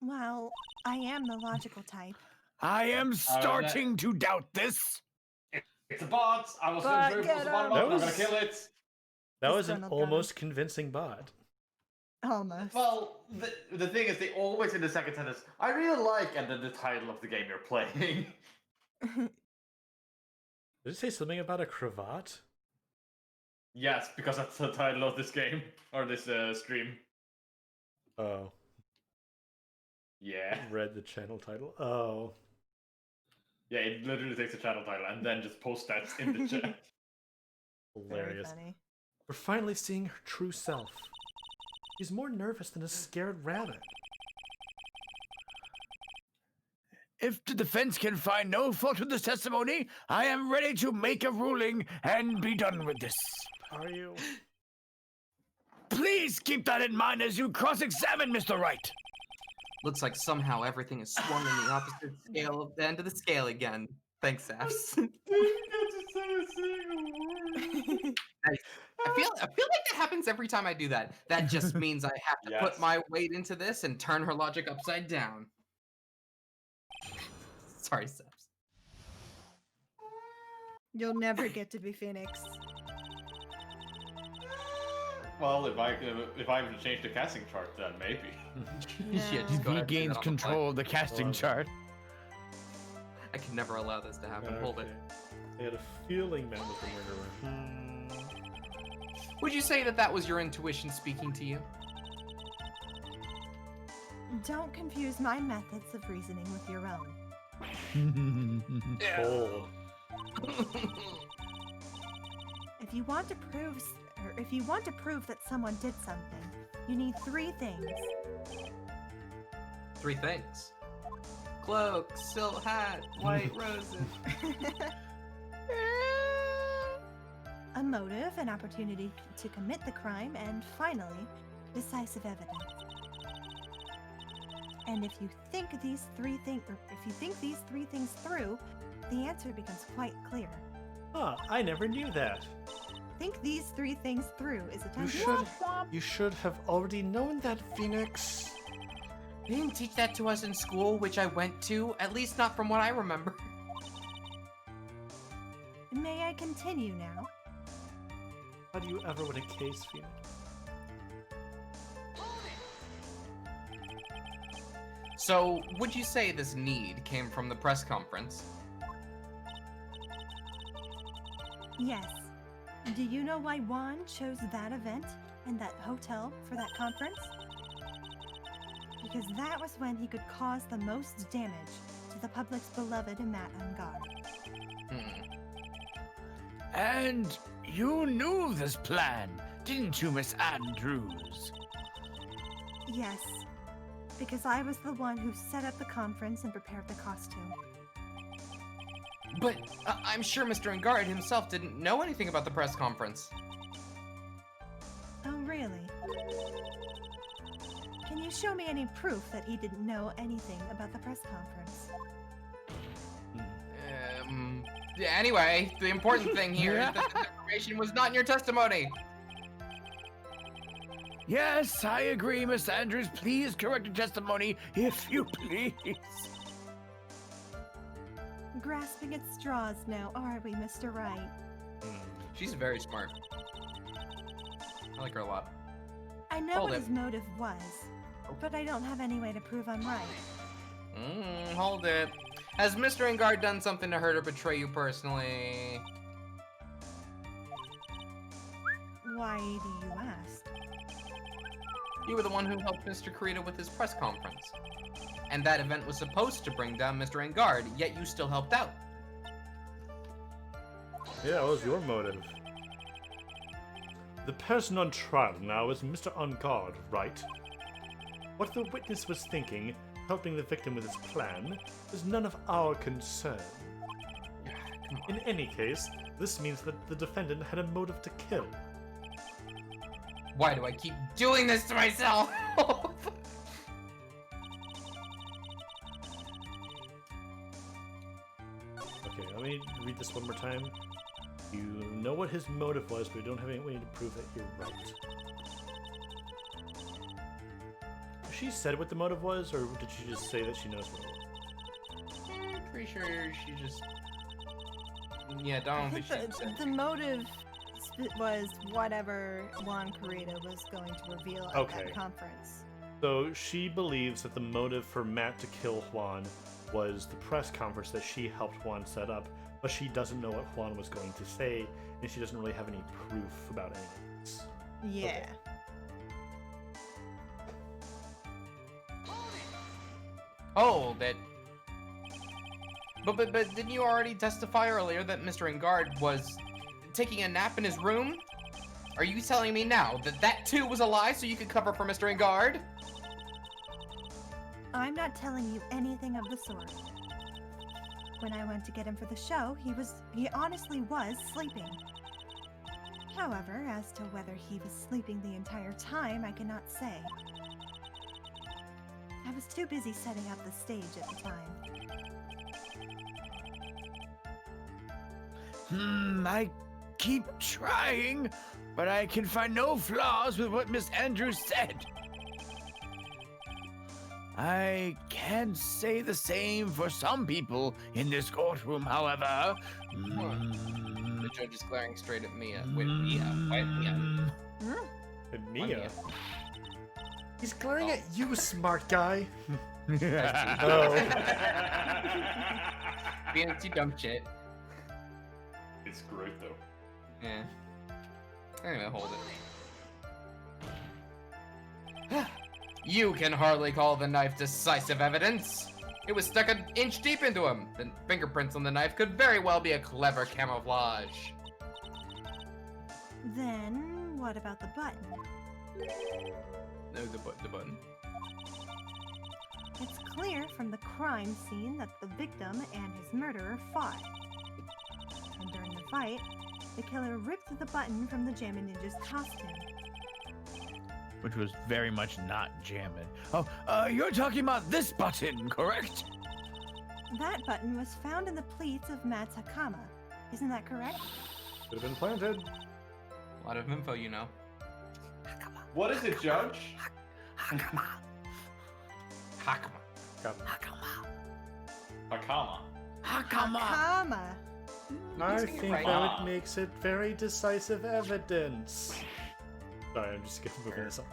Well, I am the logical type. I am starting to doubt this. It's a bot. I was But sure it get was a bot. him. I'm That gonna was- kill it. That This was an Donald Gunn. almost convincing bot. Almost. Well, the thing is, they always in the second sentence, I really like, and then the title of the game you're playing. Did it say something about a cravat? Yes, because that's the title of this game or this stream. Oh, Yeah. read the channel title. Oh, Yeah, it literally takes the channel title and then just posts that in the chat. Very hilarious. funny. We're finally seeing her true self. She's more nervous than a scared rabbit. If the defense can find no fault with this testimony, I am ready to make a ruling and be done with this. Are you? Please keep that in mind as you cross-examine Mr. Wright. Looks like somehow everything is swung in the opposite scale of the end of the scale again. Thanks, Saps. Didn't get to say a single word. I feel like that happens every time I do that. That just means I have to put Yes. my weight into this and turn her logic upside down. Sorry, Saps. You'll never get to be Phoenix. Well, if I even change the casting chart, then maybe. Yeah, just go He ahead and do that gains on the fly. control of the casting chart. I can never allow this to happen. Hold it. I had a feeling Matt was the murderer. Would you say that was your intuition speaking to you? Don't confuse my methods of reasoning with your own. Oh. If you want to prove that someone did something, you need 3 things. 3 things. Cloak, silk hat, white roses. A motive, an opportunity to commit the crime, and finally, decisive evidence. And if you think these 3 things through, the answer becomes quite clear. Huh, I never knew that. Think these 3 things through is a time You should have already known that, Phoenix. They didn't teach that to us in school, which I went to, at least not from what I remember. May I continue now? How do you ever win a case, Phoenix? So, would you say this need came from the press conference? Yes. Do you know why Juan chose that event and that hotel for that conference? Because that was when he could cause the most damage to the public's beloved Matt on guard. And you knew this plan, didn't you, Miss Andrews? Yes, because I was the one who set up the conference and prepared the costume. But I'm sure Mr. Engard himself didn't know anything about the press conference. Oh, really? Can you show me any proof that he didn't know anything about the press conference? Anyway, the important thing here is that the information was not in your testimony. Yes, I agree, Miss Andrews. Please correct your testimony, if you please. Grasping at straws now, are we, Mr. Wright? She's very smart. I like her a lot. I know Hold what it. his motive was, but I don't have any way to prove I'm right. Hold it. Has Mr. Engard done something to hurt or betray you personally? Why do you ask? You were the one who helped Mr. Kurita with his press conference. And that event was supposed to bring down Mr. Engard, yet you still helped out. Yeah, what was your motive? The person on trial now is Mr. On Guard, right? What the witness was thinking, helping the victim with his plan, is none of our concern. In any case, this means that the defendant had a motive to kill. Why do I keep doing this to myself? Okay, let me read this one more time. You know what his motive was, but you don't have any way to prove that you're right. She said what the motive was, or did she just say that she knows what it was? Pretty sure she just... Yeah, I don't think think she the motive was whatever Juan Carreta was going to reveal at Okay. that conference. So she believes that the motive for Matt to kill Juan was the press conference that she helped Juan set up, but she doesn't know what Juan was going to say, and she doesn't really have any proof about any of this. Yeah. Oh, that... But didn't you already testify earlier that Mr. Engard was taking a nap in his room? Are you telling me now that that too was a lie so you could cover for Mr. Engard? I'm not telling you anything of the sort. When I went to get him for the show, he honestly was sleeping. However, as to whether he was sleeping the entire time, I cannot say. I was too busy setting up the stage at the time. I keep trying, but I can find no flaws with what Miss Andrews said. I can't say the same for some people in this courtroom, however. The judge is glaring straight at Mia. Wait, Mia? Why Mia? And Why Mia. He's glaring at you, smart guy. Oh. Fancy dumb shit. It's great though. Yeah. Anyway, hold it. You can hardly call the knife decisive evidence. It was stuck an inch deep into him. The fingerprints on the knife could very well be a clever camouflage. Then, what about the button? No, the button. It's clear from the crime scene that the victim and his murderer fought. And during the fight, the killer ripped the button from the Jammin' Ninja's costume. Which was very much not jamming. Oh, you're talking about this button, correct? That button was found in the pleats of Matt's Hakama. Isn't that correct? Could have been planted. A lot of info, you know. What is it, Judge? Hakama. Hakama. Hakama! I Let's get it think right. that makes it very decisive evidence. Sorry, I'm just moving this up.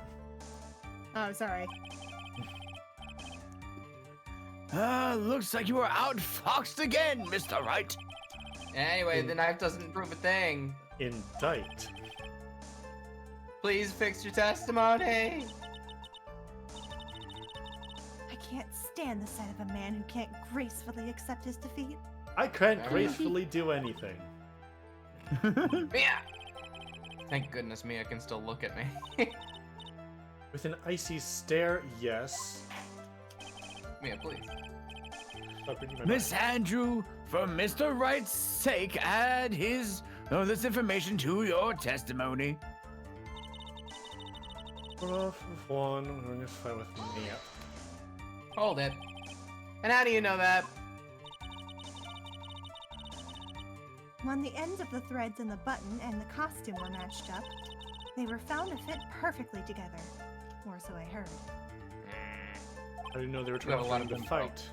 Oh, sorry. Looks like you were outfoxed again, Mr. Wright. Anyway, the knife doesn't prove a thing. Indict. Please fix your testimony. I can't stand the sight of a man who can't gracefully accept his defeat. I can't gracefully do anything. Mia! Thank goodness Mia can still look at me. With an icy stare, yes. Mia, please. Miss Andrew, for Mr. Wright's sake, add this information to your testimony. Off of one, we're going to fight with Mia. Hold it. And how do you know that? When the ends of the threads in the button and the costume were matched up, they were found to fit perfectly together. Or so I heard. I didn't know they were You have a lot trying of to info. fight.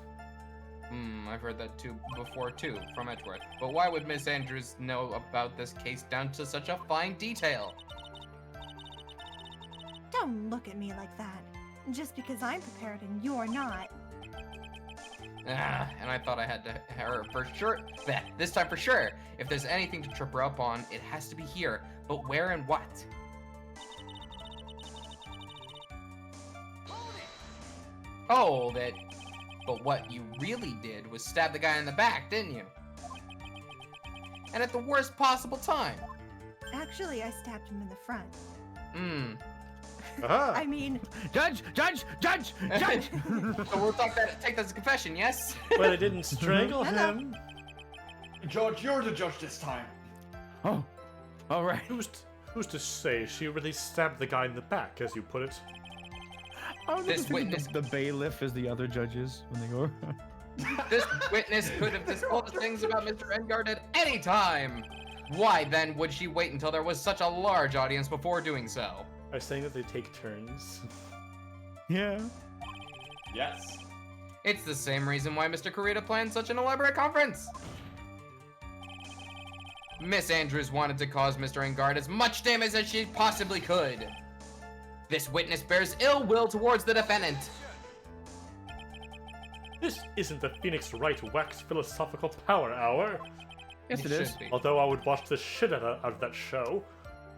I've heard that before too, from Edgeworth. But why would Miss Andrews know about this case down to such a fine detail? Don't look at me like that. Just because I'm prepared and you're not. And I thought I had to her for sure. This time for sure. If there's anything to trip her up on, it has to be here. But where and what? Hold it. But what you really did was stab the guy in the back, didn't you? And at the worst possible time. Actually, I stabbed him in the front. Aha! I mean, Judge! So we'll take that as a confession, yes? But I didn't strangle Hello. him. Judge, you're the judge this time. Oh, all right. Who's to say she really stabbed the guy in the back, as you put it? This witness, The bailiff is the other judges when they go. this witness could have disclosed things about Mr. Engard at any time. Why then would she wait until there was such a large audience before doing so? I was saying that they take turns. Yeah. Yes. It's the same reason why Mr. Kurita planned such an elaborate conference. Miss Andrews wanted to cause Mr. Engard as much damage as she possibly could. This witness bears ill will towards the defendant. This isn't the Phoenix Wright Wax Philosophical Power Hour. Yes, it is. should be. Although I would watch the shit out of that show.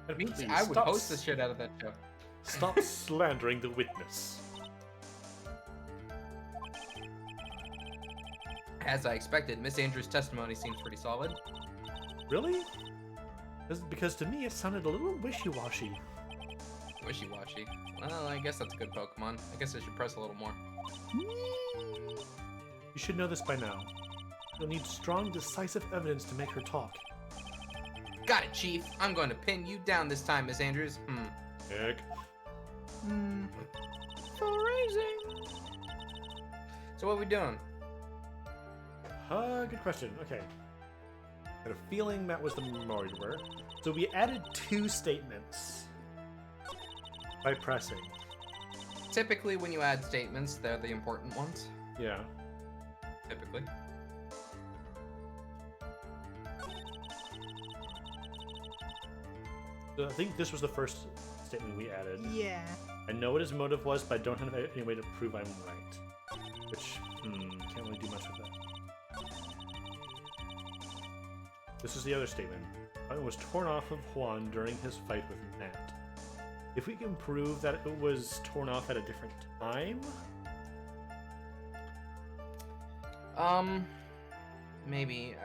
And Me please, too. I would stop host the shit out of that show. Stop slandering the witness. As I expected, Miss Andrews' testimony seems pretty solid. Really? Because to me it sounded a little wishy-washy. Wishy-washy. Well, I guess that's a good Pokemon. I guess I should press a little more. You should know this by now. You'll need strong, decisive evidence to make her talk. Got it, Chief. I'm going to pin you down this time, Miss Andrews. Heck. Phrasing. So what are we doing? Good question. Okay. Got a feeling that was the murderer. So we added 2 statements by pressing. Typically, when you add statements, they're the important ones. Yeah. Typically. So I think this was the first statement we added. Yeah. I know what his motive was, but I don't have any way to prove I'm right. Which, can't really do much with that. This is the other statement. It was torn off of Juan during his fight with Matt. If we can prove that it was torn off at a different time? Maybe.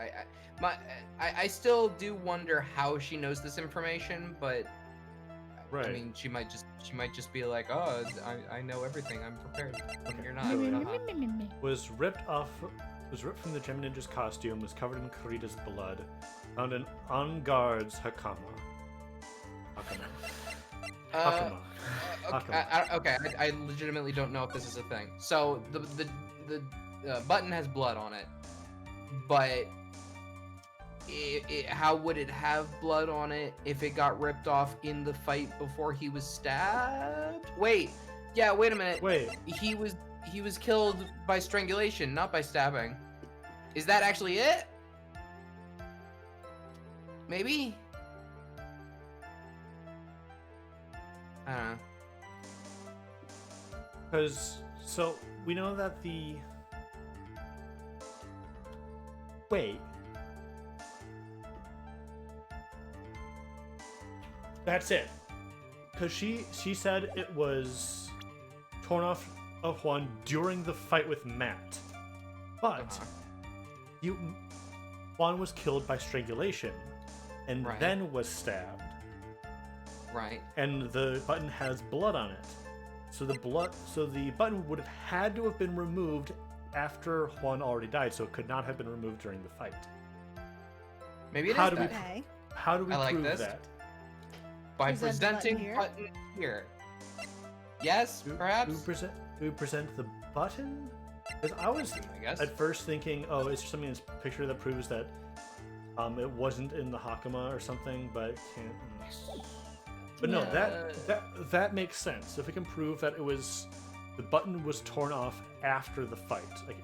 I still do wonder how she knows this information, but Right. I mean, she might just be like, oh, I know everything. I'm prepared. When you're not. So, was ripped from the Gem Ninja's costume, was covered in Kurita's blood, found in on guard's Hakama. Okay, I legitimately don't know if this is a thing. So the button has blood on it, but how would it have blood on it if it got ripped off in the fight before he was stabbed? Wait a minute. Wait. He was killed by strangulation, not by stabbing. Is that actually it? Maybe? I don't know. Because, so, we know that the... Wait. That's it. Because she said it was torn off of Juan during the fight with Matt. But Juan was killed by strangulation and then was stabbed. Right. And the button has blood on it. So the button would have had to have been removed after Juan already died, so it could not have been removed during the fight. Maybe it How is do we that. How do we I like prove this. that? By Present the button presenting here? button here. Yes, perhaps? Do we present the button? Because I was I guess. at first thinking, oh, it's just something in this picture that proves that it wasn't in the Hakama or something, but it can't. But no, that makes sense. If we can prove that the button was torn off after the fight again.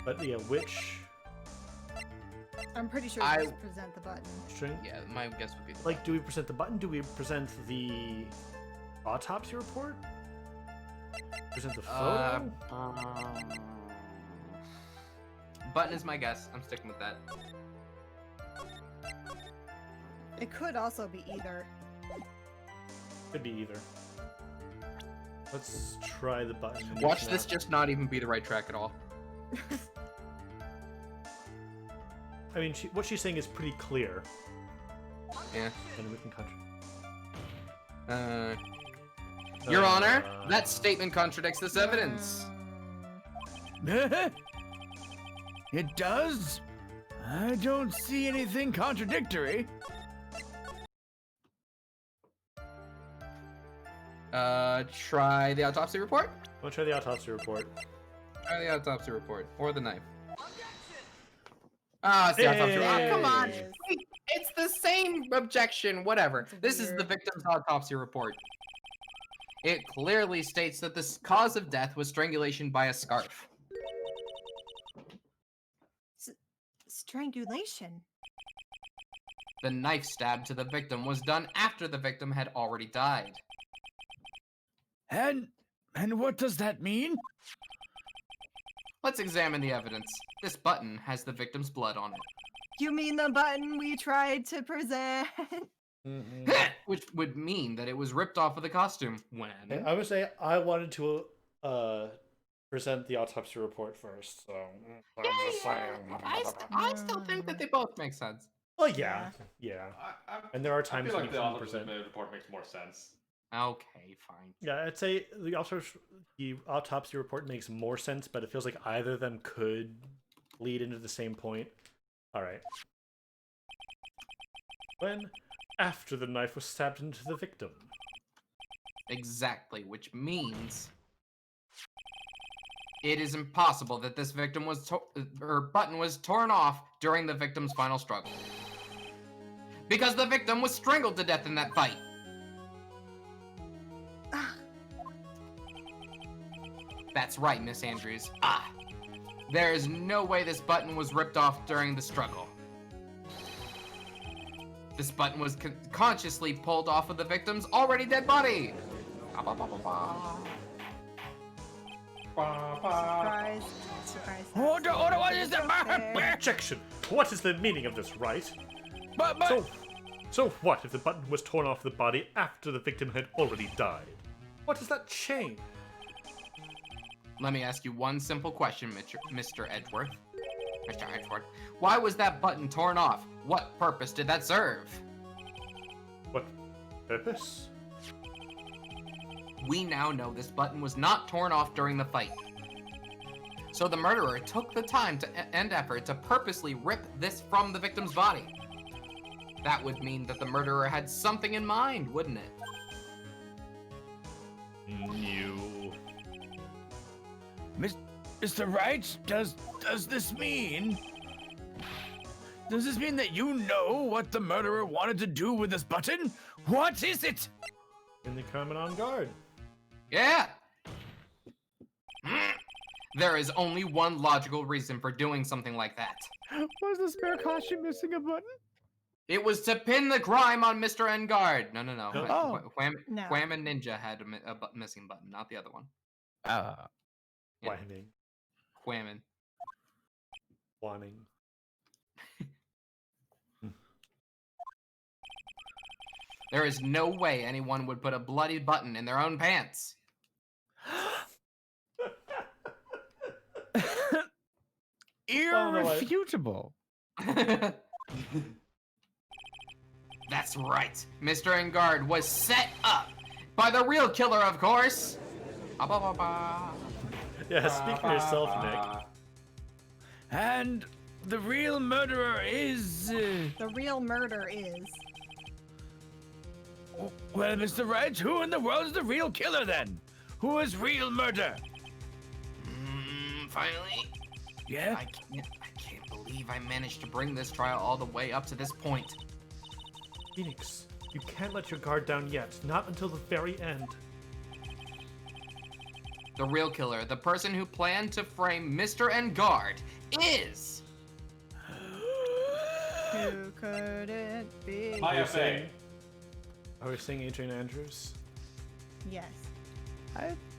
But yeah, which I'm pretty sure I- you just present the button. string? Yeah, my guess would be the Like, do we present the button? Do we present the autopsy report? Present the photo? button is my guess. I'm sticking with that. It could also be either. Could be either. Let's try the button. Watch this just not even be the right track at all. I mean, what she's saying is pretty clear. Yeah. And we can control. Your Honor, that statement contradicts this evidence. It does? I don't see anything contradictory. Try the autopsy report? I'll try the autopsy report. Try the autopsy report. Or the knife. Ah, it's the autopsy report. Oh, come on. Yes. It's the same objection. Whatever. This is the weird. victim's autopsy report. It clearly states that the cause of death was strangulation by a scarf. Strangulation. The knife stab to the victim was done after the victim had already died. And what does that mean? Let's examine the evidence. This button has the victim's blood on it. You mean the button we tried to present? Which would mean that it was ripped off of the costume when... I would say I wanted to present the autopsy report first, so I'm just saying. I still think that they both make sense. Well, yeah. And there are I times feel when like you the can autopsy present. report makes more sense. Okay, fine. Yeah, I'd say the autopsy report makes more sense, but it feels like either of them could lead into the same point. All right. When? After the knife was stabbed into the victim. Exactly, which means it is impossible that this victim was her button was torn off during the victim's final struggle. Because the victim was strangled to death in that fight. That's right, Miss Andrews. There is no way this button was ripped off during the struggle. This button was consciously pulled off of the victim's already dead body. Surprise. Surprise. Order, what is that? Objection! What is the meaning of this, right? But, So what if the button was torn off the body after the victim had already died? What does that change? Let me ask you one simple question, Mr. Edgeworth. Mr. Edgeworth, why was that button torn off? What purpose did that serve? What purpose? We now know this button was not torn off during the fight. So the murderer took the time and effort to purposely rip this from the victim's body. That would mean that the murderer had something in mind, wouldn't it? You. Mr. Wright, does this mean? Does this mean that you know what the murderer wanted to do with this button? What is it? In the coming on guard. Yeah! There is only one logical reason for doing something like that. Why is the spare costume missing a button? It was to pin the crime on Mr. Engard. No. Oh. No. Wham and Ninja had a missing button, not the other one. Yeah. Whining. Whammin'. Wanting. There is no way anyone would put a bloody button in their own pants. Irrefutable. That's right. Mr. Engard was set up by the real killer, of course. Yeah, speak for yourself, Nick. And the real murderer is... The real murder is. Well, Mr. Wright, who in the world is the real killer then? Who is real murder? Finally. Yeah? I can't believe I managed to bring this trial all the way up to this point. Phoenix, you can't let your guard down yet. Not until the very end. The real killer, the person who planned to frame Mr. Engard, is... Who could it be? IFA. Are we saying Adrian Andrews? Yes.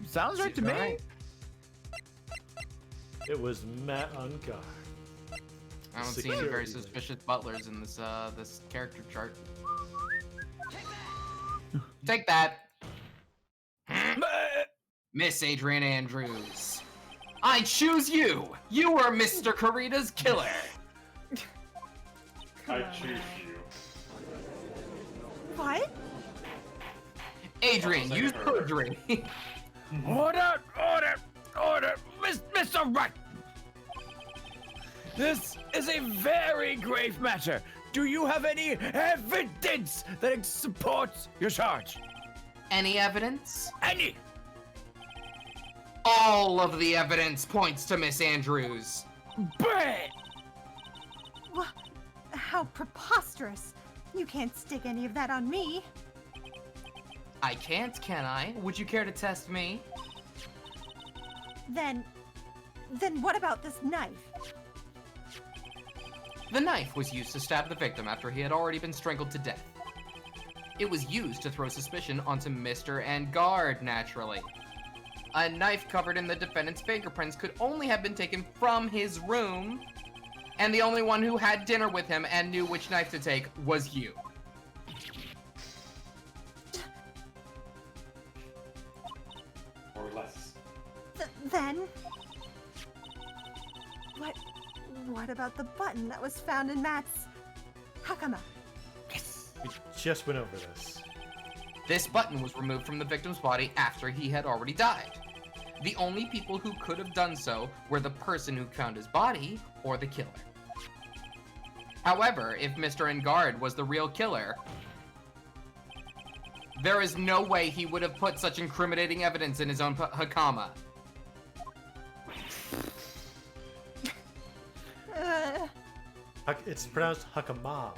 Sounds right to me. Right. It was Matt on guard. I don't see any very suspicious butlers in this this character chart. Take that. Miss Adrian Andrews. I choose you! You are Mr. Karita's killer! I choose you. What? Adrian, use perjury. Order! Mr. Wright! This is a very grave matter. Do you have any evidence that supports your charge? Any evidence? Any? All of the evidence points to Miss Andrews. Bad! How preposterous. You can't stick any of that on me. I can't, can I? Would you care to test me? Then what about this knife? The knife was used to stab the victim after he had already been strangled to death. It was used to throw suspicion onto Mr. Engard, naturally. A knife covered in the defendant's fingerprints could only have been taken from his room, and the only one who had dinner with him and knew which knife to take was you. Or less. Then what about the button that was found in Matt's hakama? We just went over this. This button was removed from the victim's body after he had already died. The only people who could have done so were the person who found his body or the killer. However, if Mr. Engard was the real killer, there is no way he would have put such incriminating evidence in his own Hakama. It's pronounced Hakama.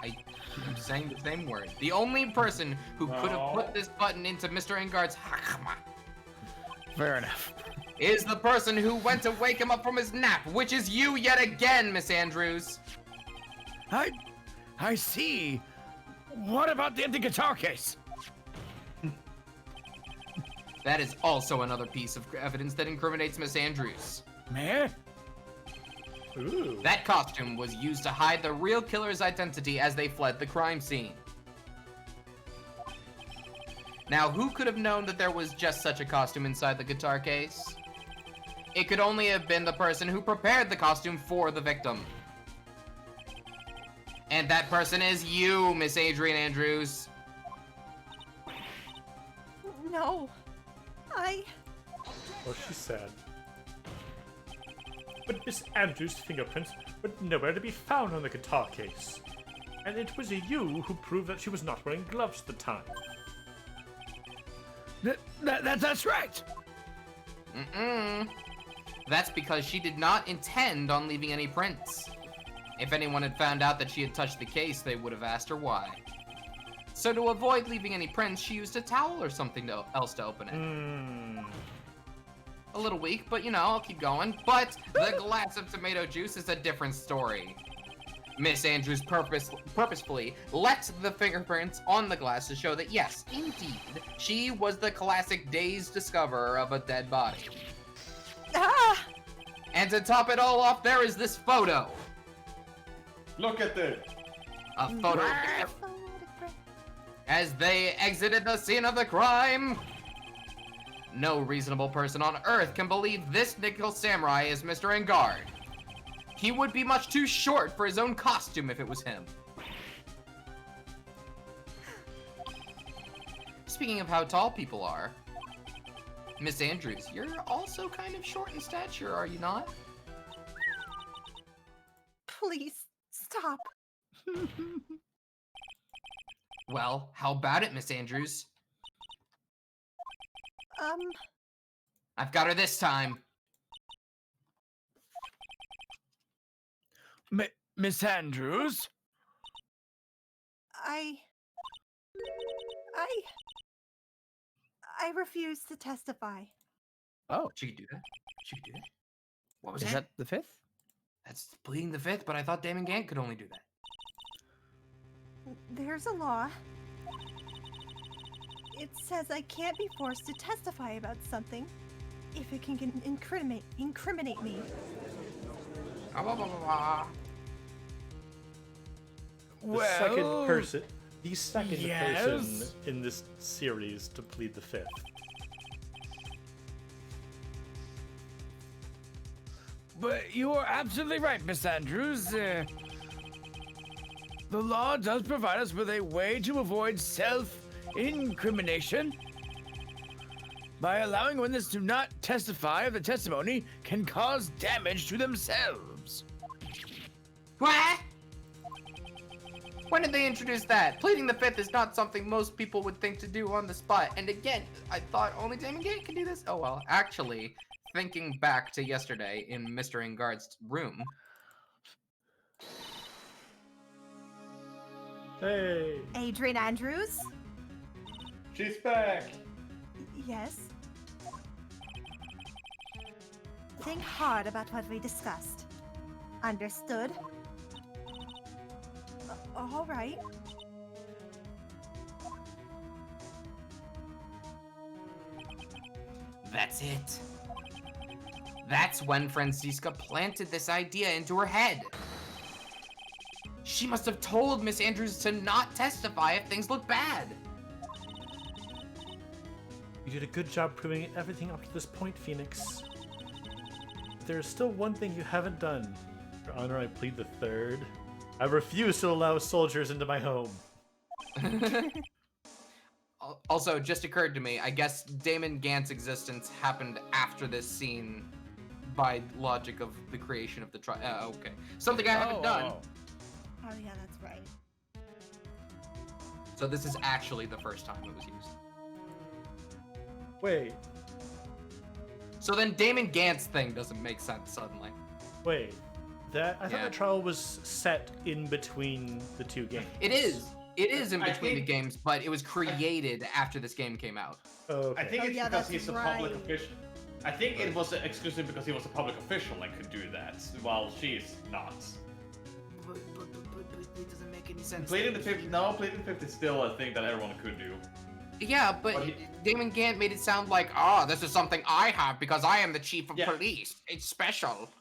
I keep saying the same word. The only person who could have put this button into Mr. Engard's Hakama Fair enough. is the person who went to wake him up from his nap, which is you yet again, Miss Andrews. I see. What about the empty guitar case? That is also another piece of evidence that incriminates Miss Andrews. Man? Ooh. That costume was used to hide the real killer's identity as they fled the crime scene. Now, who could have known that there was just such a costume inside the guitar case? It could only have been the person who prepared the costume for the victim. And that person is you, Miss Adrian Andrews. No. Oh, she's sad. But Miss Andrews' fingerprints were nowhere to be found on the guitar case. And it was you who proved that she was not wearing gloves at the time. That's right. That's because she did not intend on leaving any prints. If anyone had found out that she had touched the case, they would have asked her why. So to avoid leaving any prints, she used a towel or something else to open it. A little weak, but you know, I'll keep going. But the glass of tomato juice is a different story. Miss Andrews purposefully let the fingerprints on the glass to show that yes, indeed, she was the classic dazed discoverer of a dead body. Ah! And to top it all off, there is this photo. Look at this. A photo as they exited the scene of the crime. No reasonable person on Earth can believe this nickel samurai is Mr. Engard. He would be much too short for his own costume if it was him. Speaking of how tall people are, Miss Andrews, you're also kind of short in stature, are you not? Please, stop. Well, how about it, Miss Andrews? I've got her this time. Miss Andrews? I refuse to testify. Oh. She could do that. She could do that. What was Is that the fifth? That's pleading the fifth, but I thought Damon Gant could only do that. There's a law. It says I can't be forced to testify about something if it can incriminate me. The second person in this series to plead the fifth. But you are absolutely right, Miss Andrews. The law does provide us with a way to avoid self-incrimination by allowing witnesses to not testify if the testimony can cause damage to themselves. What? When did they introduce that? Pleading the fifth is not something most people would think to do on the spot. And again, I thought only Damon Gant could do this. Oh well, actually, thinking back to yesterday in Mr. Engard's room. Hey. Adrian Andrews? She's back. Yes. Think hard about what we discussed. Understood? All right. That's it. That's when Francisca planted this idea into her head. She must have told Miss Andrews to not testify if things look bad. You did a good job proving everything up to this point, Phoenix. There's still one thing you haven't done. Your Honor, I plead the third. I refuse to allow soldiers into my home. Also, just occurred to me, I guess Damon Gant's existence happened after this scene, by logic of the creation of the trial. Okay. Something I haven't done. Oh yeah, that's right. So this is actually the first time it was used. Wait, So then Damon Gant's thing doesn't make sense suddenly. wait. I thought Yeah. the trial was set in between the two games. It is. It is in I between the think- games, but it was created after this game came out. Oh, okay. I think Oh, it's yeah, because that's he's a public right. official. I think it was exclusive because he was a public official and could do that, while she's not. But it doesn't make any sense. Pleading the fifth, no, pleading the fifth is still a thing that everyone could do. Yeah, but But he- Damon Gant made it sound like, oh, this is something I have because I am the chief of Yeah. police. It's special.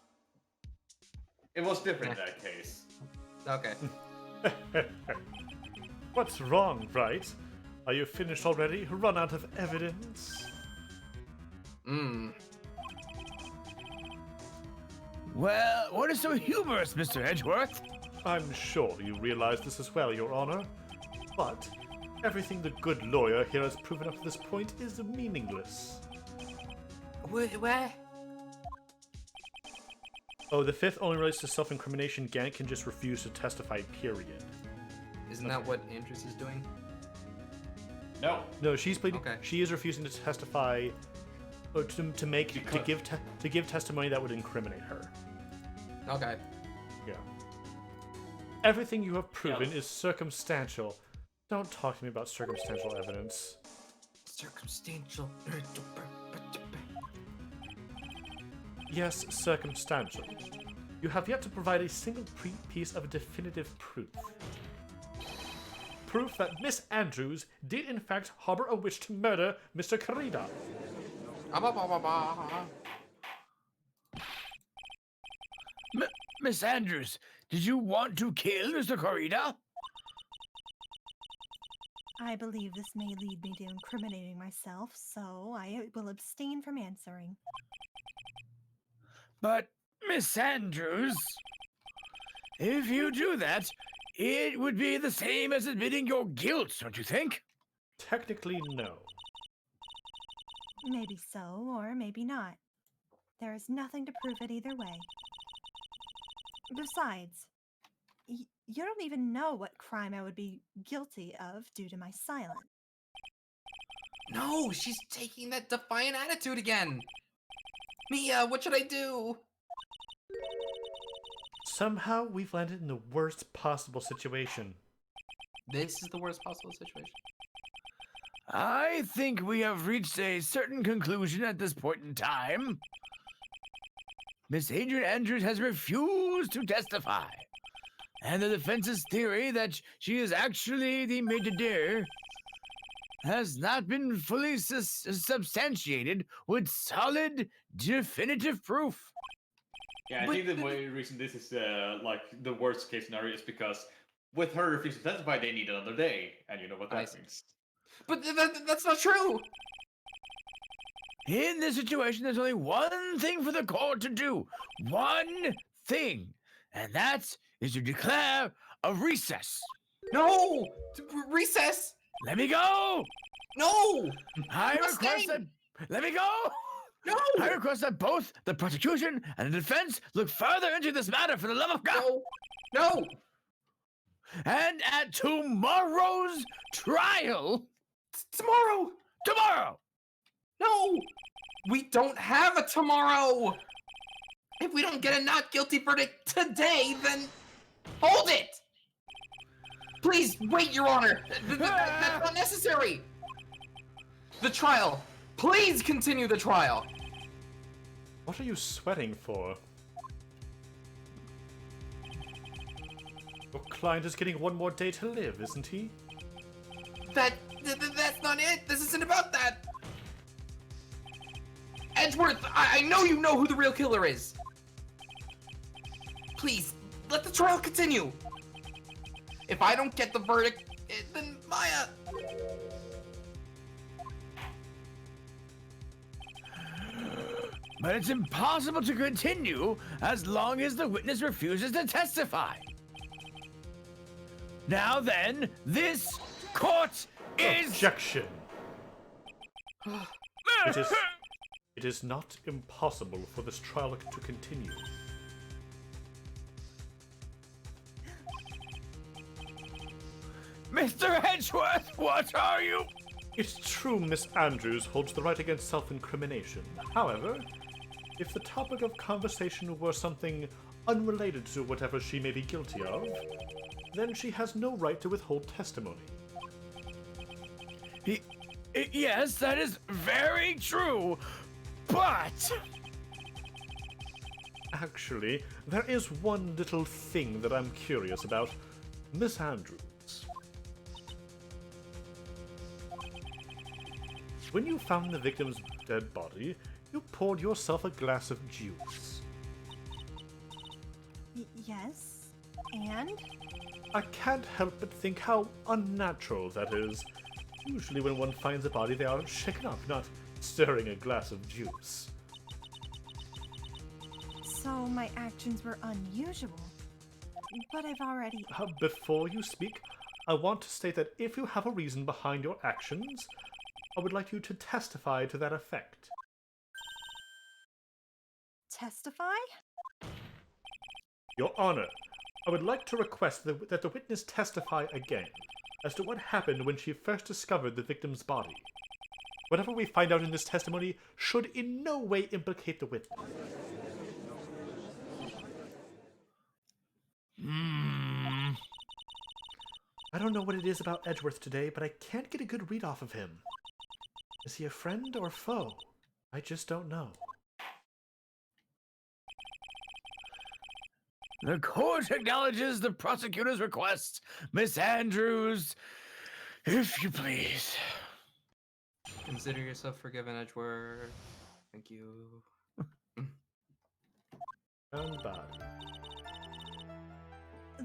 It was different in that case. Okay. What's wrong, Bright? Are you finished already? Run out of evidence? Well, what is so humorous, Mr. Edgeworth? I'm sure you realize this as well, Your Honor. But everything the good lawyer here has proven up to this point is meaningless. Where? Oh, the fifth only relates to self-incrimination. Gant can just refuse to testify, period. Isn't that what Andrews is doing? No. No, she's pleading. Okay. She is refusing to testify, or to give testimony that would incriminate her. Okay. Yeah. Everything you have proven is circumstantial. Don't talk to me about circumstantial evidence. Circumstantial. Yes, circumstantial. You have yet to provide a single piece of definitive proof. Proof that Miss Andrews did in fact harbor a wish to murder Mr. Carida. Miss Andrews, did you want to kill Mr. Corrida? I believe this may lead me to incriminating myself, so I will abstain from answering. But, Miss Andrews, if you do that, it would be the same as admitting your guilt, don't you think? Technically, no. Maybe so, or maybe not. There is nothing to prove it either way. Besides, you don't even know what crime I would be guilty of due to my silence. No, she's taking that defiant attitude again. Mia, what should I do? Somehow we've landed in the worst possible situation. This is the worst possible situation. I think we have reached a certain conclusion at this point in time. Miss Adrian Andrews has refused to testify, and the defense's theory that she is actually the maitre d' has not been fully substantiated with solid, definitive proof. Yeah, I think the reason this is like the worst case scenario is because with her refusing to testify, they need another day, and you know what that means. But that's not true. In this situation, there's only one thing for the court to do. One thing. And that is to declare a recess. No! Recess! Let me go! No! I I'm request that... staying. Let me go! No! I request that both the prosecution and the defense look further into this matter for the love of God. No! No! And at tomorrow's trial... Tomorrow! Tomorrow! No! We don't have a tomorrow! If we don't get a not guilty verdict today, then hold it! Please, wait, Your Honor! That's not necessary! The trial! Please continue the trial! What are you sweating for? Your client is getting one more day to live, isn't he? That's not it! This isn't about that! Edgeworth, I know you know who the real killer is! Please, let the trial continue! If I don't get the verdict, then Maya... But it's impossible to continue as long as the witness refuses to testify. Now then, this court is... Objection! It is not impossible for this trial to continue. Mr. Edgeworth, what are you? It's true Miss Andrews holds the right against self-incrimination. However, if the topic of conversation were something unrelated to whatever she may be guilty of, then she has no right to withhold testimony. Yes, that is very true, but... Actually, there is one little thing that I'm curious about. Miss Andrews. When you found the victim's dead body, you poured yourself a glass of juice. Yes, and? I can't help but think how unnatural that is. Usually when one finds a body, they are shaken up, not stirring a glass of juice. So my actions were unusual. But I've already... Before you speak, I want to state that if you have a reason behind your actions, I would like you to testify to that effect. Testify? Your Honor, I would like to request that the witness testify again as to what happened when she first discovered the victim's body. Whatever we find out in this testimony should in no way implicate the witness. I don't know what it is about Edgeworth today, but I can't get a good read off of him. Is he a friend or foe? I just don't know. The court acknowledges the prosecutor's request. Miss Andrews, if you please. Consider yourself forgiven, Edgeworth. Thank you. Found body.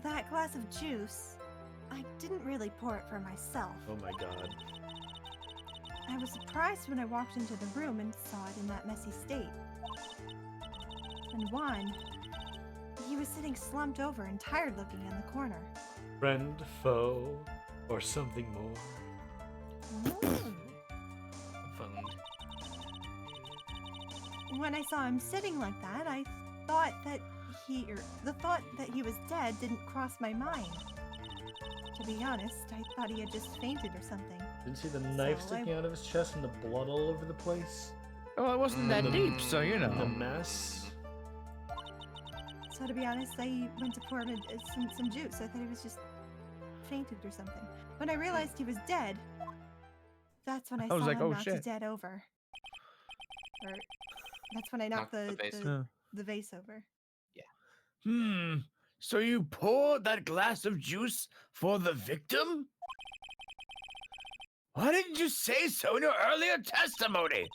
That glass of juice, I didn't really pour it for myself. Oh my god. I was surprised when I walked into the room and saw it in that messy state. And Juan, he was sitting slumped over and tired looking in the corner. Friend, foe, or something more? Phoned. When I saw him sitting like that, I thought that the thought that he was dead didn't cross my mind. To be honest, I thought he had just fainted or something. Didn't see the knife sticking out of his chest and the blood all over the place? Well, it wasn't that deep, so you The know. mess? So to be honest, I went to pour him some juice. I thought he was just fainted or something. When I realized he was dead, that's when I saw was like, him oh, knock the shit. dead over. Or that's when I knocked Knocked the vase. the vase over. So you poured that glass of juice for the victim? Why didn't you say so in your earlier testimony?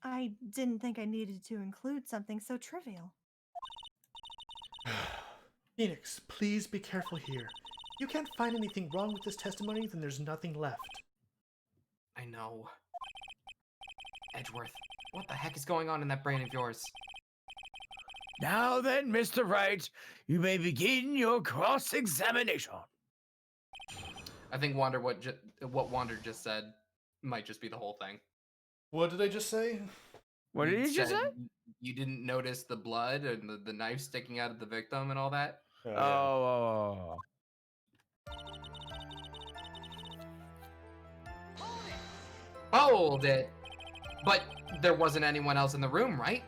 I didn't think I needed to include something so trivial. Phoenix, please be careful here. If you can't find anything wrong with this testimony, then there's nothing left. I know. Edgeworth, what the heck is going on in that brain of yours? Now then, Mr. Wright, you may begin your cross-examination. I think what Wander just said might just be the whole thing. What did I just say? What did you just said say? You didn't notice the blood and the knife sticking out of the victim and all that? Oh. Hold it! But there wasn't anyone else in the room, right?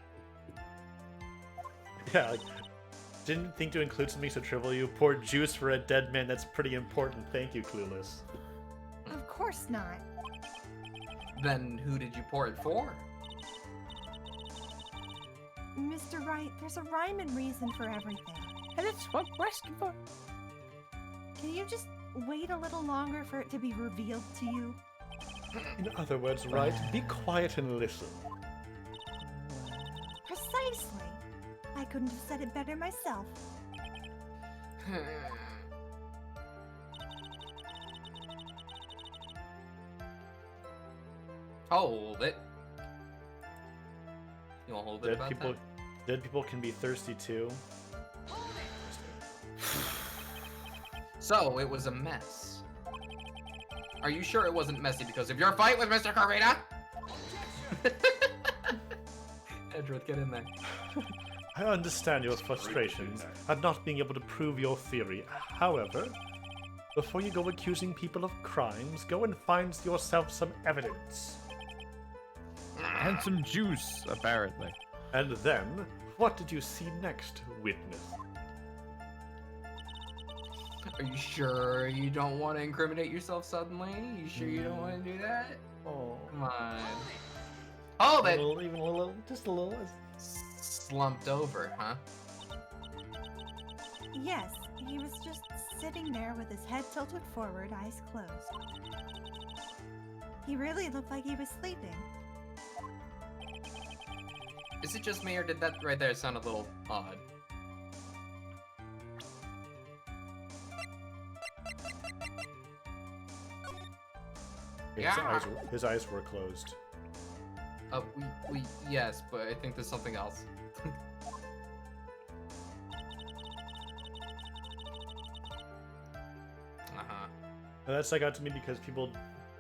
Yeah, like, didn't think to include something so trivial. You poured juice for a dead man. That's pretty important. Thank you, Clueless. Of course not. Then who did you pour it for? Mr. Wright, there's a rhyme and reason for everything. And it's what we're asking for. Can you just wait a little longer for it to be revealed to you? In other words, right? Be quiet and listen. Precisely. I couldn't have said it better myself. Hold it. You want to hold it about that? Dead people can be thirsty too. So, it was a mess. Are you sure it wasn't messy because of your fight with Mr. Carrera? Edgeworth, get in there. I understand your frustrations at not being able to prove your theory. However, before you go accusing people of crimes, go and find yourself some evidence. And some juice, apparently. And then, what did you see next, witness? Are you sure you don't want to incriminate yourself suddenly? You sure you don't want to do that? Oh, Come on. Oh, that even a little, just a little. slumped over, huh? Yes, he was just sitting there with his head tilted forward, eyes closed. He really looked like he was sleeping. Is it just me, or did that right there sound a little odd? Yeah. His eyes were closed. Yes, but I think there's something else. And that stuck out to me because people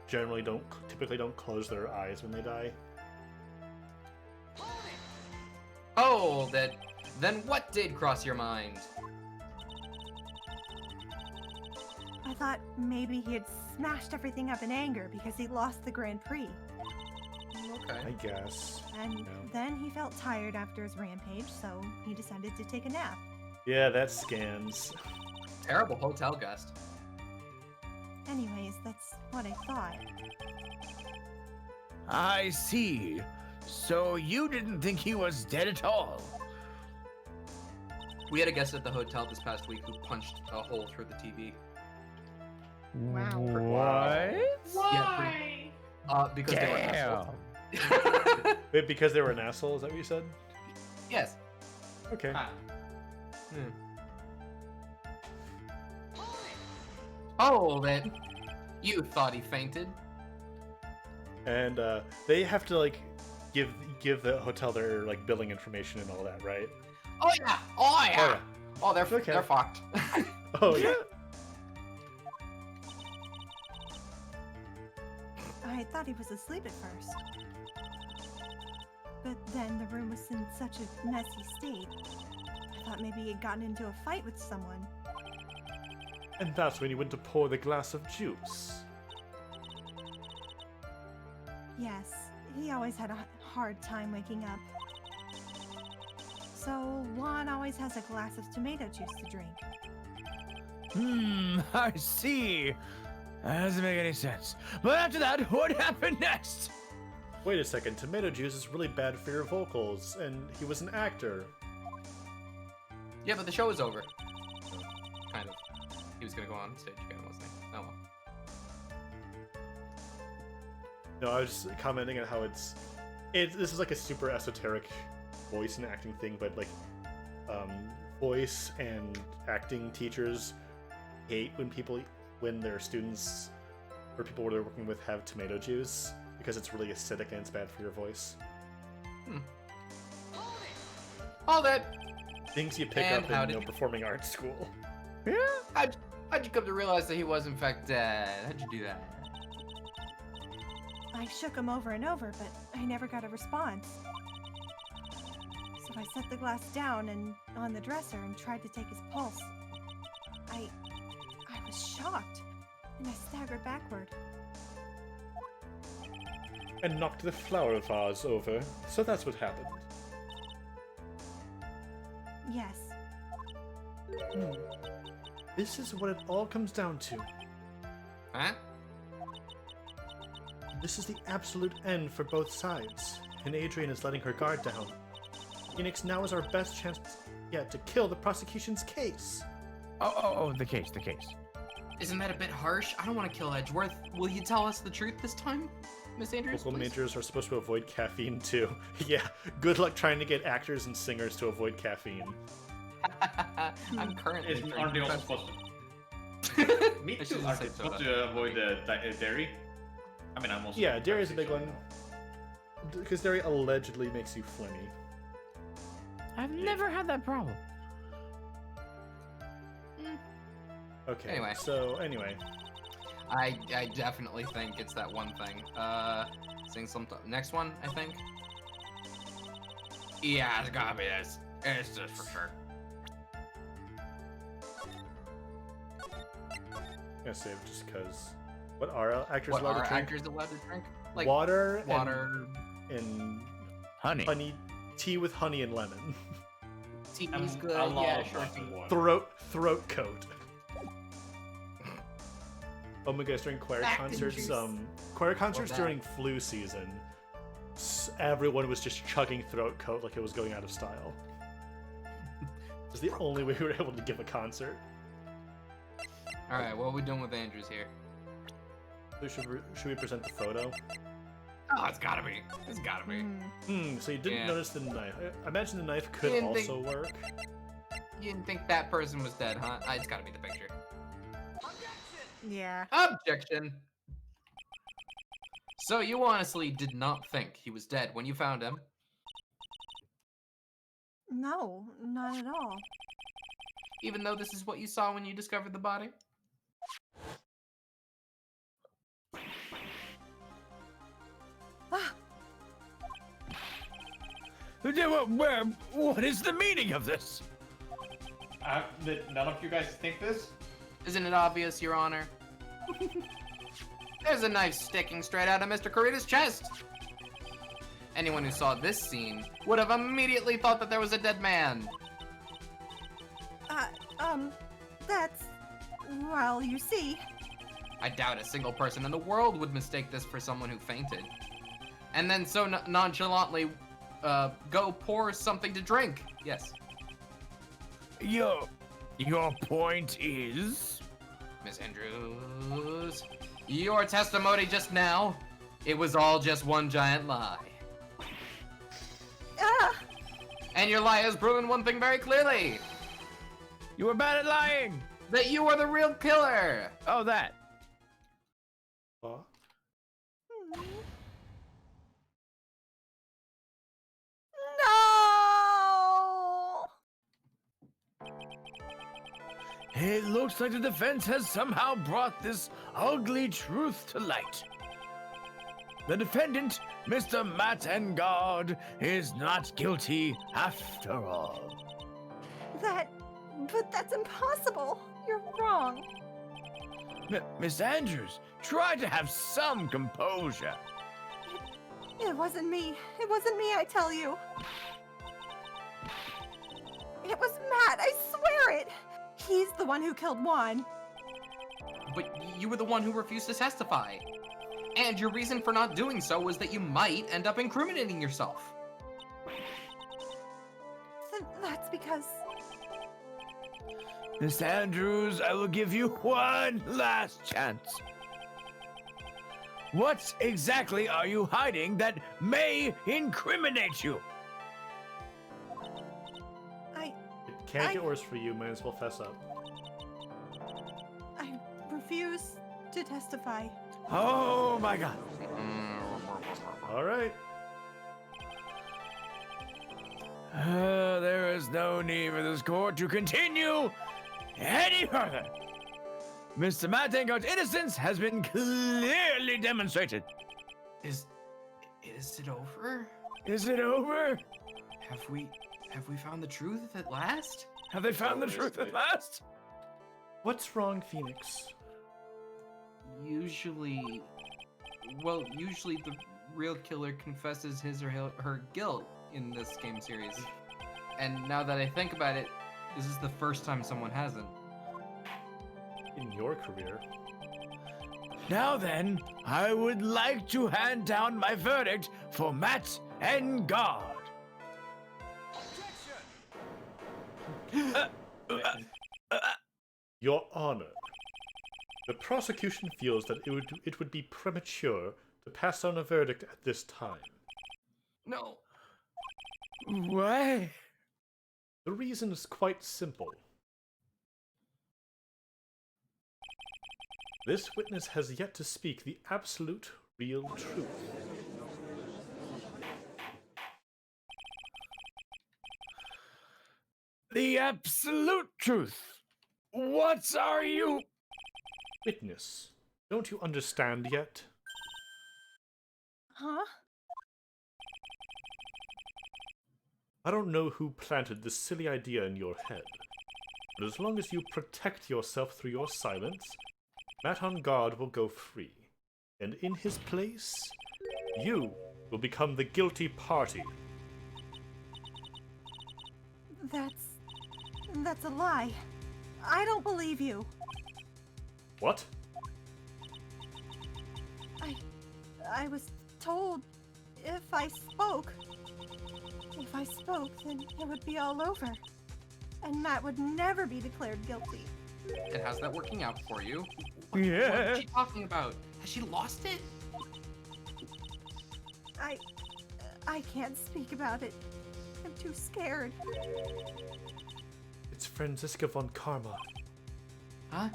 generally typically don't close their eyes when they die. Oh, then what did cross your mind? I thought maybe he had smashed everything up in anger because he lost the Grand Prix. Okay. I guess. And then he felt tired after his rampage, so he decided to take a nap. Yeah, that scans. Terrible hotel guest. Anyways, that's what I thought. I see. So you didn't think he was dead at all? We had a guest at the hotel this past week who punched a hole through the TV. Wow. What? Yeah, because they were assholes. Wait, because they were an asshole? Is that what you said? Yes. Okay. Oh, then you thought he fainted. And they have to like give the hotel their like billing information and all that, right? Oh yeah. Oh yeah. Oh, they're Okay. they're fucked. Oh yeah. I thought he was asleep at first. But then the room was in such a messy state. I thought maybe he had gotten into a fight with someone. And that's when you went to pour the glass of juice. Yes, he always had a hard time waking up. So Juan always has a glass of tomato juice to drink. I see. That doesn't make any sense. But after that, what happened next? Wait a second, tomato juice is really bad for your vocals, and he was an actor. Yeah, but the show was over. Kind of. He was gonna go on stage again, wasn't he? Oh well. No, I was just commenting on how this is like a super esoteric voice and acting thing, but like voice and acting teachers hate when their students or people they're working with have tomato juice because it's really acidic and it's bad for your voice. All that. Things you pick And up in performing arts school. Yeah. How'd you come to realize that he was in fact dead? How'd you do that? I shook him over and over, but I never got a response. So I set the glass down and on the dresser and tried to take his pulse. I was shocked, and I staggered backward. And knocked the flower vase over. So that's what happened. Yes. This is what it all comes down to. Huh? This is the absolute end for both sides, and Adrian is letting her guard down. Phoenix now is our best chance yet to kill the prosecution's case. Oh, the case. Isn't that a bit harsh? I don't want to kill Edgeworth. Will you tell us the truth this time, Miss Andrews? Vocal please? majors are supposed to avoid caffeine too. Yeah, good luck trying to get actors and singers to avoid caffeine. I'm currently Aren't they drinking also Pepsi. supposed to? Me I too. shouldn't Aren't say they supposed soda. to avoid dairy? I mean, I'm also. Yeah, dairy is a big one. Because dairy allegedly makes you phlegmy. I've never had that problem. Okay. Anyway. So anyway, I definitely think it's that one thing. Sing some next one, I think. Yeah, it's gotta be this. It's this for sure. I'm gonna save just because. What are actors What allowed are to drink? actors allowed to drink? Like Water, water, and Honey. tea with honey and lemon. tea is good. I love Yeah, sure. lemon water. Throat coat. Oh my gosh! During choir Back in concerts, juice. choir concerts that? during flu season, everyone was just chugging throat coat like it was going out of style. It's the only way we were able to give a concert. All right, what are we doing with Andrews here? So should we present the photo? Oh, it's gotta be. It's gotta be. So you didn't Yeah. notice the knife. I imagine the knife could Didn't think- also work. You didn't think that person was dead, huh? It's gotta be the picture. Yeah. Objection. So you honestly did not think he was dead when you found him? No, not at all. Even though this is what you saw when you discovered the body? Ah, What is the meaning of this? None of you guys think this? Isn't it obvious, Your Honor? There's a knife sticking straight out of Mr. Kurita's chest. Anyone who saw this scene would have immediately thought that there was a dead man. that's... Well, you see... I doubt a single person in the world would mistake this for someone who fainted. And then so nonchalantly, go pour something to drink. Yes. Your point is? Miss Andrews, your testimony just now, it was all just one giant lie. Ah! And your lie has proven one thing very clearly. You were bad at lying. That you are the real killer. Oh, that. Huh? No! It looks like the defense has somehow brought this ugly truth to light. The defendant, Mr. Matt Engard, is not guilty after all. But that's impossible. You're wrong. Miss Andrews, try to have some composure. It wasn't me. It wasn't me, I tell you. It was Matt, I swear it. He's the one who killed Juan. But you were the one who refused to testify. And your reason for not doing so was that you might end up incriminating yourself. That's because... Miss Andrews, I will give you one last chance. What exactly are you hiding that may incriminate you? It can't get worse for you. Might as well fess up. I refuse to testify. Oh my God. All right. There is no need for this court to continue any further. Mr. Matt Engard's innocence has been clearly demonstrated. Is it over? Is it over? Have we found the truth at last? Have they found the truth at last? What's wrong, Phoenix? Usually the real killer confesses his or her guilt in this game series. And now that I think about it, this is the first time someone hasn't. In your career. Now then, I would like to hand down my verdict for Matt Engard. Your Honor, the prosecution feels that it would be premature to pass on a verdict at this time. No. What? The reason is quite simple. This witness has yet to speak the absolute, real truth. The absolute truth. What are you? Witness, Don't you understand yet? Huh? I don't know who planted this silly idea in your head, but as long as you protect yourself through your silence, Matt on guard will go free, and in his place, you will become the guilty party. That's a lie. I don't believe you. What? I was told if I spoke, then it would be all over. And Matt would never be declared guilty. And how's that working out for you? Yeah. What is she talking about? Has she lost it? I can't speak about it. I'm too scared. It's Franziska von Karma. Huh?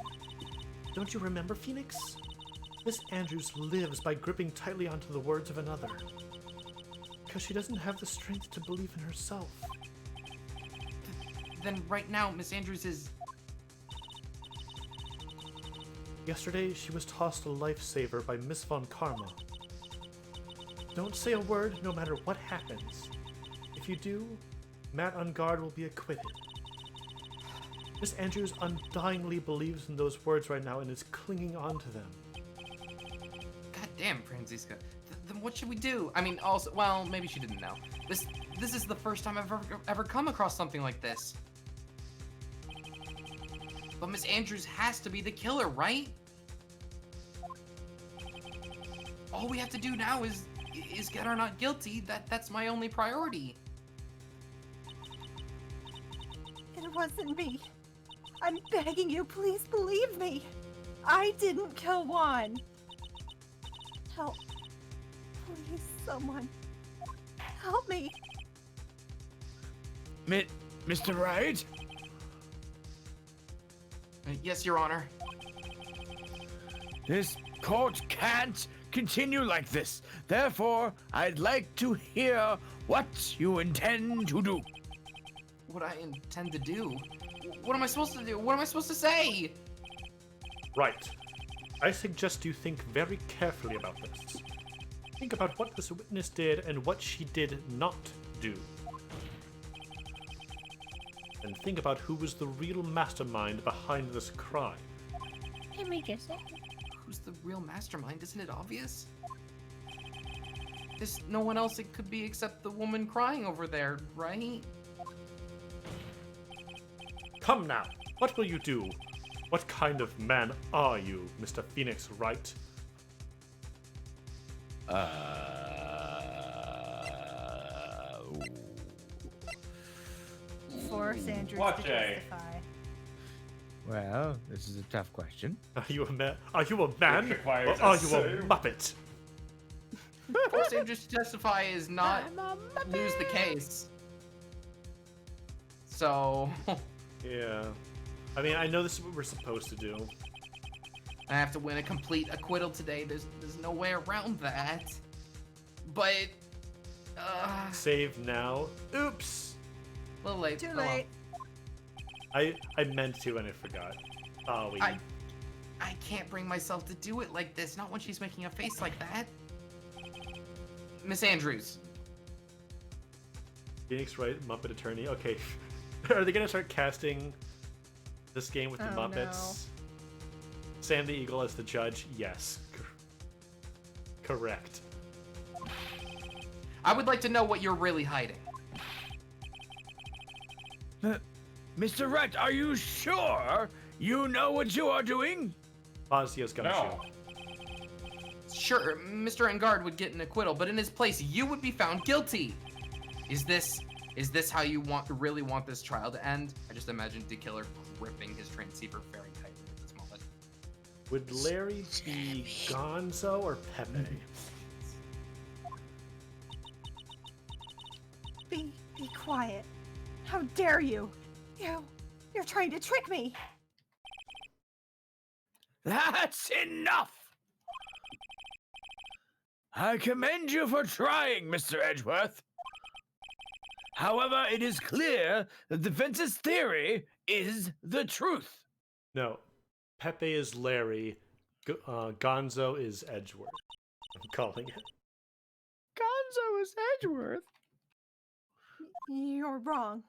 Don't you remember, Phoenix? Miss Andrews lives by gripping tightly onto the words of another. Because she doesn't have the strength to believe in herself. Then right now, Miss Andrews is... Yesterday, she was tossed a lifesaver by Miss von Karma. Don't say a word no matter what happens. If you do, Matt on guard will be acquitted. Miss Andrews undyingly believes in those words right now and is clinging on to them. God damn, Franziska. Then what should we do? I mean, also, well, maybe she didn't know. This is the first time I've ever come across something like this. But Miss Andrews has to be the killer, right? All we have to do now is get her not guilty. That's my only priority. It wasn't me. I'm begging you, please believe me. I didn't kill Juan. Help. Please, someone. Help me. Mr. Wright? Yes, Your Honor. This court can't continue like this. Therefore, I'd like to hear what you intend to do. What I intend to do? What am I supposed to do? What am I supposed to say? Right. I suggest you think very carefully about this. Think about what this witness did and what she did not do. And think about who was the real mastermind behind this crime. Let me just say. Who's the real mastermind? Isn't it obvious? There's no one else it could be except the woman crying over there, right? Come now, what will you do? What kind of man are you, Mr. Phoenix Wright? Force Andrews What to a- justify. Well, this is a tough question. Are you a man? Are you a man? required Or to are you a say. Muppet? Force Andrews to testify is not I'm a lose the case. So Yeah. I mean, I know this is what we're supposed to do. I have to win a complete acquittal today. There's no way around that. But Save now. Oops! a little late. Too Oh well. late. I meant to and I forgot. Ollie. I can't bring myself to do it like this. Not when she's making a face like that. Miss Andrews. Phoenix Wright, Muppet Attorney. Okay. Are they gonna start casting this game with the Oh, Muppets? Sam the Eagle as the judge? Yes. Correct. I would like to know what you're really hiding. Mr. Wright, are you sure you know what you are doing? Fazio's gonna No. shoot. Sure, Mr. Engard would get an acquittal, but in his place, you would be found guilty. Is this how you really want this trial to end? I just imagined the killer gripping his transceiver very tightly at this moment. Would Larry be Gonzo or Pepe? Be quiet. How dare you? You're trying to trick me. That's enough! I commend you for trying, Mr. Edgeworth. However, it is clear that the defense's theory is the truth. No. Pepe is Larry. Gonzo is Edgeworth. I'm calling it. Gonzo is Edgeworth. You're wrong.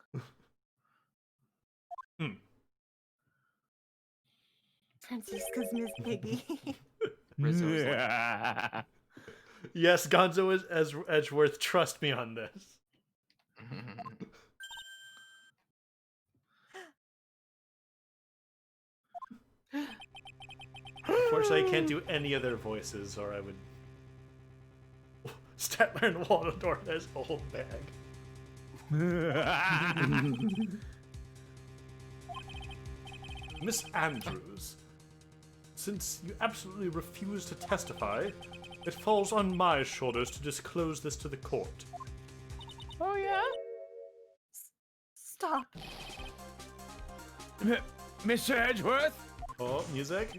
Francisca's Miss Piggy. Rizzo's like, Yes, Gonzo is Edgeworth. Trust me on this. Unfortunately, I can't do any other voices, or I would. Statler and Waldorf as old bag. Miss Andrews, since you absolutely refuse to testify, it falls on my shoulders to disclose this to the court. Oh, yeah? Stop. Mr. Edgeworth? Oh, music?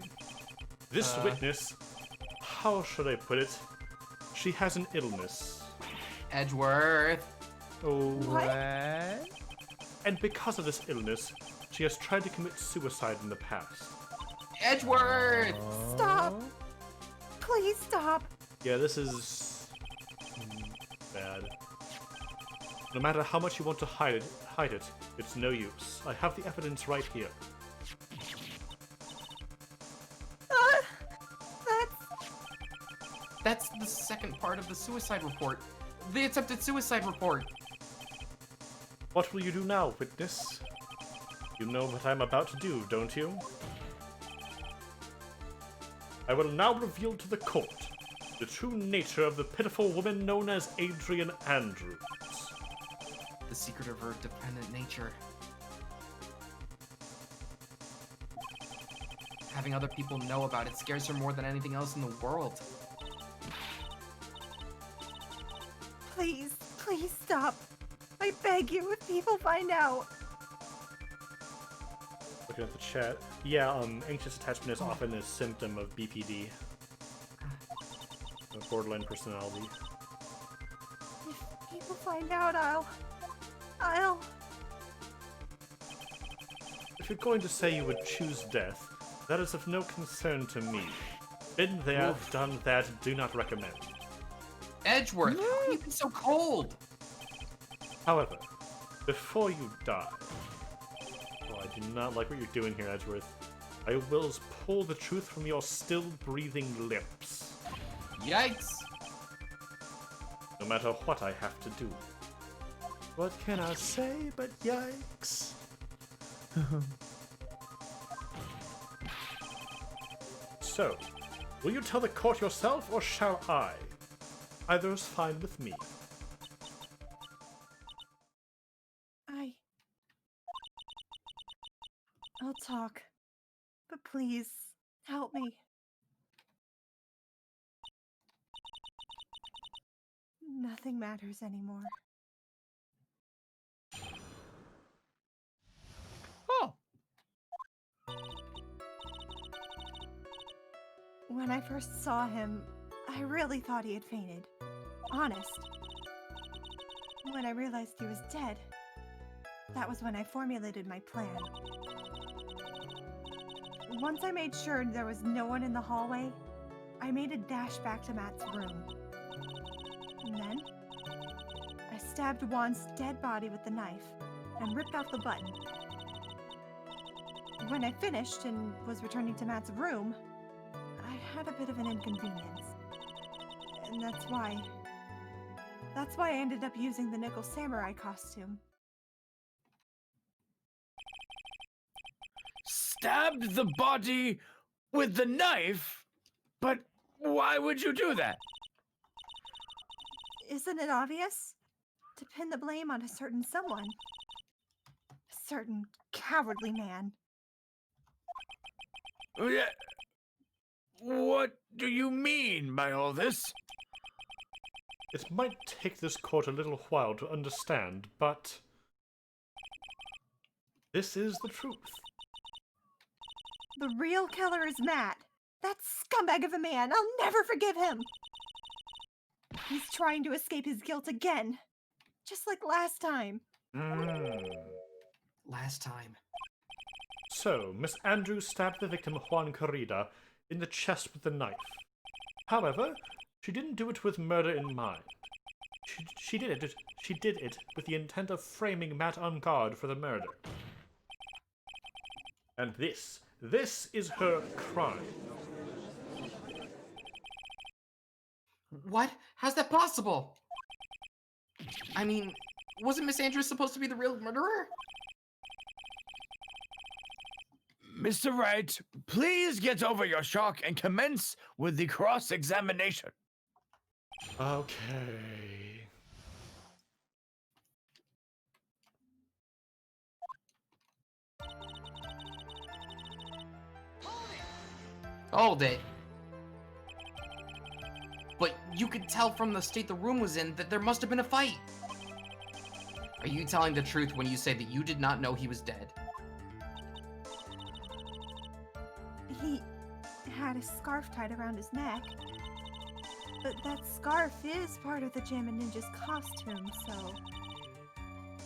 This witness, how should I put it? She has an illness. Edgeworth. Oh. What? And because of this illness, she has tried to commit suicide in the past. Edgeworth. Stop. Please stop. Yeah, this is bad. No matter how much you want to hide it, it's no use. I have the evidence right here. That's the second part of the suicide report. The attempted suicide report. What will you do now, witness? You know what I'm about to do, don't you? I will now reveal to the court the true nature of the pitiful woman known as Adrian Andrews. The secret of her dependent nature. Having other people know about it scares her more than anything else in the world. Please, please stop. I beg you, if people find out. Looking at the chat. Yeah, anxious attachment is often a symptom of BPD. Of borderline personality. If people find out, I'll... If you're going to say you would choose death, that is of no concern to me. Been there, done that, do not recommend. Edgeworth, how can you be so cold? However, before you die... Oh, I do not like what you're doing here, Edgeworth. I will pull the truth from your still breathing lips. Yikes! No matter what I have to do. What can I say but yikes? So, will you tell the court yourself, or shall I? Either is fine with me. I'll talk. But please, help me. Nothing matters anymore. Oh. When I first saw him, I really thought he had fainted. Honest. When I realized he was dead, that was when I formulated my plan. Once I made sure there was no one in the hallway, I made a dash back to Matt's room. And then, I stabbed Juan's dead body with the knife and ripped off the button. When I finished and was returning to Matt's room, I had a bit of an inconvenience. And that's why I ended up using the nickel samurai costume. Stabbed the body with the knife? But why would you do that? Isn't it obvious? To pin the blame on a certain someone. A certain cowardly man. What do you mean by all this? It might take this court a little while to understand, but... this is the truth. The real killer is Matt. That scumbag of a man. I'll never forgive him. He's trying to escape his guilt again. Just like last time. Last time. So, Miss Andrews stabbed the victim Juan Corrida in the chest with the knife. However, she didn't do it with murder in mind. She did it with the intent of framing Matt on guard for the murder. And this is her crime. What? How's that possible? I mean, wasn't Miss Andrews supposed to be the real murderer? Mr. Wright, please get over your shock and commence with the cross-examination. Okay. Hold it. But you could tell from the state the room was in that there must have been a fight. Are you telling the truth when you say that you did not know he was dead? He had a scarf tied around his neck. But that scarf is part of the Jammin' Ninja's costume, so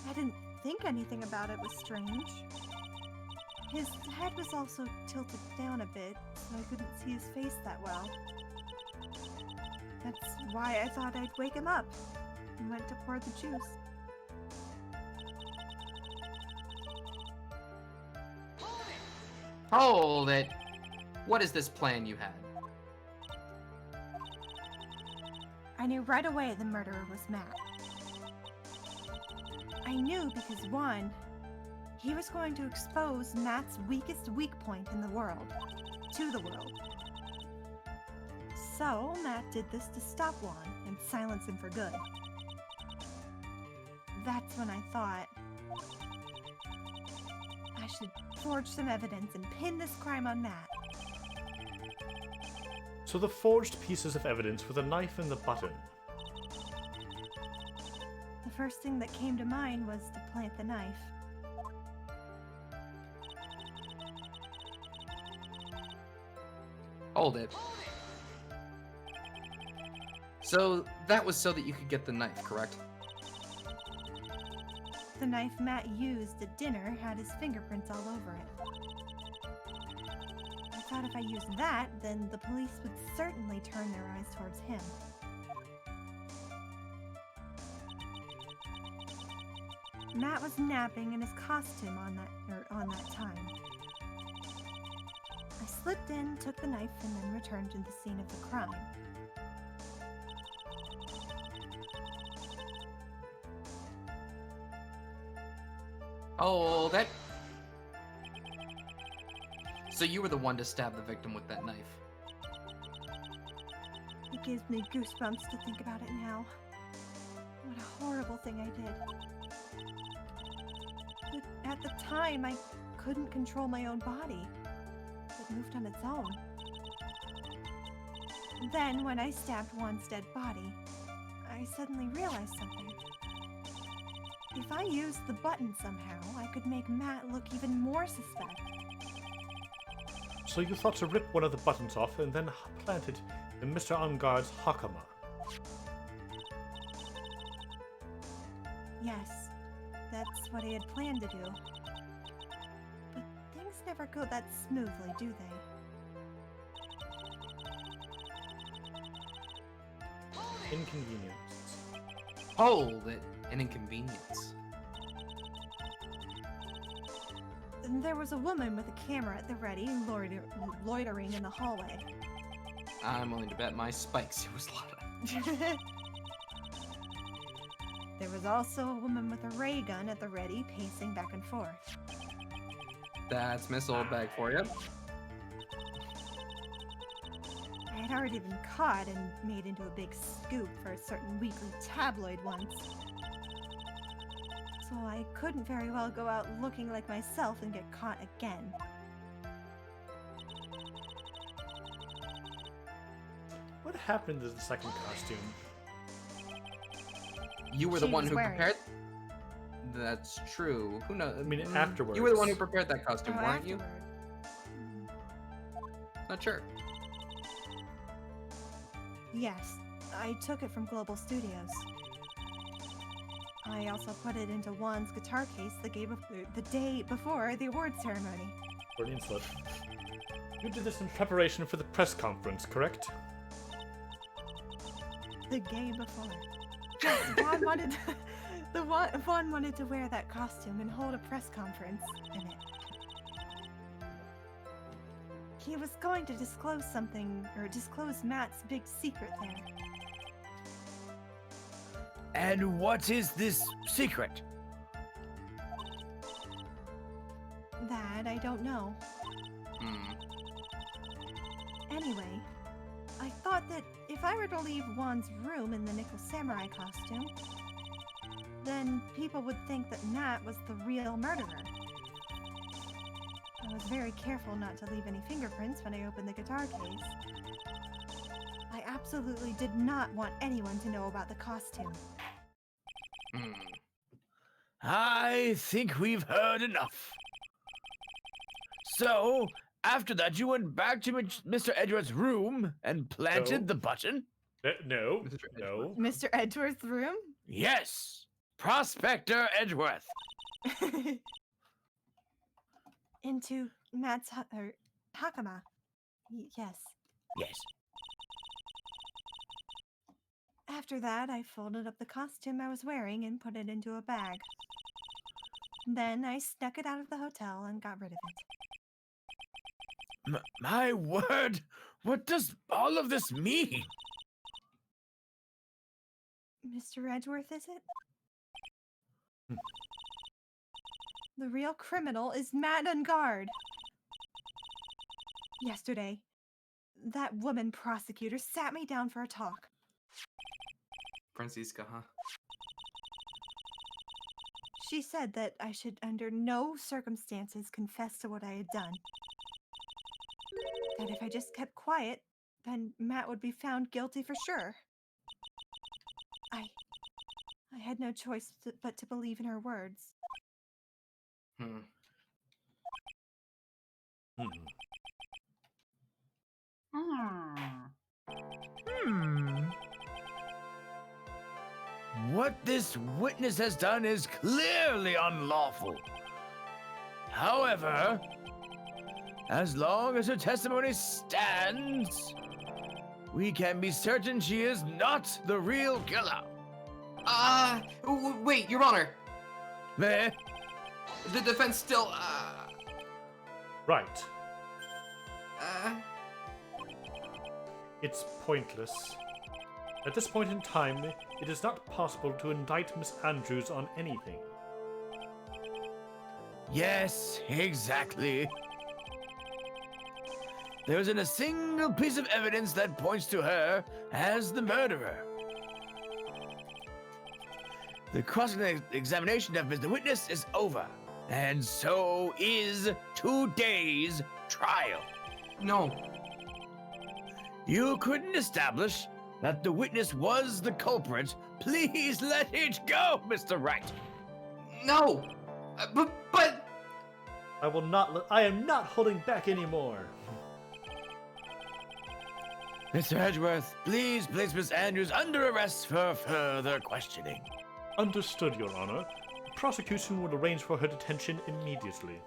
I didn't think anything about it was strange. His head was also tilted down a bit, so I couldn't see his face that well. That's why I thought I'd wake him up and went to pour the juice. Hold it. What is this plan you had? I knew right away the murderer was Matt. I knew because, one, he was going to expose Matt's weakest weak point in the world, to the world. So, Matt did this to stop Juan and silence him for good. That's when I thought I should forge some evidence and pin this crime on Matt. So the forged pieces of evidence were the knife and the button. The first thing that came to mind was to plant the knife. Hold it. So, that was so that you could get the knife, correct? The knife Matt used at dinner had his fingerprints all over it. I thought if I used that, then the police would certainly turn their eyes towards him. Matt was napping in his costume on that time. I slipped in, took the knife, and then returned to the scene of the crime. Oh, that... So you were the one to stab the victim with that knife. It gives me goosebumps to think about it now. What a horrible thing I did. But at the time, I couldn't control my own body. It moved on its own. Then, when I stabbed Juan's dead body, I suddenly realized something. If I used the button somehow, I could make Matt look even more suspect. So you thought to rip one of the buttons off and then plant it in Mr. Unguard's hakama. Yes, that's what I had planned to do. But things never go that smoothly, do they? Inconvenience. Hold it. An inconvenience. There was a woman with a camera at the ready, loitering in the hallway. I'm willing to bet my spikes it was Lana. There was also a woman with a ray gun at the ready, pacing back and forth. That's Miss Oldbag for you. I had already been caught and made into a big scoop for a certain weekly tabloid once. So I couldn't very well go out looking like myself and get caught again. What happened to the second costume? You were the She one was who wearing prepared. That's true. Who knows? I mean, afterwards. You were the one who prepared that costume, Oh, weren't you? afterward. Not sure. Yes, I took it from Global Studios. I also put it into Juan's guitar case the day before the awards ceremony. Brilliant slut. You did this in preparation for the press conference, correct? The game before. Yes, Vaughn wanted Vaughn wanted to wear that costume and hold a press conference in it. He was going to disclose something, or disclose Matt's big secret there. And what is this secret? That I don't know. Anyway, I thought that if I were to leave Juan's room in the Nickel Samurai costume, then people would think that Matt was the real murderer. I was very careful not to leave any fingerprints when I opened the guitar case. I absolutely did not want anyone to know about the costume. I think we've heard enough. So, after that, you went back to Mr. Edgeworth's room and planted the button? No. No. Mr. Edgeworth's room? Yes. Prospector Edgeworth. Into Matt's Hakama. Yes. Yes. After that, I folded up the costume I was wearing and put it into a bag. Then I snuck it out of the hotel and got rid of it. My word! What does all of this mean? Mr. Edgeworth, is it? The real criminal is Matt Ungard. Yesterday, that woman prosecutor sat me down for a talk. Francisca, huh? She said that I should under no circumstances confess to what I had done. That if I just kept quiet, then Matt would be found guilty for sure. I had no choice but to believe in her words. What this witness has done is clearly unlawful. However, as long as her testimony stands, we can be certain she is not the real killer. Wait, Your Honor. Eh? The defense still, Right. It's pointless. At this point in time, it is not possible to indict Miss Andrews on anything. Yes, exactly. There isn't a single piece of evidence that points to her as the murderer. The cross-examination of the witness is over, and so is today's trial. No. You couldn't establish that the witness was the culprit. Please let it go, Mr. Wright. No. But... I will not I am not holding back anymore. Mr. Edgeworth, please place Miss Andrews under arrest for further questioning. Understood, Your Honor. The prosecution will arrange for her detention immediately.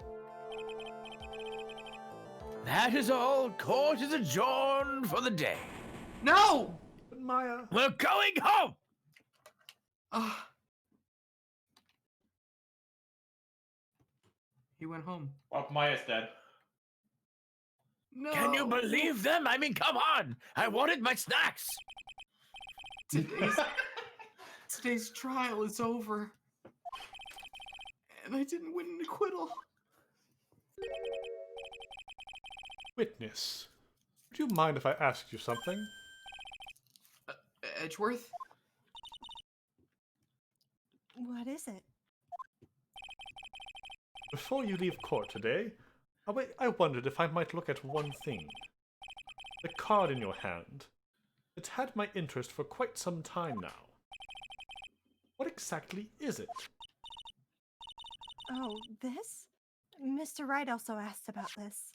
That is all. Court is adjourned for the day. No! But Maya... We're going home! He went home. Well, Maya's dead. No. Can you believe them? I mean, come on! I wanted my snacks! Today's trial is over. And I didn't win an acquittal. Witness, would you mind if I asked you something? Edgeworth? What is it? Before you leave court today, I wondered if I might look at one thing. The card in your hand. It's had my interest for quite some time now. What exactly is it? Oh, this? Mr. Wright also asked about this.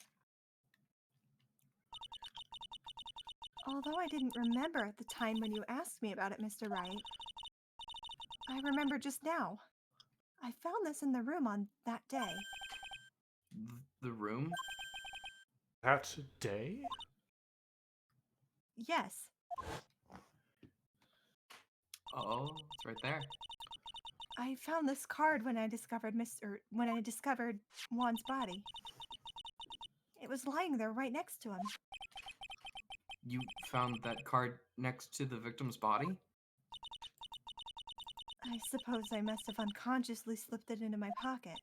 Although I didn't remember at the time when you asked me about it, Mr. Wright, I remember just now. I found this in the room on that day. the room? That day? Yes. Oh, it's right there. I found this card when I discovered Juan's body. It was lying there right next to him. You found that card next to the victim's body? I suppose I must have unconsciously slipped it into my pocket.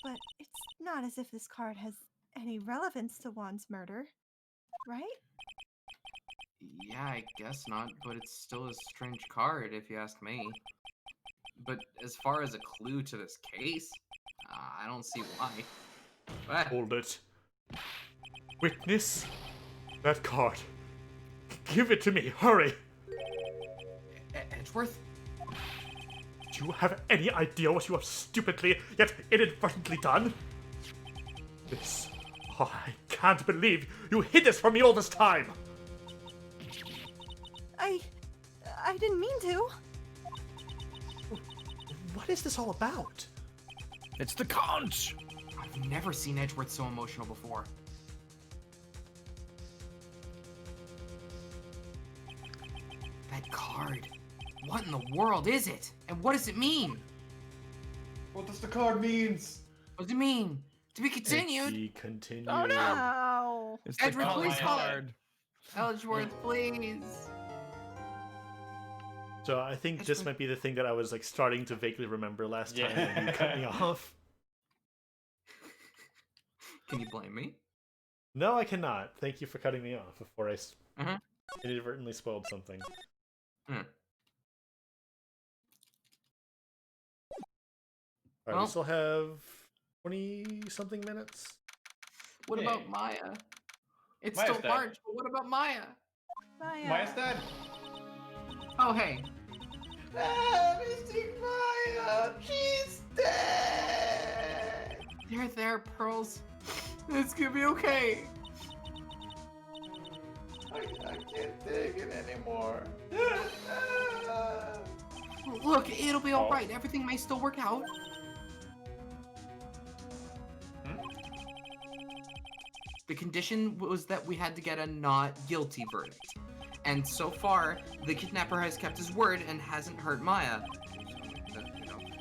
But it's not as if this card has any relevance to Juan's murder, right? Yeah, I guess not, but it's still a strange card if you ask me. But as far as a clue to this case, I don't see why. Ah, Hold it. Witness that card. Give it to me, hurry! Edgeworth? Do you have any idea what you have stupidly yet inadvertently done? This. Oh, I can't believe you hid this from me all this time! I didn't mean to. What is this all about? It's the conch! I've never seen Edgeworth so emotional before. That card. What in the world is it? And what does it mean? What does the card means? What does it mean? To be continued? Be continued. Oh, no! Oh. It's the Edgeworth, please conch call it. card. Edgeworth, please. So I think this might be the thing that I was like starting to vaguely remember last time when you cut me off. Can you blame me? No, I cannot. Thank you for cutting me off before I Mhm. inadvertently spoiled something. Hmm. Alright, Well- we still have 20-something minutes. What Hey. about Maya? It's Maya's still dead. March, but what about Maya? Maya's dead. Oh, hey. Missing Maya! She's dead! There, Pearls. It's gonna be okay. I can't take it anymore. Look, it'll be Oh. alright. Everything may still work out. The condition was that we had to get a not guilty verdict. And so far, the kidnapper has kept his word and hasn't hurt Maya.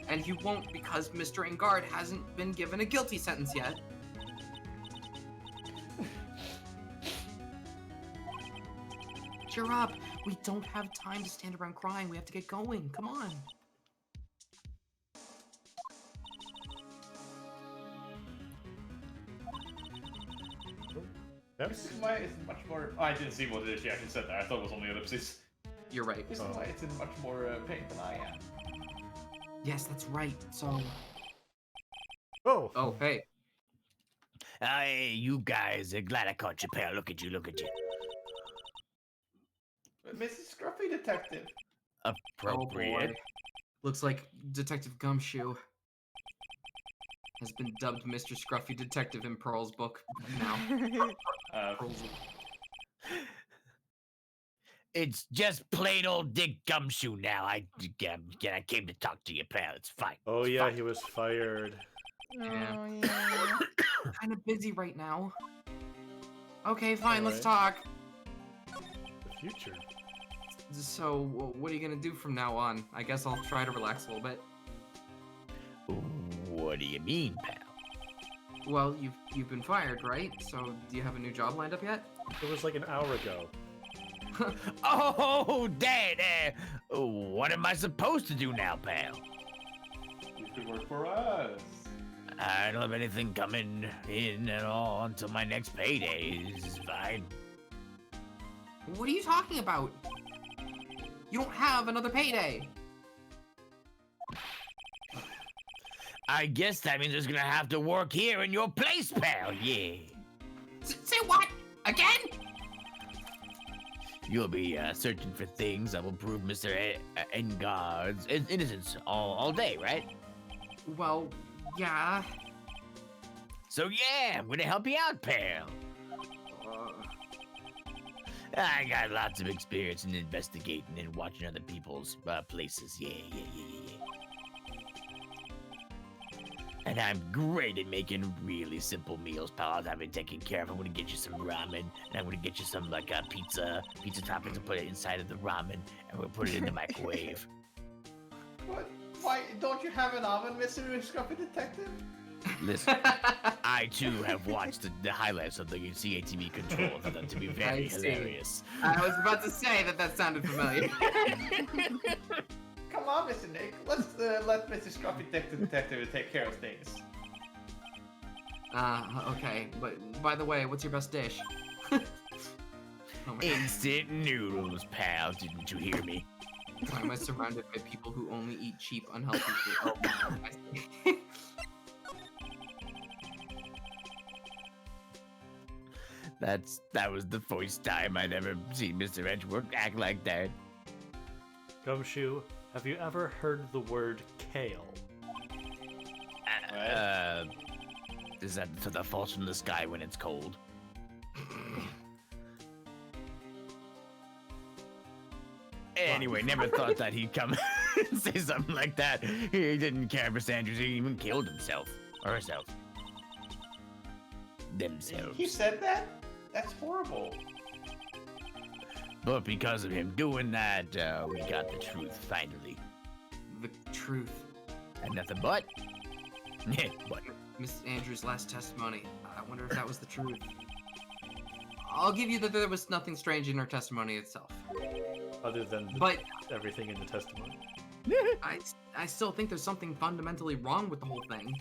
And he won't because Mr. Engard hasn't been given a guilty sentence yet. Cheer up. We don't have time to stand around crying. We have to get going. Come on. Yes? Missing Maya is much more. I didn't see what it is. She actually said that. I thought it was only ellipses. You're right. Missing Maya is in much more pain than I am. Yes, that's right. So... Oh. Oh, hey. Hey, you guys. Glad I caught you, pal. Look at you, look at you. Mrs. Scruffy Detective. Appropriate. Looks like Detective Gumshoe has been dubbed Mr. Scruffy Detective in Pearl's book now. Pearl's... It's just plain old Dick Gumshoe now. I came to talk to you, pal. It's fine. Oh It's yeah, fine. he was fired. Yeah. Oh, yeah. Kind of busy right now. Okay, fine, let's Alright. talk. The future. So, what are you gonna do from now on? I guess I'll try to relax a little bit. What do you mean, pal? Well, you've been fired, right? So, do you have a new job lined up yet? It was like an hour ago. Oh, Dad! What am I supposed to do now, pal? You could work for us. I don't have anything coming in at all until my next payday. Is fine. What are you talking about? You don't have another payday. I guess that means I'm gonna have to work here in your place, pal. Yeah. Say what? Again? You'll be searching for things that will prove Mr. Engard's innocence all day, right? Well, yeah. So yeah, I'm gonna help you out, pal. I got lots of experience in investigating and watching other people's places. Yeah. And I'm great at making really simple meals, pal. I've been taking care of. I'm gonna get you some ramen, and I'm gonna get you some like pizza toppings and put it inside of the ramen, and we'll put it in the microwave. What? Why don't you have an oven, Mr. Scruffy Detective? Listen, I too have watched the highlights of the CATV control. I found them to be very hilarious. I was about to say that sounded familiar. Come on, Mr. Nick. Let's let Mr. Scruffy Detective take care of things. Okay. But by the way, what's your best dish? Oh my God. Instant noodles, pal. Didn't you hear me? Why am I surrounded by people who only eat cheap, unhealthy food? Oh, I see. That was the first time I'd ever seen Mr. Edgeworth act like that. Gumshoe, have you ever heard the word kale? Is that so that falls from the sky when it's cold? Anyway, never thought that he'd come and say something like that. He didn't care for Sanders. He even killed himself. Or herself. Themselves. You said that? That's horrible. But because of him doing that, we got the truth finally. The truth. And nothing but. But. Miss Andrews' last testimony. I wonder if that was the truth. I'll give you that there was nothing strange in her testimony itself. Other than everything in the testimony. I still think there's something fundamentally wrong with the whole thing.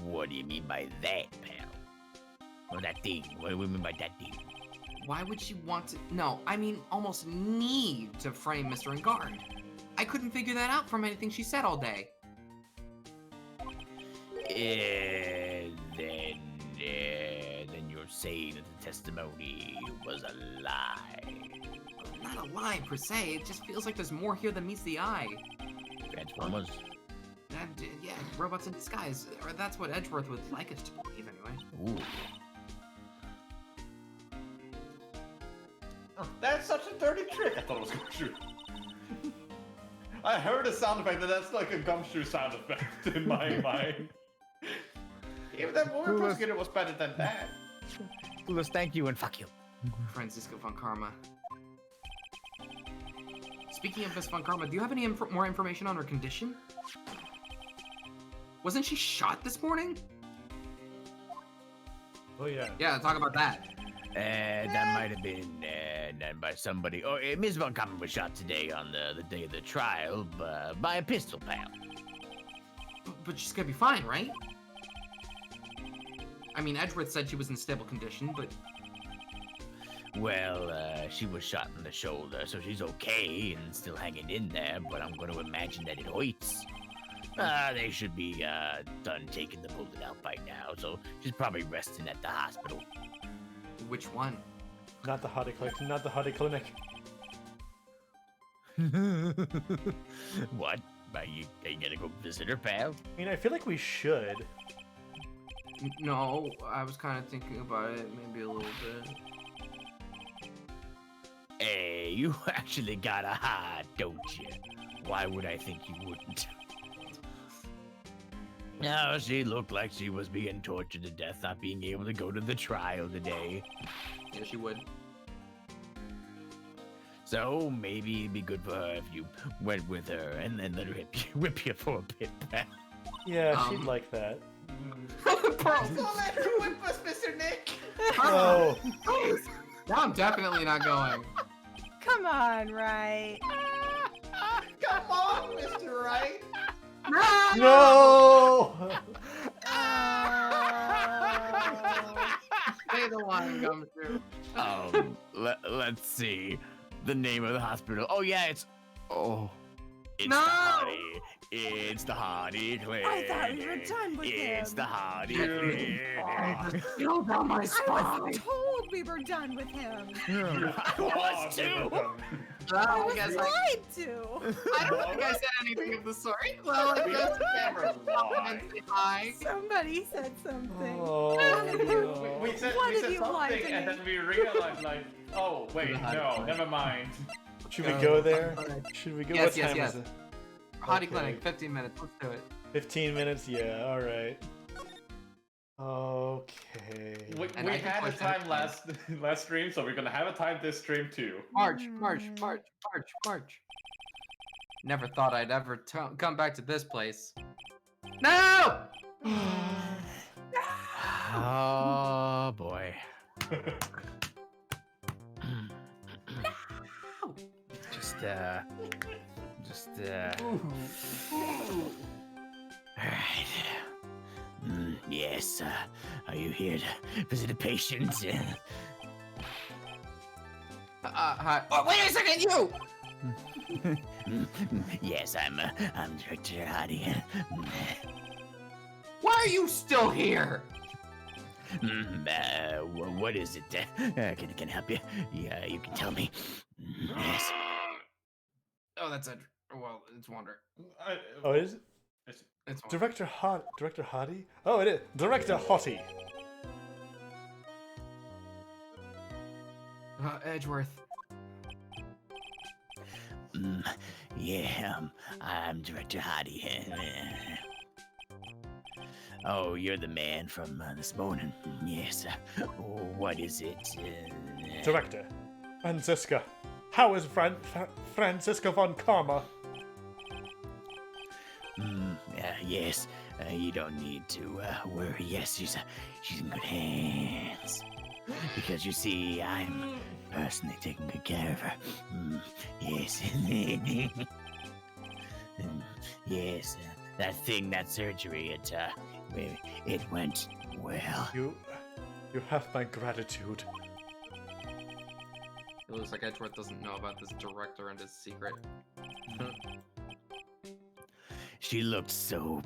What do you mean by that, pal? Or that thing? What do we mean by that thing? Why would she want to? No, I mean almost need to frame Mr. Engard. I couldn't figure that out from anything she said all day. Then you're saying that the testimony was a lie. Not a lie per se, it just feels like there's more here than meets the eye. Transformers? And, yeah, robots in disguise. Or that's what Edgeworth would like us to believe anyway. Ooh. Oh, that's such a dirty trick. I thought it was Gumshoe. I heard a sound effect, and that's like a Gumshoe sound effect in my mind. Even that movie prosecutor was better than that. Clueless, thank you and fuck you. Francisco von Karma. Speaking of Miss von Karma, do you have any more information on her condition? Wasn't she shot this morning? Oh yeah. Yeah, talk about that. That might have been done by somebody. Oh, Ms. Von Karma was shot today on the day of the trial by a pistol, pal. But she's gonna be fine, right? I mean, Edgeworth said she was in stable condition, but... Well, she was shot in the shoulder, so she's okay and still hanging in there, but I'm going to imagine that it hurts. They should be done taking the bullet out by now, so she's probably resting at the hospital. Which one? Not the Hottie Clinic. Not the Hottie Clinic. What? Are you gonna go visit her, pal? I mean, I feel like we should. No, I was kind of thinking about it, maybe a little bit. Hey, you actually got a heart, don't you? Why would I think you wouldn't? No, she looked like she was being tortured to death, not being able to go to the trial today. Yeah, she would. So maybe it'd be good for her if you went with her and then let her whip you for a bit, pal. Yeah, she'd like that. Don't let her whip us, Mr. Nick! Oh. Now I'm definitely not going. Come on, right? Come on, Mr. Right! No! Say the line, Gumshoe. Let's see. The name of the hospital. Oh yeah, it's No! the Hottie. It's the Hottie Clinic. I thought we were done with It's him. the Hottie Clinic. Go down my I spine. was told we were done with him. I was too. I I was guess lied to. I don't think I said anything of the sort. Well, I guess Never mind. hi. Somebody said something. Oh, One of you. no. We said One of you something, lied to and me. then we realized, like, oh, wait, no, never mind. Should we go there? Should we go? Yes, what yes, time yes. is it? Hottie Okay. Clinic, 15 minutes. Let's do it. 15 minutes, yeah, alright. Okay. We And I had a can time last stream, so we're gonna have a time this stream too. March. Never thought I'd ever come back to this place. No! Oh boy. Just all right. Yes, are you here to visit a patient? Hi. Oh, wait a second, you! Yes, I'm Director Hadi. Why are you still here? What is it? Can I help you? Yeah, you can tell me. Yes. Oh, that's it. Well, it's Wander. Oh, is it? It's Wander. Director Hottie? Oh, it is. Director Hottie. Edgeworth. Yeah, I'm Director Hottie. Oh, you're the man from this morning. Yes. What is it? Director. Franziska. How is Franziska von Karma? Yes. You don't need to worry. Yes, she's in good hands. Because you see, I'm personally taking good care of her. Yes. Yes. That surgery, it went well. You have my gratitude. It looks like Edgeworth doesn't know about this director and his secret. She looked so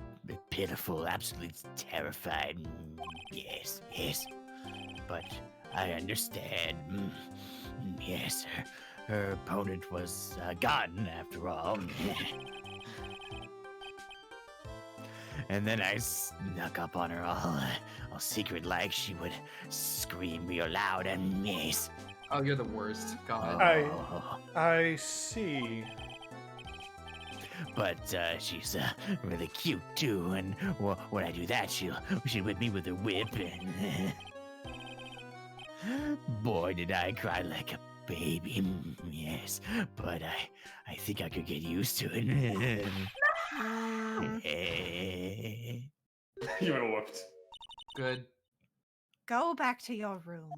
pitiful, absolutely terrified. Yes. But I understand. Yes, her opponent was gone after all. And then I snuck up on her all secret-like. She would scream real loud and yes. Oh, you're the worst. God. I see. But she's really cute too, and when I do that, she'll whip me with her whip, and boy, did I cry like a baby. Yes, but I think I could get used to it. You were whooped. Good. Go back to your room.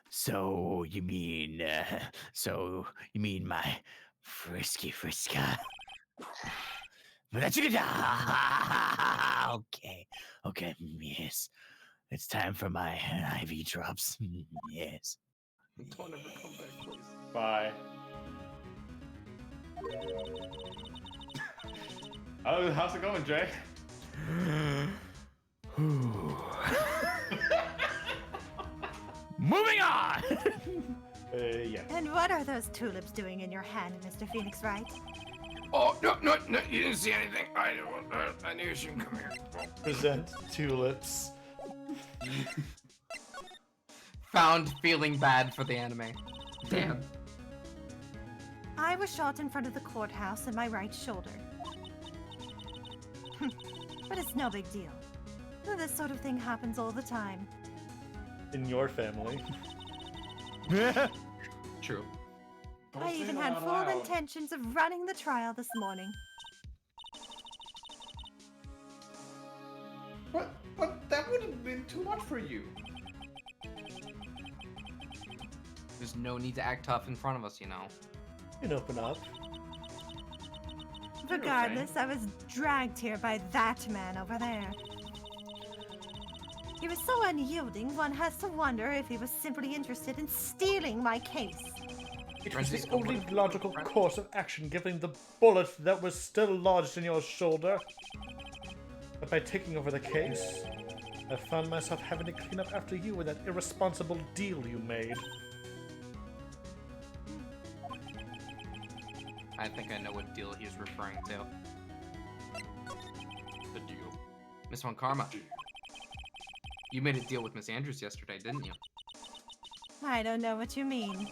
So you mean my frisky Friska? But that's good. Okay, yes. It's time for my IV drops. Yes. Don't ever come back, please. Bye. How's it going, Jay? Moving on! Yeah. And what are those tulips doing in your hand, Mr. Phoenix Wright? Oh, no, you didn't see anything. I knew you shouldn't come here. Present tulips. Found feeling bad for the anime. Damn. I was shot in front of the courthouse in my right shoulder. But it's no big deal. This sort of thing happens all the time. In your family. True. I even had full intentions of running the trial this morning. But that would have been too much for you. There's no need to act tough in front of us, you know. You can open up. Regardless, I was dragged here by that man over there. He was so unyielding, one has to wonder if he was simply interested in stealing my case. It was the only logical course of action given the bullet that was still lodged in your shoulder. But by taking over the case, I found myself having to clean up after you and that irresponsible deal you made. I think I know what deal he's referring to. The deal. Miss Von Karma. You made a deal with Miss Andrews yesterday, didn't you? I don't know what you mean.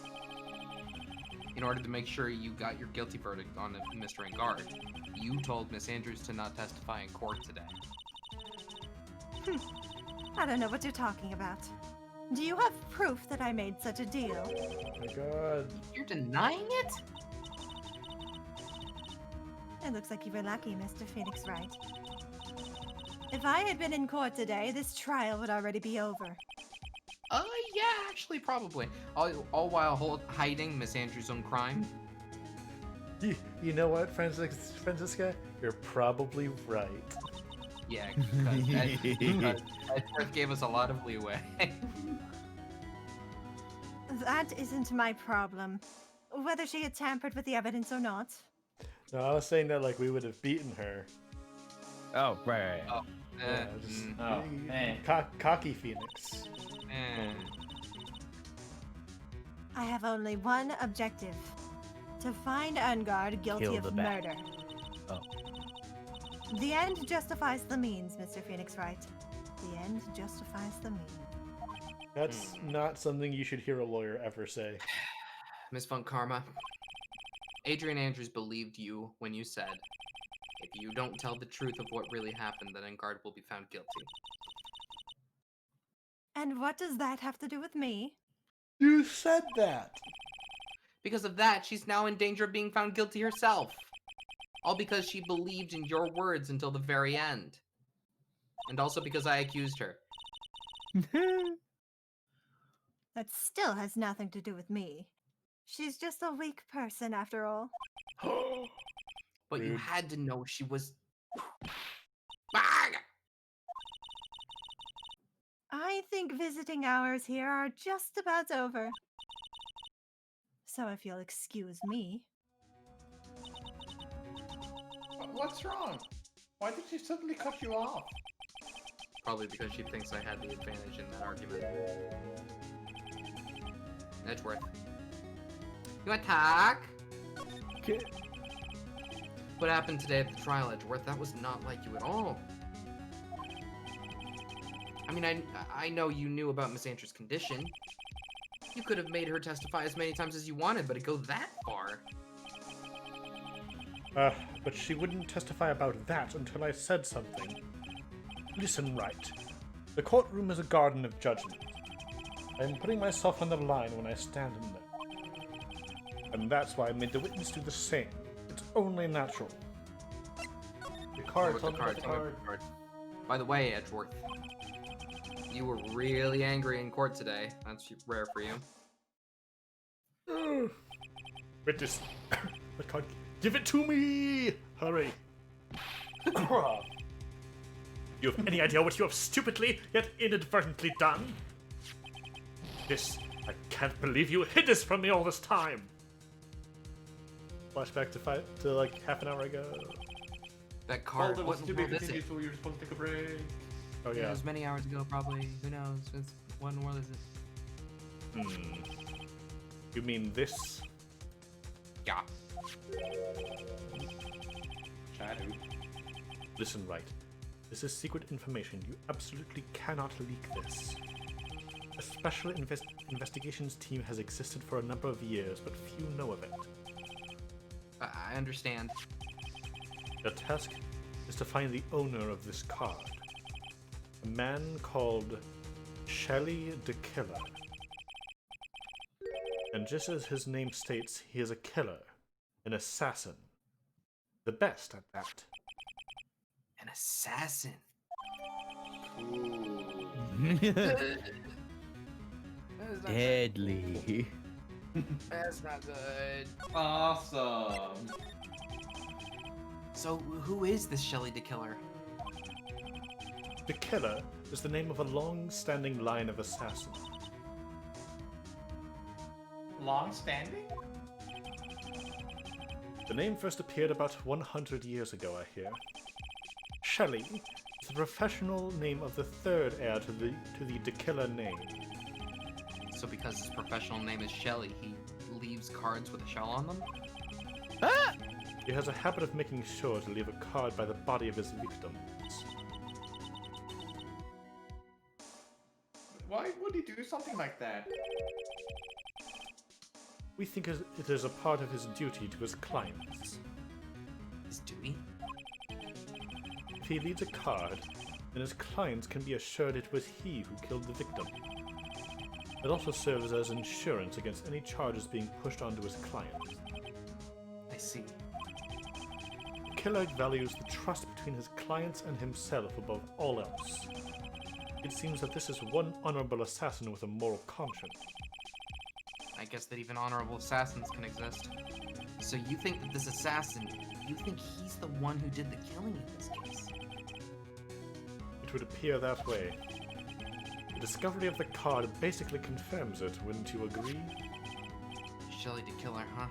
In order to make sure you got your guilty verdict on Mr. Engard, you told Miss Andrews to not testify in court today. I don't know what you're talking about. Do you have proof that I made such a deal? Oh my god. You're denying it? It looks like you were lucky, Mr. Phoenix Wright. If I had been in court today, this trial would already be over. Yeah, actually, probably. All while hiding Miss Andrews' own crime. You know what, Francisca? You're probably right. Yeah, because Edgeworth gave us a lot of leeway. That isn't my problem. Whether she had tampered with the evidence or not. No, I was saying that like we would have beaten her. Oh, right. Oh, Yeah, just, Oh, man. Cocky Phoenix. I have only one objective. To find Engard guilty Kill of the bat. murder. Oh. The end justifies the means, Mr. Phoenix Wright. The end justifies the means. That's not something you should hear a lawyer ever say. Miss Von Karma, Adrian Andrews believed you when you said, if you don't tell the truth of what really happened, then Engard will be found guilty. And what does that have to do with me? You said that! Because of that, she's now in danger of being found guilty herself. All because she believed in your words until the very end. And also because I accused her. That still has nothing to do with me. She's just a weak person after all. But you Rude. had to know she was... Bang! I think visiting hours here are just about over. So if you'll excuse me. What's wrong? Why did she suddenly cut you off? Probably because she thinks I had the advantage in that argument. Edgeworth. You attack? Okay. What happened today at the trial, Edgeworth? That was not like you at all. I mean, I know you knew about Miss Andrews' condition. You could have made her testify as many times as you wanted, but to go that far... But she wouldn't testify about that until I said something. Listen, Wright. The courtroom is a garden of judgment. I am putting myself on the line when I stand in there. And that's why I made the witness do the same. It's only natural. The card, Tell me about the card. By the way, Edgeworth, you were really angry in court today. That's rare for you. Witness. The card. Give it to me! Hurry. You have any idea what you have stupidly yet inadvertently done? This, I can't believe you hid this from me all this time. Flashback to like half an hour ago. That card, Well, what was in to the be world is continued, it? so you're supposed to take a break. Oh It yeah. was many hours ago, probably. Who knows? What in the world is it? You mean this? Yeah. Shadow. Listen, Wright. This is secret information. You absolutely cannot leak this. A special investigations team has existed for a number of years, but few know of it. I understand. Your task is to find the owner of this card. A man called Shelly the Killer. And just as his name states, he is a killer, an assassin. The best at that. An assassin. Deadly. That's not good. Awesome. So, who is this Shelly the Killer? The Killer is the name of a long-standing line of assassins. Long-standing? The name first appeared about 100 years ago, I hear. Shelley is the professional name of the third heir to the De Killer name. So because his professional name is Shelly, he leaves cards with a shell on them? He has a habit of making sure to leave a card by the body of his victims. Why would he do something like that? We think it is a part of his duty to his clients. His duty? If he leaves a card, then his clients can be assured it was he who killed the victim. It also serves as insurance against any charges being pushed onto his client. I see. The killer values the trust between his clients and himself above all else. It seems that this is one honorable assassin with a moral conscience. I guess that even honorable assassins can exist. So you think that this assassin, you think he's the one who did the killing in this case? It would appear that way. The discovery of the card basically confirms it, wouldn't you agree? Shelley the killer, huh?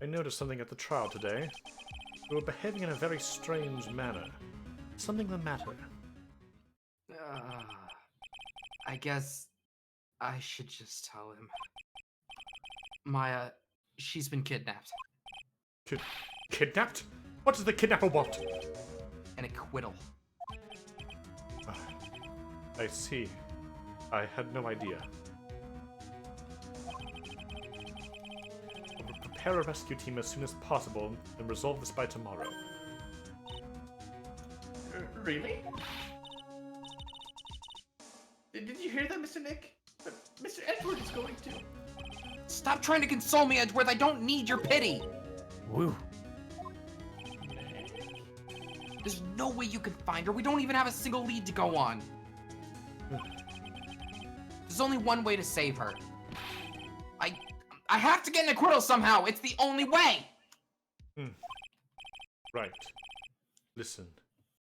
I noticed something at the trial today. You were behaving in a very strange manner. Something the matter? I guess I should just tell him. Maya, she's been kidnapped. Kidnapped? What does the kidnapper want? An acquittal. I see. I had no idea. I will prepare a rescue team as soon as possible and resolve this by tomorrow. Really? Did you hear that, Mr. Nick? Mr. Edward is going to. Stop trying to console me, Edgeworth. I don't need your pity. Woo. There's no way you can find her. We don't even have a single lead to go on. There's only one way to save her. I have to get an acquittal somehow. It's the only way. Right. Listen,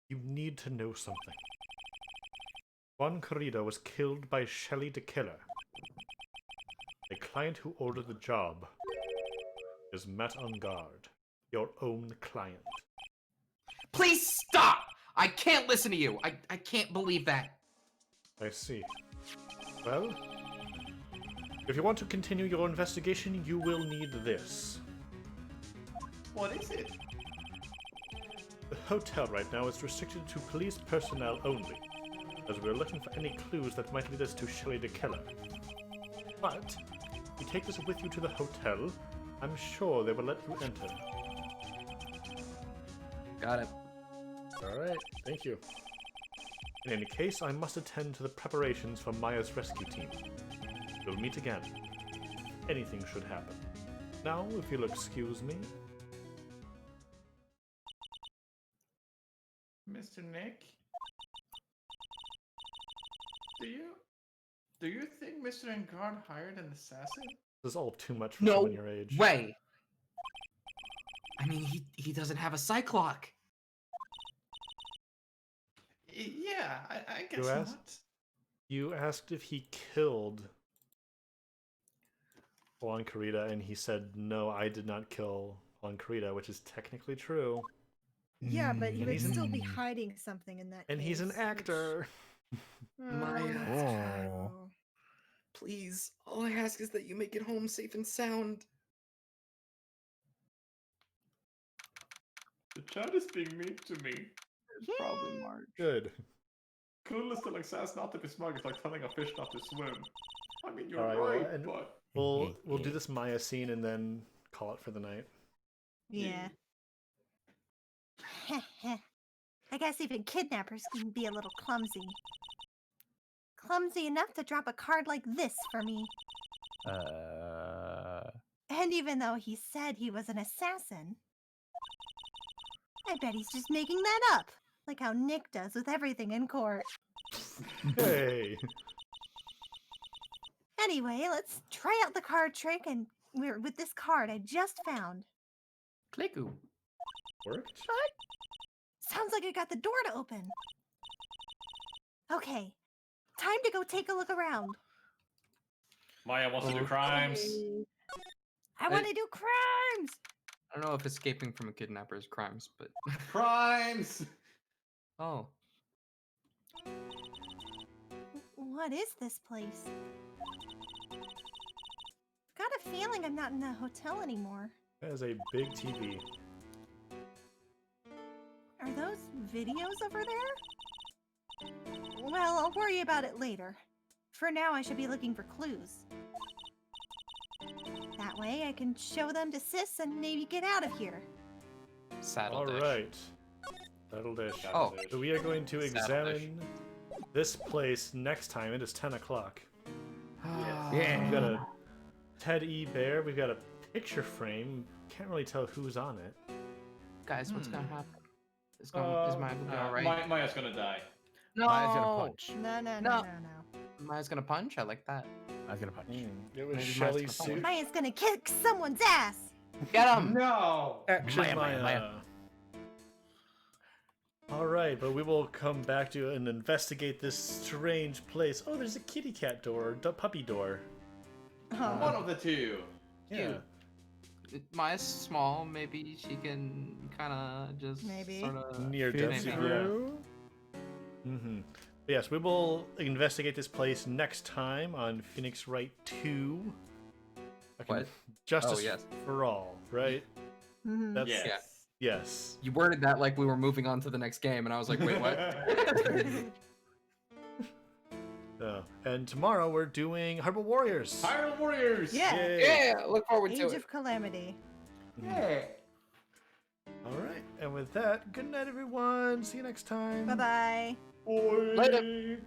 you need to know something. Juan Corrida was killed by Shelley the Killer. A client who ordered the job is Matt on guard, your own client. Please stop! I can't listen to you. I can't believe that. I see. Well, if you want to continue your investigation, you will need this. What is it? The hotel right now is restricted to police personnel only, as we're looking for any clues that might lead us to Shelley the Killer. But, if you take this with you to the hotel, I'm sure they will let you enter. Got it. Alright, thank you. In any case, I must attend to the preparations for Maya's rescue team. We'll meet again. Anything should happen. Now, if you'll excuse me. Mr. Nick? Do you think Mr. Engard hired an assassin? This is all too much for No someone your age. way. I mean, he doesn't have a cyclock. Yeah, I guess You asked? not. You asked if he killed Juan Corrida, and he said, no, I did not kill Juan Corrida, which is technically true. Yeah, but he And would he's still an- be hiding something in that And case. he's an which- actor. Maya. that's Oh. terrible. Please, all I ask is that you make it home safe and sound. The chat is being mean to me. It's probably March. Good. Clueless telling Sass not to be smug is like telling a fish not to swim. I mean, you're Alright, well, right, and- but... We'll do this Maya scene and then call it for the night. Yeah. I guess even kidnappers can be a little clumsy. Clumsy enough to drop a card like this for me. And even though he said he was an assassin, I bet he's just making that up. Like how Nick does with everything in court. Hey! Anyway, let's try out the card trick and with this card I just found. Clicku. Worked? Sounds like I got the door to open. Okay, time to go take a look around. Maya wants to do crimes. I want to do crimes! I don't know if escaping from a kidnapper is crimes, but... Crimes! Oh. What is this place? Got a feeling I'm not in the hotel anymore. That is a big TV. Are those videos over there? Well, I'll worry about it later. for now, I should be looking for clues. That way, I can show them to Sis and maybe get out of here. Saddle All dish. right. Saddle dish. Oh. So we are going to Saddle examine this place next time. It is 10 o'clock. Yeah. We've got a Teddy bear. We've got a picture frame. Can't really tell who's on it. Guys, what's gonna happen? Is Maya gonna be alright? Maya's gonna die. No! Maya's gonna punch. No, no, no, No. no, no. Maya's gonna punch? I like that. I was gonna punch. It was Maybe Shelly's Maya's gonna suit. Maya's gonna kick someone's ass. Get him! No! Action Maya, Maya. All right, but we will come back to and investigate this strange place. Oh, there's a kitty cat door, puppy door. One of the two. Yeah. Maya's small. Maybe she can kind of just Maybe. sort of Near death. maybe. Mm-hmm. Yes, we will investigate this place next time on Phoenix Wright 2. What? Justice Oh, yes. for all, right? Mhm. That's Yes. Yeah. yes. You worded that like we were moving on to the next game, and I was like, wait, what? And tomorrow we're doing Hyrule Warriors. Hyrule Warriors! Yeah. Yay. Yeah, look forward to Age it. of Calamity. Yeah. All right, and with that, good night, everyone. See you next time. Bye-bye. Boy. Later.